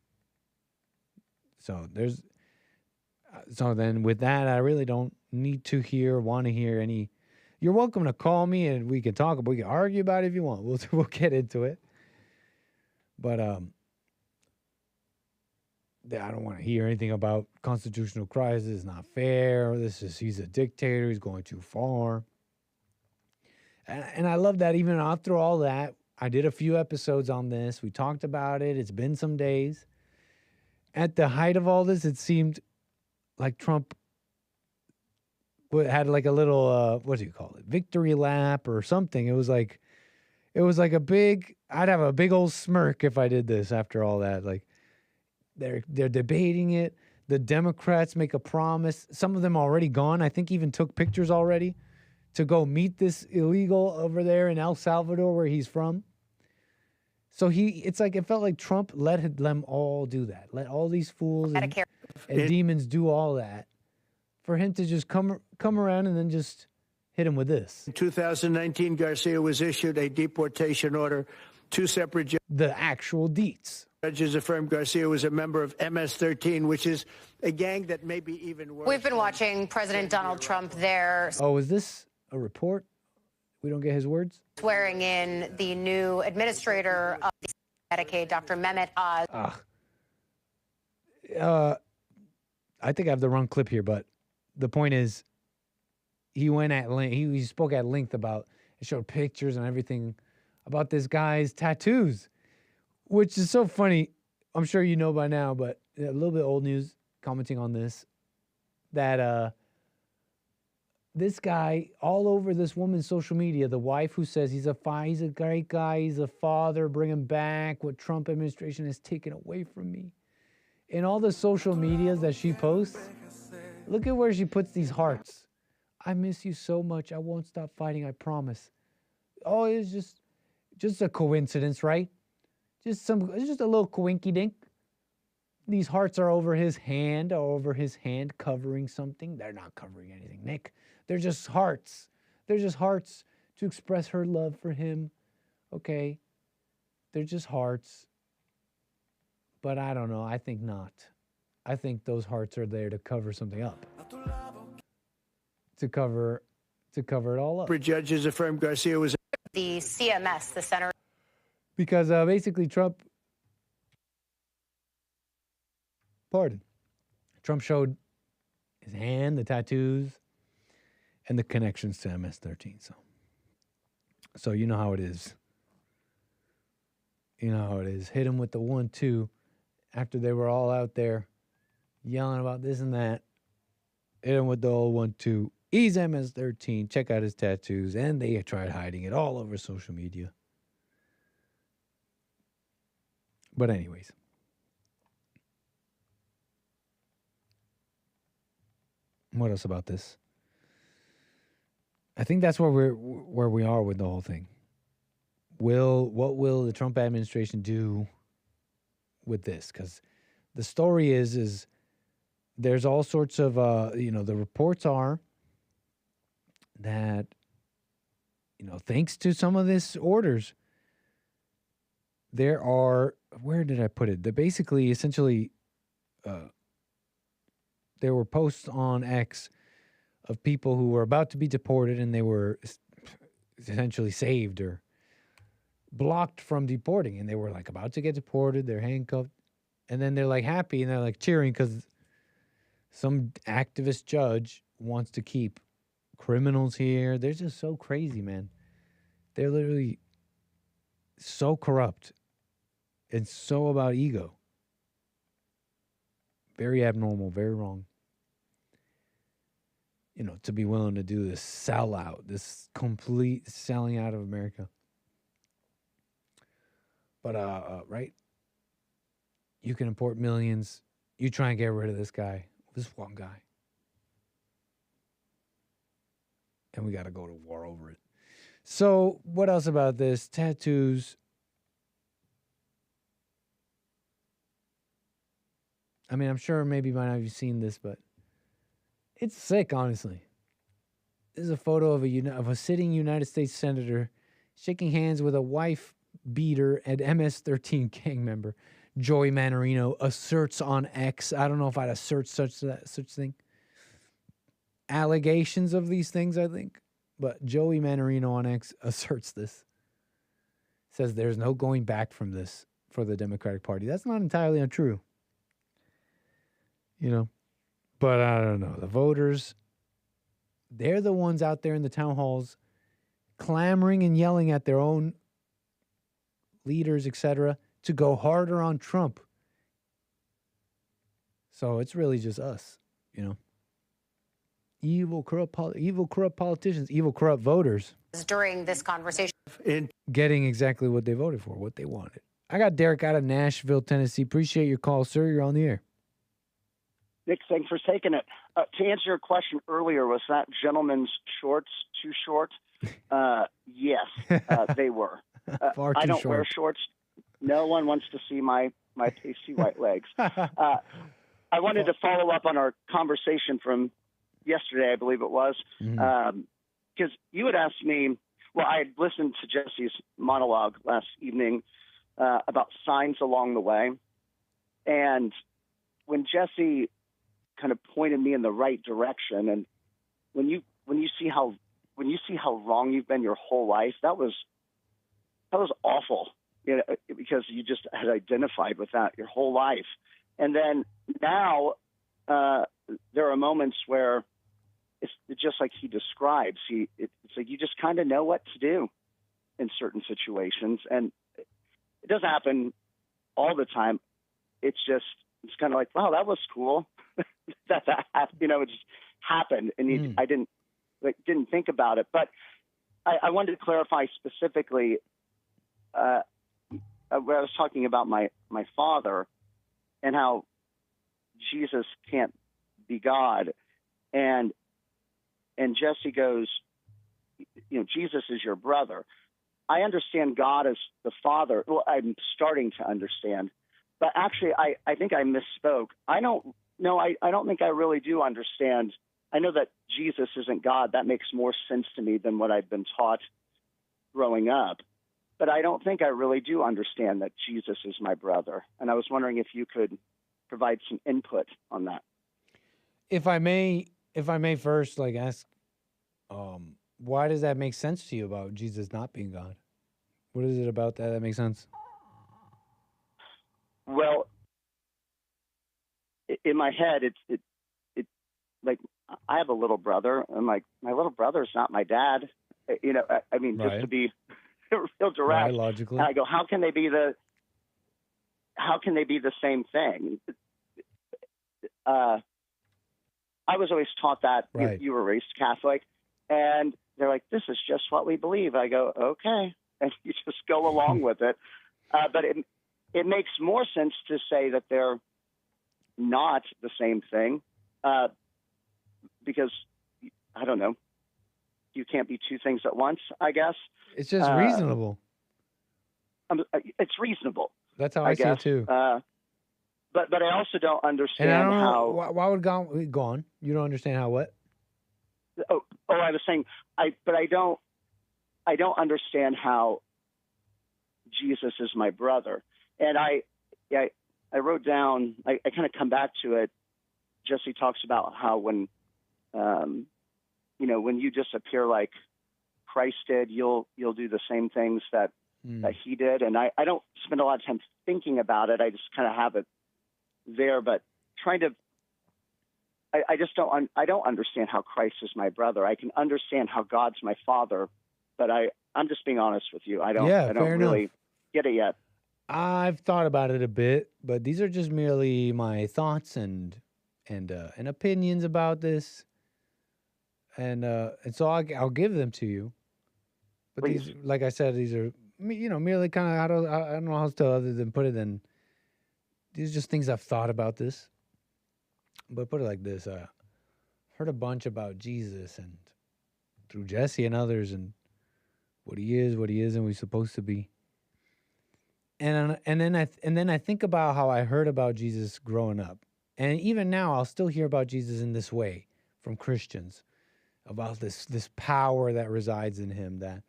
[SPEAKER 13] So then with that, I really don't need to want to hear any. You're welcome to call me and we can talk. We can argue about it if you want. We'll get into it. But I don't want to hear anything about constitutional crisis. It's not fair. He's a dictator. He's going too far. And I love that even after all that, I did a few episodes on this. We talked about it. It's been some days. At the height of all this, it seemed like Trump had like a little, what do you call it? Victory lap or something. It was like a big, I'd have a big old smirk if I did this after all that. Like they're debating it. The Democrats make a promise. Some of them already gone. I think even took pictures already to go meet this illegal over there in El Salvador where he's from. So it felt like Trump let them all do that. Let all these fools and demons do all that for him to just come around and then just hit him with this.
[SPEAKER 8] In 2019, Garcia was issued a deportation order. Two separate
[SPEAKER 13] the actual deets.
[SPEAKER 8] Judges affirmed Garcia was a member of MS-13, which is a gang that may be even worse.
[SPEAKER 2] We've been watching President Donald Trump there.
[SPEAKER 13] Oh, is this a report? We don't get his words?
[SPEAKER 2] Swearing in the new administrator of the decay, Dr. Mehmet Oz.
[SPEAKER 13] I think I have the wrong clip here, but the point is, he went at length. He spoke at length about, it showed pictures and everything about this guy's tattoos, which is so funny. I'm sure you know by now, but a little bit old news commenting on this, that this guy all over this woman's social media, the wife who says he's a great guy, he's a father, bring him back, what Trump administration has taken away from me. In all the social medias that she posts, look at where she puts these hearts. I miss you so much. I won't stop fighting, I promise. Oh, it's just a coincidence, right? It's just a little coinky dink. These hearts are over his hand covering something. They're not covering anything, Nick. They're just hearts. They're just hearts to express her love for him. Okay? They're just hearts. But I don't know. I think not. I think those hearts are there to cover something up. To cover it all up.
[SPEAKER 8] Judges affirmed Garcia was
[SPEAKER 2] the CMS, the Center.
[SPEAKER 13] Because basically Trump showed his hand, the tattoos, and the connections to MS-13. So you know how it is. You know how it is. Hit him with the 1-2 after they were all out there yelling about this and that. Hit him with the old 1-2. He's MS-13. Check out his tattoos. And they tried hiding it all over social media. But anyways. What else about this? I think that's where we are with the whole thing. What will the Trump administration do with this? Because the story is there's all sorts of the reports are that thanks to some of this orders, there are, where did I put it? They're basically essentially there were posts on X of people who were about to be deported and they were essentially saved or blocked from deporting, and they were like about to get deported, they're handcuffed, and then they're like happy and they're like cheering because some activist judge wants to keep criminals here. They're just so crazy, man. They're literally so corrupt and so about ego. Very abnormal, very wrong. To be willing to do this sellout, this complete selling out of America. But, right? You can import millions. You try and get rid of this guy, this one guy. And we got to go to war over it. So, what else about this? Tattoos. I mean, I'm sure maybe by now you've seen this, but it's sick, honestly. This is a photo of a sitting United States senator shaking hands with a wife beater and MS-13 gang member. Joey Manorino asserts on X. I don't know if I'd assert such thing. Allegations of these things, I think. But Joey Manorino on X asserts this. Says there's no going back from this for the Democratic Party. That's not entirely untrue. But I don't know. The voters, they're the ones out there in the town halls clamoring and yelling at their own leaders, etc., to go harder on Trump. So it's really just us, Evil, corrupt politicians, evil, corrupt voters.
[SPEAKER 2] During this conversation,
[SPEAKER 13] Getting exactly what they voted for, what they wanted. I got Derek out of Nashville, Tennessee. Appreciate your call, sir. You're on the air.
[SPEAKER 6] Nick, thanks for taking it. To answer your question earlier, was that gentleman's shorts too short? Yes, they were.
[SPEAKER 13] Far too
[SPEAKER 6] I don't
[SPEAKER 13] short.
[SPEAKER 6] wear shorts. No one wants to see my pasty white legs. I wanted to follow up on our conversation from yesterday, I believe it was, because you had asked me, well, I had listened to Jesse's monologue last evening about signs along the way. And when Jesse kind of pointed me in the right direction, and when you see how wrong you've been your whole life, that was awful, because you just had identified with that your whole life. And then now there are moments where it's just like he describes. It's like you just kind of know what to do in certain situations, and it doesn't happen all the time. It's kind of like, wow, that was cool. that it just happened, and I didn't think about it. But I wanted to clarify specifically where I was talking about my father and how Jesus can't be God, and Jesse goes, Jesus is your brother. I understand God as the Father. Well, I'm starting to understand, but actually, I think I misspoke. I don't think I really do understand. I know that Jesus isn't God. That makes more sense to me than what I've been taught growing up. But I don't think I really do understand that Jesus is my brother. And I was wondering if you could provide some input on that.
[SPEAKER 13] If I may first ask, why does that make sense to you about Jesus not being God? What is it about that makes sense?
[SPEAKER 6] Well, in my head, it's like I have a little brother, and my little brother is not my dad. I mean,
[SPEAKER 13] right.
[SPEAKER 6] Just to be real direct,
[SPEAKER 13] right, logically.
[SPEAKER 6] And I go, how can they be the same thing? I was always taught that
[SPEAKER 13] right.
[SPEAKER 6] you were raised Catholic, and they're like, this is just what we believe. I go, okay, and you just go along with it. But it makes more sense to say that they're not the same thing. because I don't know, you can't be two things at once, I guess.
[SPEAKER 13] It's just reasonable.
[SPEAKER 6] It's reasonable.
[SPEAKER 13] That's how I see it too.
[SPEAKER 6] But I also don't understand
[SPEAKER 13] and I don't
[SPEAKER 6] how.
[SPEAKER 13] know, why would go on? You don't understand how what?
[SPEAKER 6] Oh, I was saying, I don't understand how Jesus is my brother. And I wrote down, I kind of come back to it. Jesse talks about how when you disappear like Christ did, you'll do the same things that he did. And I don't spend a lot of time thinking about it. I just kind of have it there, but trying to, I don't understand how Christ is my brother. I can understand how God's my father, but I'm just being honest with you. I don't really get it yet.
[SPEAKER 13] I've thought about it a bit, but these are just merely my thoughts and opinions about this, and so I'll give them to you. But
[SPEAKER 6] Please.
[SPEAKER 13] these, like I said, these are merely kind of I don't know how to other than put it than these are just things I've thought about this. But put it like this: heard a bunch about Jesus and through Jesse and others and what he is, what he isn't, what he's supposed to be. And then I think about how I heard about Jesus growing up. And even now, I'll still hear about Jesus in this way from Christians, about this power that resides in him, that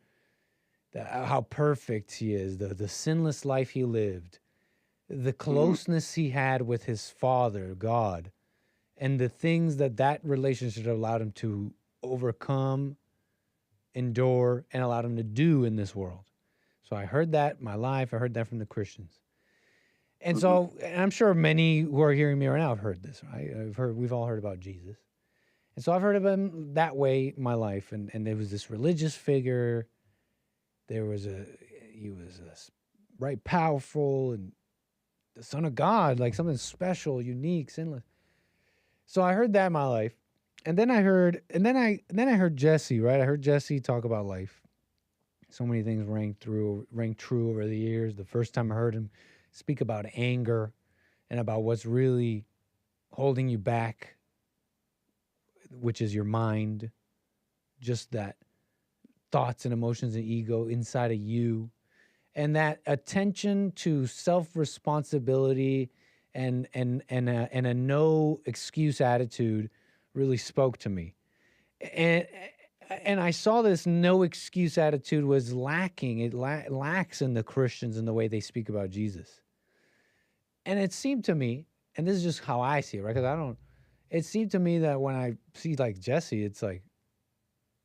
[SPEAKER 13] how perfect he is, the sinless life he lived, the closeness he had with his Father, God, and the things that relationship allowed him to overcome, endure, and allowed him to do in this world. So I heard that in my life. I heard that from the Christians. And so, and I'm sure many who are hearing me right now have heard this, right? We've all heard about Jesus. And so I've heard of him that way in my life. And there was this religious figure. He was right powerful and the Son of God, like something special, unique, sinless. So I heard that in my life. And then I heard Jesse, right? I heard Jesse talk about life. So many things rang true over the years. The first time I heard him speak about anger and about what's really holding you back, which is your mind, just that thoughts and emotions and ego inside of you, and that attention to self-responsibility and a no excuse attitude really spoke to me. And I saw this no excuse attitude was lacking. It lacks in the Christians in the way they speak about Jesus. And it seemed to me, and this is just how I see it, right? Because it seemed to me that when I see like Jesse, it's like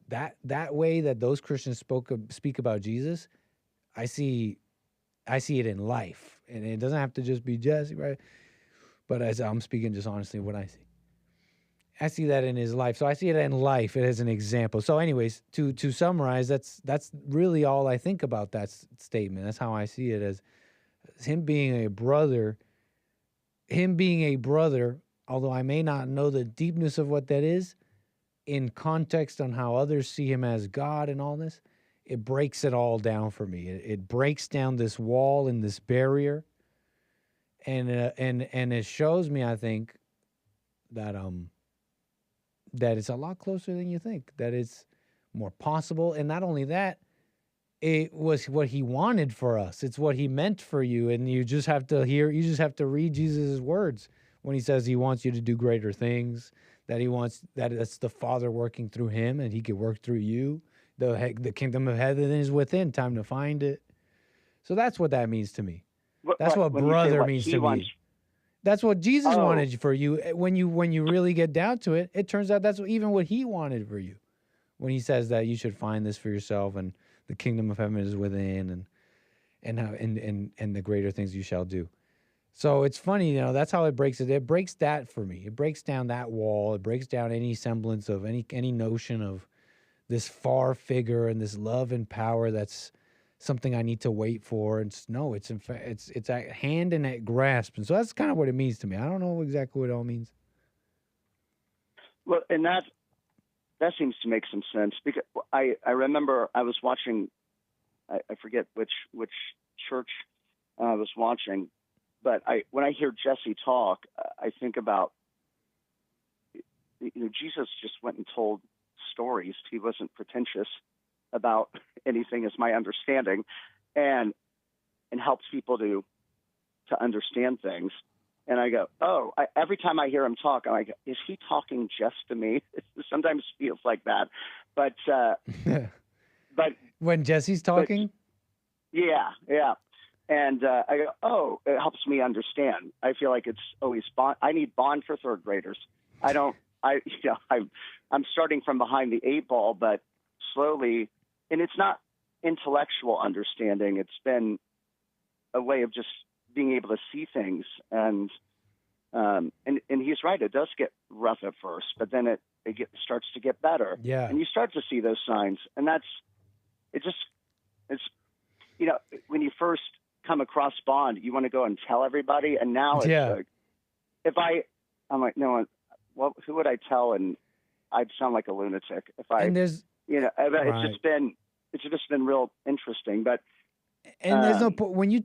[SPEAKER 13] that way that those Christians speak about Jesus, I see it in life. And it doesn't have to just be Jesse, right? But as I'm speaking just honestly what I see. I see that in his life. So I see it in life as an example. So anyways, to summarize, that's really all I think about that statement. That's how I see it, as him being a brother. Him being a brother, although I may not know the deepness of what that is, in context on how others see him as God and all this, it breaks it all down for me. It breaks down this wall and this barrier. And it shows me, I think, that it's a lot closer than you think, that it's more possible. And not only that, it was what he wanted for us. It's what he meant for you. And you just have to read Jesus' words when he says he wants you to do greater things, that it's the Father working through him and he can work through you. The kingdom of heaven is within, time to find it. So that's what that means to me. That's what brother means to me. That's what Jesus wanted for you. When you really get down to it, it turns out that's even what he wanted for you. When he says that you should find this for yourself and the kingdom of heaven is within and the greater things you shall do. So it's funny, that's how it breaks it. It breaks that for me. It breaks down that wall. It breaks down any semblance of any notion of this far figure and this love and power that's something I need to wait for. It's at hand and at grasp. And so that's kind of what it means to me. I don't know exactly what it all means.
[SPEAKER 6] Well, and that seems to make some sense, because I remember I was watching, I forget which church I was watching, but when I hear Jesse talk, I think about Jesus just went and told stories. He wasn't pretentious about anything, is my understanding, and helps people to understand things. And I go, every time I hear him talk, I'm like, is he talking just to me? It sometimes feels like that. But
[SPEAKER 13] when Jesse's talking?
[SPEAKER 6] Yeah. And I go, it helps me understand. I feel like it's always Bond. I need Bond for third graders. I'm starting from behind the 8 ball, but slowly, and it's not intellectual understanding. It's been a way of just being able to see things, and he's right. It does get rough at first, but then it starts to get better.
[SPEAKER 13] Yeah.
[SPEAKER 6] And you start to see those signs, and it's when you first come across Bond, you want to go and tell everybody, and now it's like, I'm like, no, who would I tell? And I'd sound like a lunatic if I.
[SPEAKER 13] And there's
[SPEAKER 6] it's just been real interesting, but.
[SPEAKER 13] And there's no point when you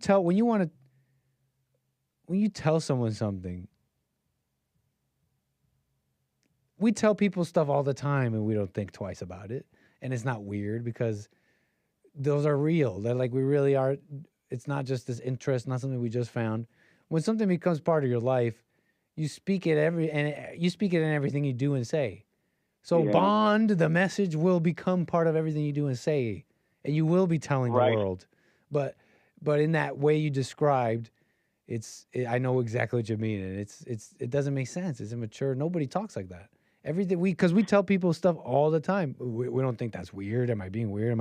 [SPEAKER 13] tell someone something. We tell people stuff all the time and we don't think twice about it. And it's not weird because those are real. They're like, we really are. It's not just this interest, not something we just found. When something becomes part of your life, you speak it in everything you do and say. So Bond, the message, will become part of everything you do and say. And you will be telling the world. But in that way you described, I know exactly what you mean, and it doesn't make sense. It's immature. Nobody talks like that. Everything because we tell people stuff all the time. We don't think that's weird. Am I being weird?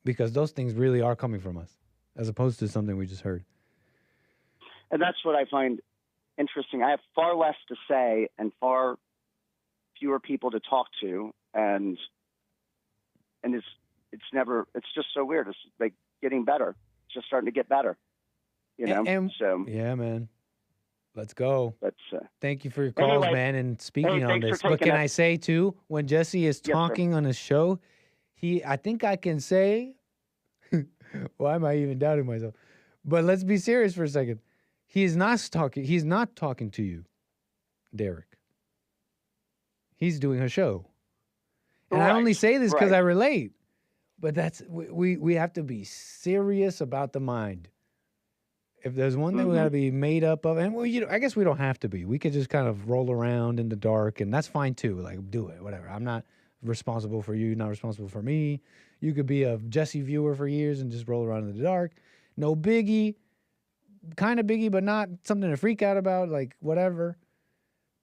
[SPEAKER 13] Because those things really are coming from us, as opposed to something we just heard.
[SPEAKER 6] And that's what I find interesting. I have far less to say and far fewer people to talk to, and it's just so weird. It's like getting better. It's just starting to get better. So
[SPEAKER 13] yeah, man. Let's go. Thank you for your calls,
[SPEAKER 6] Anyway,
[SPEAKER 13] man, and speaking on this. But can I say too, when Jesse is talking on his show, I think I can say, why am I even doubting myself? But let's be serious for a second. He's not talking to you, Derek. He's doing a show. And I only say this because I relate. But we have to be serious about the mind. If there's one thing we got to be made up of, and I guess we don't have to be. We could just kind of roll around in the dark, and that's fine too. Like, do it, whatever. I'm not responsible for you, not responsible for me. You could be a Jesse viewer for years and just roll around in the dark. No biggie. Kind of biggie, but not something to freak out about, like whatever.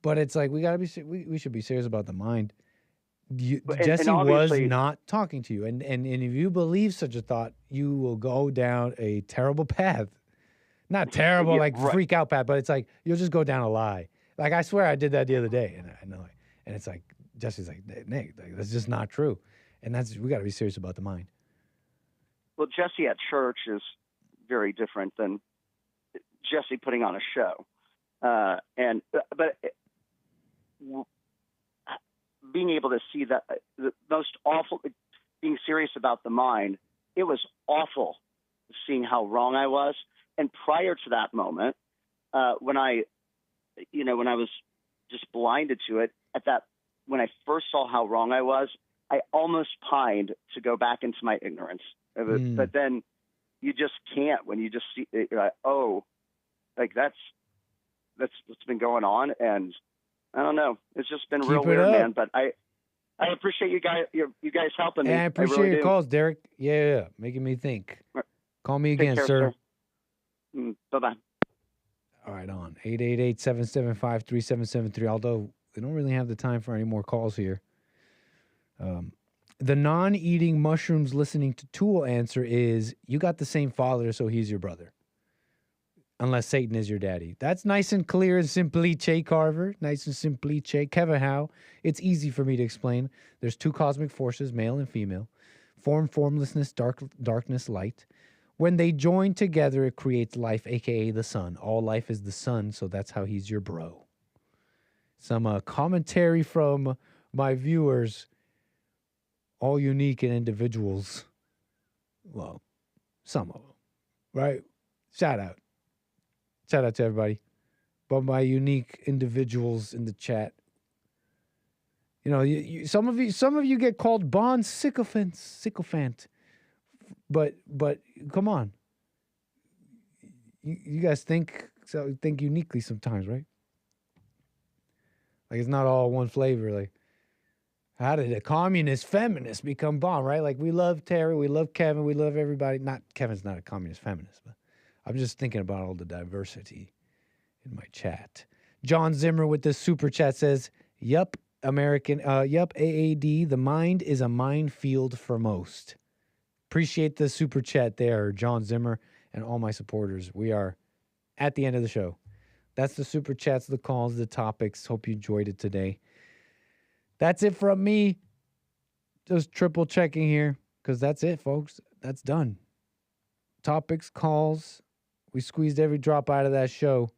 [SPEAKER 13] But it's like we should be serious about the mind. Jesse was not talking to you, and if you believe such a thought, you will go down a terrible path. Not terrible, freak out path, but it's like you'll just go down a lie. Like I swear I did that the other day, and I know, and it's like Jesse's like, Nick, that's just not true, and we got to be serious about the mind.
[SPEAKER 6] Well, Jesse at church is very different than Jesse putting on a show, but being able to see that the most awful, being serious about the mind, it was awful seeing how wrong I was. And prior to that moment, when I was just blinded to it, when I first saw how wrong I was, I almost pined to go back into my ignorance. But then you just can't when you just see, that's what's been going on. And I don't know. It's just been real weird, man. But I appreciate you guys helping me.
[SPEAKER 13] And I appreciate your calls, Derek. Yeah, making me think. Call me again, sir.
[SPEAKER 6] Bye-bye.
[SPEAKER 13] All right, on 888-775-3773. Although we don't really have the time for any more calls here. The non-eating mushrooms listening to Tool answer is, you got the same father, so he's your brother. Unless Satan is your daddy. That's nice and clear and simply, Che Carver. Nice and simply, Che. Kevin Howe. It's easy for me to explain. There's two cosmic forces, male and female. Form, formlessness, darkness, light. When they join together, it creates life, a.k.a. the sun. All life is the sun, so that's how he's your bro. Some commentary from my viewers, all unique and individuals. Well, some of them, right? Shout out. Shout out to everybody. But my unique individuals in the chat You know, some of you get called Bond sycophant. But come on. You guys think uniquely sometimes, right? Like it's not all one flavor. Like, how did a communist feminist become Bond, right? Like we love Terry, we love Kevin, we love everybody. Not Kevin's not a communist feminist, but I'm just thinking about all the diversity in my chat. John Zimmer with this super chat says, yup, AAD, the mind is a minefield for most. Appreciate the super chat there, John Zimmer, and all my supporters. We are at the end of the show. That's the super chats, the calls, the topics. Hope you enjoyed it today. That's it from me. Just triple checking here because that's it, folks. That's done. Topics, calls. We squeezed every drop out of that show.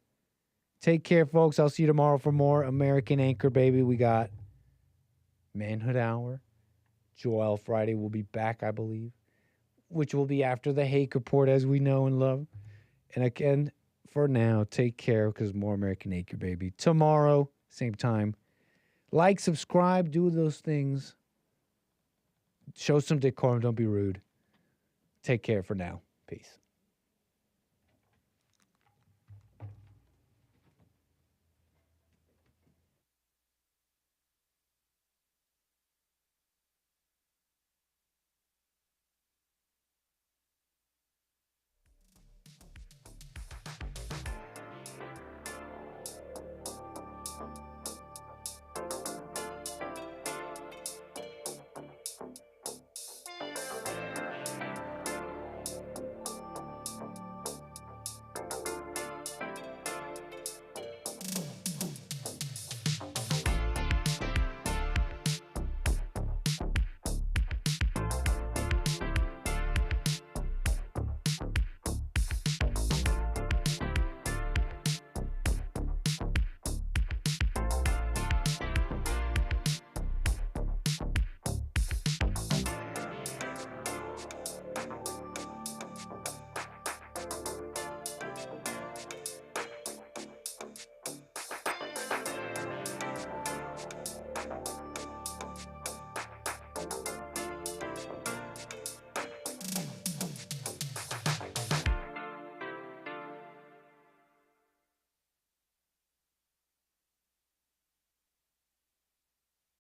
[SPEAKER 13] Take care, folks. I'll see you tomorrow for more American Anchor, baby. We got Manhood Hour. Joel Friday will be back, I believe, which will be after the Hake Report, as we know and love. And again, for now, take care because more American Anchor, baby. Tomorrow, same time. Like, subscribe, do those things. Show some decorum. Don't be rude. Take care for now. Peace.